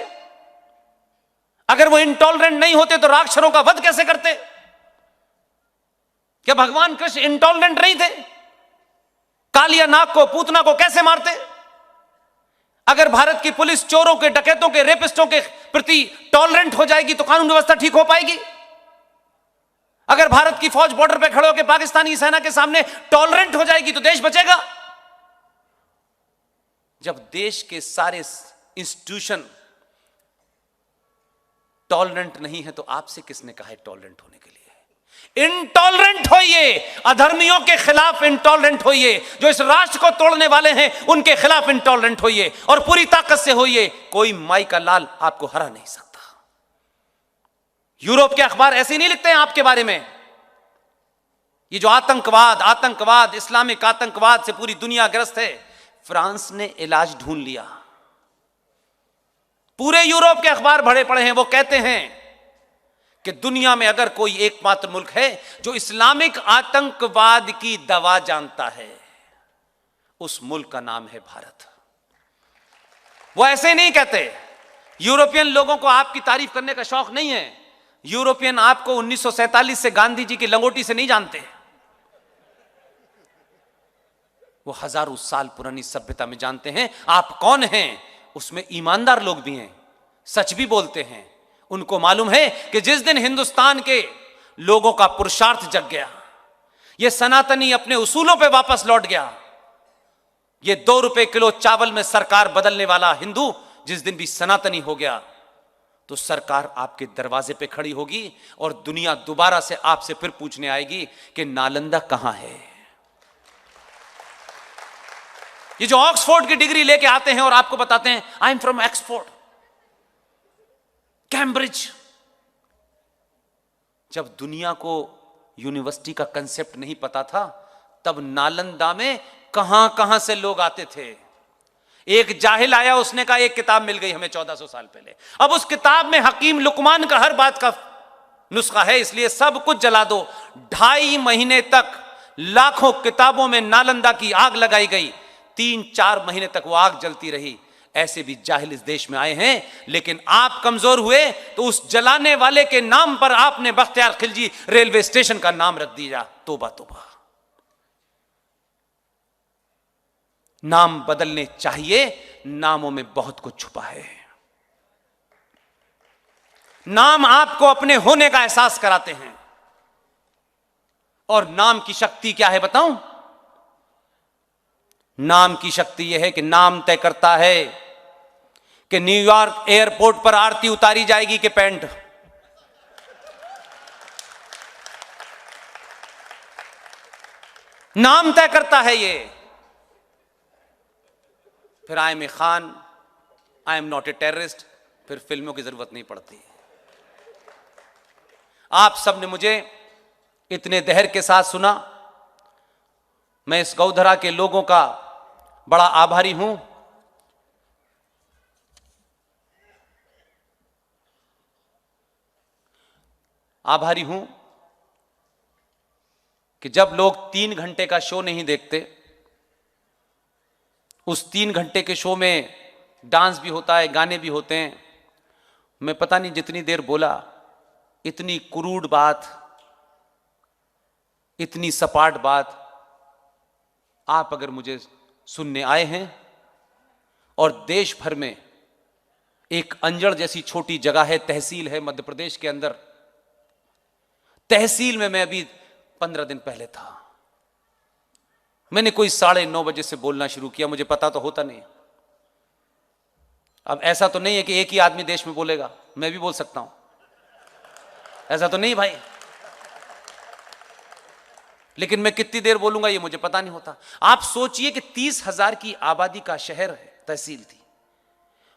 अगर वो इंटॉलरेंट नहीं होते तो राक्षसों का वध कैसे करते? क्या भगवान कृष्ण इंटॉलरेंट नहीं थे? कालिया नाग को, पूतना को कैसे मारते? अगर भारत की पुलिस चोरों के, डकैतों के, रेपिस्टों के प्रति टॉलरेंट हो जाएगी तो कानून व्यवस्था ठीक हो पाएगी? अगर भारत की फौज बॉर्डर पे खड़े होकर पाकिस्तानी सेना के सामने टॉलरेंट हो जाएगी तो देश बचेगा? जब देश के सारे इंस्टीट्यूशन टॉलरेंट नहीं है तो आपसे किसने कहा है टॉलरेंट होने के लिए? इंटॉलरेंट होइए, अधर्मियों के खिलाफ इंटॉलरेंट होइए, जो इस राष्ट्र को तोड़ने वाले हैं उनके खिलाफ इंटॉलरेंट होइए और पूरी ताकत से होइए। कोई माई का लाल आपको हरा नहीं सकता। यूरोप के अखबार ऐसे नहीं लिखते हैं आपके बारे में ये जो आतंकवाद इस्लामिक आतंकवाद से पूरी दुनिया ग्रस्त है, फ्रांस ने इलाज ढूंढ लिया। पूरे यूरोप के अखबार भरे पड़े हैं, वो कहते हैं कि दुनिया में अगर कोई एकमात्र मुल्क है जो इस्लामिक आतंकवाद की दवा जानता है, उस मुल्क का नाम है भारत। वो ऐसे नहीं कहते। यूरोपियन लोगों को आपकी तारीफ करने का शौक नहीं है। यूरोपियन आपको 1947 से गांधी जी की लंगोटी से नहीं जानते। वो हजारों साल पुरानी सभ्यता में जानते हैं आप कौन हैं। उसमें ईमानदार लोग भी हैं, सच भी बोलते हैं। उनको मालूम है कि जिस दिन हिंदुस्तान के लोगों का पुरुषार्थ जग गया, ये सनातनी अपने उसूलों पे वापस लौट गया, ये 2 रुपए किलो चावल में सरकार बदलने वाला हिंदू जिस दिन भी सनातनी हो गया, तो सरकार आपके दरवाजे पे खड़ी होगी और दुनिया दोबारा से आपसे फिर पूछने आएगी कि नालंदा कहां है। ये जो ऑक्सफोर्ड की डिग्री लेके आते हैं और आपको बताते हैं I am from Oxford, Cambridge, जब दुनिया को यूनिवर्सिटी का कंसेप्ट नहीं पता था, तब नालंदा में कहां कहां से लोग आते थे। एक जाहिल आया, उसने कहा एक किताब मिल गई हमें 1400 साल पहले। अब उस किताब में हकीम लुकमान का हर बात का नुस्खा है, इसलिए सब कुछ जला दो। 2.5 महीने तक लाखों किताबों में नालंदा की आग लगाई गई। 3-4 महीने तक वो आग जलती रही। ऐसे भी जाहिल इस देश में आए हैं, लेकिन आप कमजोर हुए तो उस जलाने वाले के नाम पर आपने बख्तियार खिलजी रेलवे स्टेशन का नाम रख दिया। तोबा तोबा। नाम बदलने चाहिए, नामों में बहुत कुछ छुपा है। नाम आपको अपने होने का एहसास कराते हैं। और नाम की शक्ति क्या है बताऊं? नाम की शक्ति यह है कि नाम तय करता है कि न्यूयॉर्क एयरपोर्ट पर आरती उतारी जाएगी कि पैंट। नाम तय करता है ये। फिर I am a Khan, I am not a terrorist, फिर फिल्मों की जरूरत नहीं पड़ती। आप सब ने मुझे इतने धैर्य के साथ सुना। मैं इस गौधरा के लोगों का बड़ा आभारी हूं। आभारी हूं कि जब लोग 3 घंटे का शो नहीं देखते, उस 3 घंटे के शो में डांस भी होता है, गाने भी होते हैं। मैं पता नहीं जितनी देर बोला, इतनी क्रूड बात, इतनी सपाट बात आप अगर मुझे सुनने आए हैं और देश भर में एक अंजड़ जैसी छोटी जगह है, तहसील है मध्य प्रदेश के अंदर, तहसील में मैं अभी 15 दिन पहले था। मैंने कोई 9:30 बजे से बोलना शुरू किया, मुझे पता तो होता नहीं। अब ऐसा तो नहीं है कि एक ही आदमी देश में बोलेगा, मैं भी बोल सकता हूं, ऐसा तो नहीं भाई। लेकिन मैं कितनी देर बोलूंगा ये मुझे पता नहीं होता। आप सोचिए कि 30,000 की आबादी का शहर है, तहसील थी।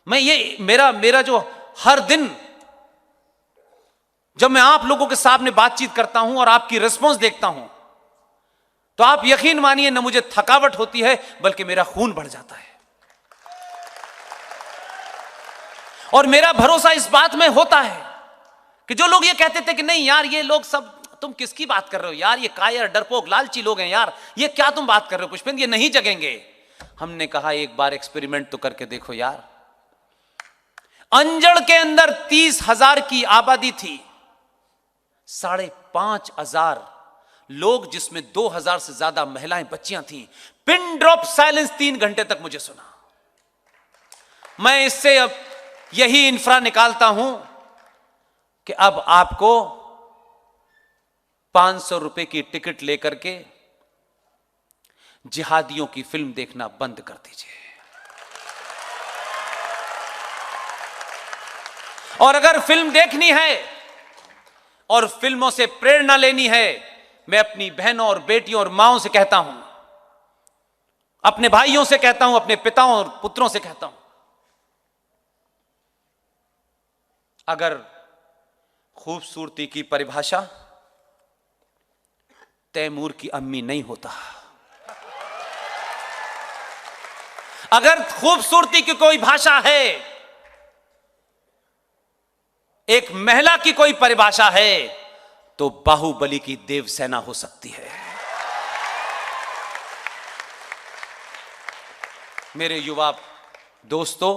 मैं ये मेरा जो हर दिन जब मैं आप लोगों के सामने बातचीत करता हूं और आपकी रिस्पॉन्स देखता हूं, तो आप यकीन मानिए न मुझे थकावट होती है, बल्कि मेरा खून बढ़ जाता है। और मेरा भरोसा इस बात में होता है कि जो लोग ये कहते थे कि नहीं यार ये लोग सब, तुम किसकी बात कर रहे हो यार, ये कायर डरपोक लालची लोग हैं यार, ये क्या तुम बात कर रहे हो पुष्पेंद्र, ये नहीं जगेंगे। हमने कहा एक बार एक्सपेरिमेंट तो करके देखो यार। अंजड़ के अंदर 30,000 की आबादी थी, 5,500 लोग, जिसमें 2,000 से ज्यादा महिलाएं बच्चियां थीं। पिन ड्रॉप साइलेंस 3 घंटे तक मुझे सुना। मैं इससे अब यही इंफ्रा निकालता हूं कि अब आपको 500 रुपए की टिकट लेकर के जिहादियों की फिल्म देखना बंद कर दीजिए। और अगर फिल्म देखनी है और फिल्मों से प्रेरणा लेनी है, मैं अपनी बहनों और बेटियों और माओं से कहता हूं, अपने भाइयों से कहता हूं, अपने पिताओं और पुत्रों से कहता हूं, अगर खूबसूरती की परिभाषा तैमूर की अम्मी नहीं होता। अगर खूबसूरती की कोई भाषा है, एक महिला की कोई परिभाषा है, तो बाहुबली की देवसेना हो सकती है। मेरे युवा दोस्तों,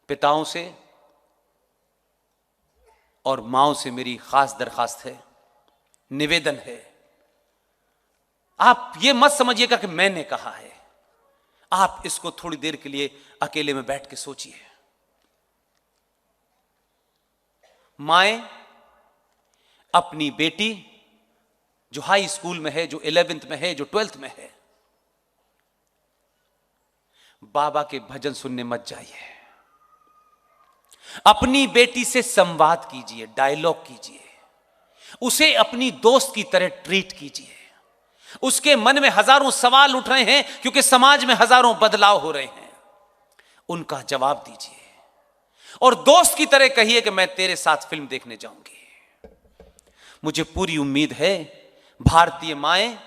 पिताओं से और माओं से मेरी खास दरखास्त है, निवेदन है, आप ये मत समझिएगा कि मैंने कहा है। आप इसको थोड़ी देर के लिए अकेले में बैठ के सोचिए। माएं अपनी बेटी जो हाई स्कूल में है, जो 11th में है, जो 12th में है, बाबा के भजन सुनने मत जाइए। अपनी बेटी से संवाद कीजिए, डायलॉग कीजिए, उसे अपनी दोस्त की तरह ट्रीट कीजिए। उसके मन में हजारों सवाल उठ रहे हैं क्योंकि समाज में हजारों बदलाव हो रहे हैं, उनका जवाब दीजिए और दोस्त की तरह कहिए कि मैं तेरे साथ फिल्म देखने जाऊंगी। मुझे पूरी उम्मीद है भारतीय माएं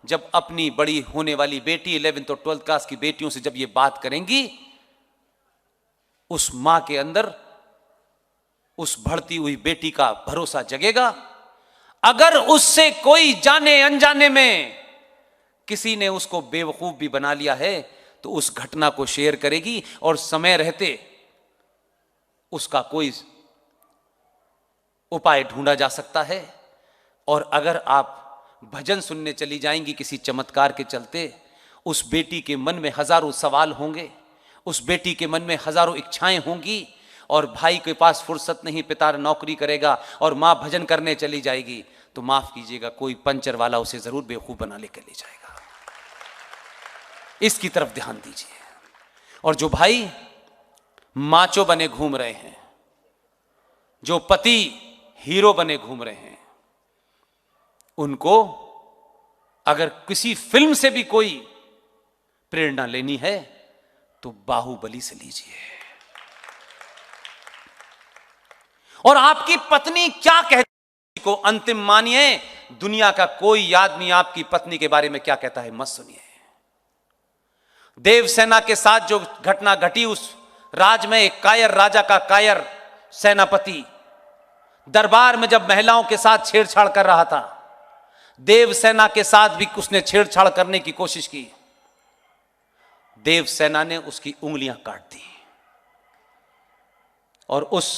जब अपनी बड़ी होने वाली बेटी 11th और 12th क्लास की बेटियों से जब ये बात करेंगी, उस मां के अंदर उस बढ़ती हुई बेटी का भरोसा जगेगा। अगर उससे कोई जाने अनजाने में किसी ने उसको बेवकूफ भी बना लिया है तो उस घटना को शेयर करेगी और समय रहते उसका कोई उपाय ढूंढा जा सकता है। और अगर आप भजन सुनने चली जाएंगी किसी चमत्कार के चलते, उस बेटी के मन में हजारों सवाल होंगे, उस बेटी के मन में हजारों इच्छाएं होंगी, और भाई के पास फुर्सत नहीं, पिता नौकरी करेगा और मां भजन करने चली जाएगी, तो माफ कीजिएगा कोई पंचर वाला उसे जरूर बेवकूफ बना लेकर ले जाएगा। इसकी तरफ ध्यान दीजिए। और जो भाई माचो बने घूम रहे हैं, जो पति हीरो बने घूम रहे हैं, उनको अगर किसी फिल्म से भी कोई प्रेरणा लेनी है तो बाहुबली से लीजिए। और आपकी पत्नी क्या कहती को अंतिम मानिए। दुनिया का कोई आदमी आपकी पत्नी के बारे में क्या कहता है मत सुनिए। देवसेना के साथ जो घटना घटी, उस राज में एक कायर राजा का कायर सेनापति दरबार में जब महिलाओं के साथ छेड़छाड़ कर रहा था, देवसेना के साथ भी उसने छेड़छाड़ करने की कोशिश की। देवसेना ने उसकी उंगलियां काट दी। और उस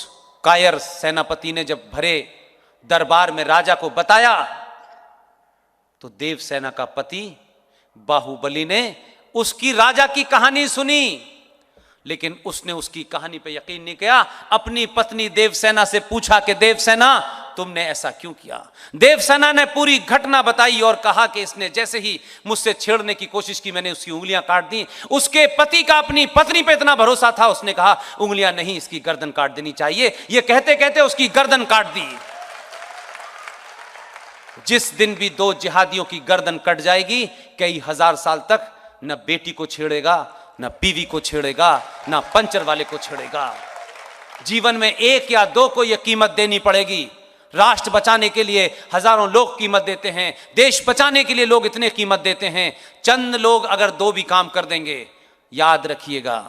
कायर सेनापति ने जब भरे दरबार में राजा को बताया, तो देवसेना का पति बाहुबली ने उसकी राजा की कहानी सुनी, लेकिन उसने उसकी कहानी पे यकीन नहीं किया। अपनी पत्नी देवसेना से पूछा कि देवसेना तुमने ऐसा क्यों किया। देवसेना ने पूरी घटना बताई और कहा कि इसने जैसे ही मुझसे छेड़ने की कोशिश की, मैंने उसकी उंगलियां काट दी। उसके पति का अपनी पत्नी पे इतना भरोसा था, उसने कहा उंगलियां नहीं, इसकी गर्दन काट देनी चाहिए। ये कहते कहते उसकी गर्दन काट दी। जिस दिन भी दो जिहादियों की गर्दन कट जाएगी, कई हजार साल तक न बेटी को छेड़ेगा, न बीवी को छेड़ेगा, न पंचर वाले को छेड़ेगा। जीवन में एक या दो को यह कीमत देनी पड़ेगी। राष्ट्र बचाने के लिए हजारों लोग कीमत देते हैं, देश बचाने के लिए लोग इतने कीमत देते हैं। चंद लोग अगर दो भी काम कर देंगे, याद रखिएगा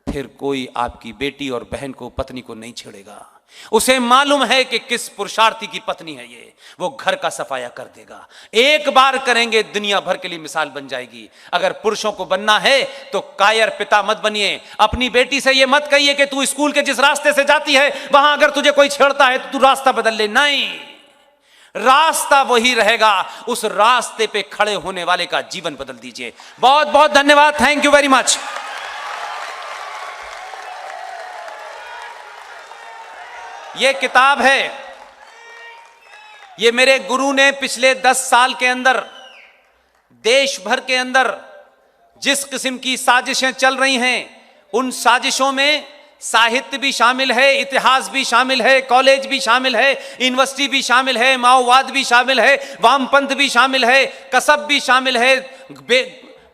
फिर कोई आपकी बेटी और बहन को, पत्नी को नहीं छेड़ेगा। उसे मालूम है कि किस पुरुषार्थी की पत्नी है ये, वो घर का सफाया कर देगा। एक बार करेंगे, दुनिया भर के लिए मिसाल बन जाएगी। अगर पुरुषों को बनना है तो कायर पिता मत बनिए। अपनी बेटी से ये मत कहिए कि तू स्कूल के जिस रास्ते से जाती है वहां अगर तुझे कोई छेड़ता है तो तू रास्ता बदल ले। नहीं, रास्ता वही रहेगा, उस रास्ते पे खड़े होने वाले का जीवन बदल दीजिए। बहुत बहुत धन्यवाद, थैंक यू वेरी मच। ये किताब है, ये मेरे गुरु ने पिछले 10 साल के अंदर देश भर के अंदर जिस किस्म की साजिशें चल रही हैं, उन साजिशों में साहित्य भी शामिल है, इतिहास भी शामिल है, कॉलेज भी शामिल है, यूनिवर्सिटी भी शामिल है, माओवाद भी शामिल है, वामपंथ भी शामिल है, कसब भी शामिल है,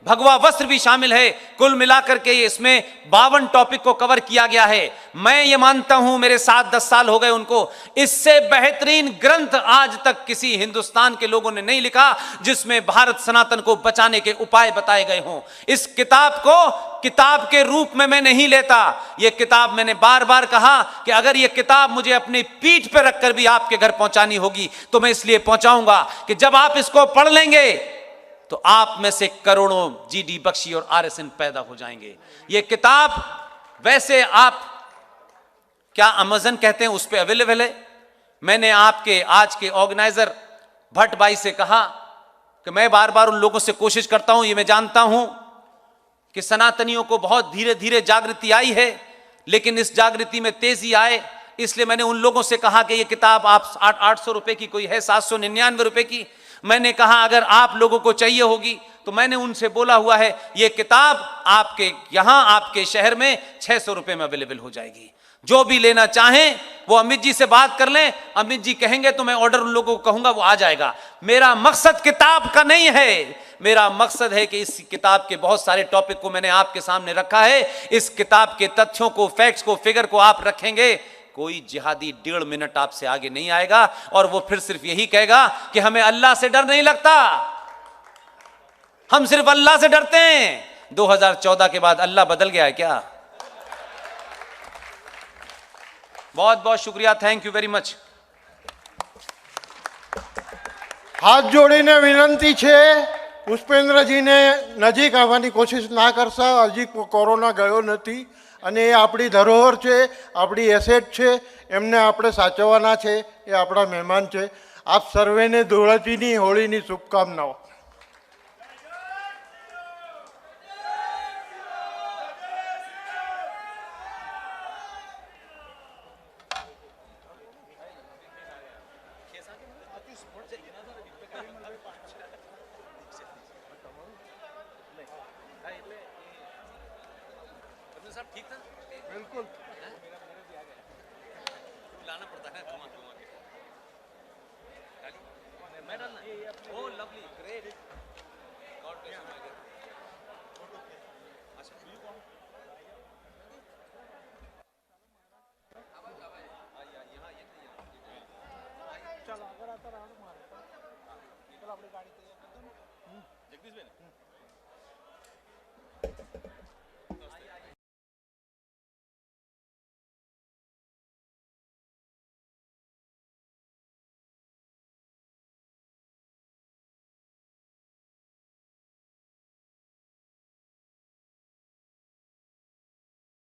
भगवा वस्त्र भी शामिल है। कुल मिलाकर के इसमें 52 टॉपिक को कवर किया गया है। मैं ये मानता हूं, मेरे साथ 10 साल हो गए उनको, इससे बेहतरीन ग्रंथ आज तक किसी हिंदुस्तान के लोगों ने नहीं लिखा जिसमें भारत सनातन को बचाने के उपाय बताए गए हों। इस किताब को किताब के रूप में मैं नहीं लेता। यह किताब, मैंने बार बार कहा कि अगर यह किताब मुझे अपनी पीठ पर रखकर भी आपके घर पहुंचानी होगी तो मैं इसलिए पहुंचाऊंगा कि जब आप इसको पढ़ लेंगे तो आप में से करोड़ों जीडी बख्शी और आरएसएन पैदा हो जाएंगे। यह किताब वैसे आप क्या अमेज़न कहते हैं उस पर अवेलेबल है। मैंने आपके आज के ऑर्गेनाइजर भट्ट भाई से कहा कि मैं बार बार उन लोगों से कोशिश करता हूं, ये मैं जानता हूं कि सनातनियों को बहुत धीरे धीरे जागृति आई है, लेकिन इस जागृति में तेजी आए, इसलिए मैंने उन लोगों से कहा कि यह किताब आप 800 रुपए की कोई है, 799 रुपए की। मैंने कहा अगर आप लोगों को चाहिए होगी तो मैंने उनसे बोला हुआ है यह किताब आपके यहां आपके शहर में 600 रुपए में अवेलेबल हो जाएगी। जो भी लेना चाहें वो अमित जी से बात कर लें, अमित जी कहेंगे तो मैं ऑर्डर उन लोगों को कहूंगा, वो आ जाएगा। मेरा मकसद किताब का नहीं है, मेरा मकसद है कि इस किताब के बहुत सारे टॉपिक को मैंने आपके सामने रखा है। इस किताब के तथ्यों को, फैक्ट्स को, फिगर को आप रखेंगे, कोई जिहादी 1.5 मिनट आपसे आगे नहीं आएगा और वो फिर सिर्फ यही कहेगा कि हमें अल्लाह से डर नहीं लगता, हम सिर्फ अल्लाह से डरते हैं। 2014 के बाद अल्लाह बदल गया है क्या? बहुत बहुत शुक्रिया, थैंक यू वेरी मच। હાથ જોડીને વિનંતી છે, પુષ્પેન્દ્રજીને નજીક આવવાની કોશિશ ના કરશો, હજી કોરોના ગયો નથી અને એ આપણી ધરોહર છે, આપણી એસેટ છે, એમને આપણે સાચવવાના છે, એ આપણા મહેમાન છે। આપ સર્વેને ધૂળેટીની હોળીની શુભકામનાઓ। ठीक था, बिल्कुल लाना पड़ता है घुमा घुमा के। मैं डालना, oh lovely, great, God bless you my dear. अच्छा यहाँ ये चलो अगर आता रहा तो मारो, चलो अपनी गाड़ी तैयार कर दो। जगदीश भाई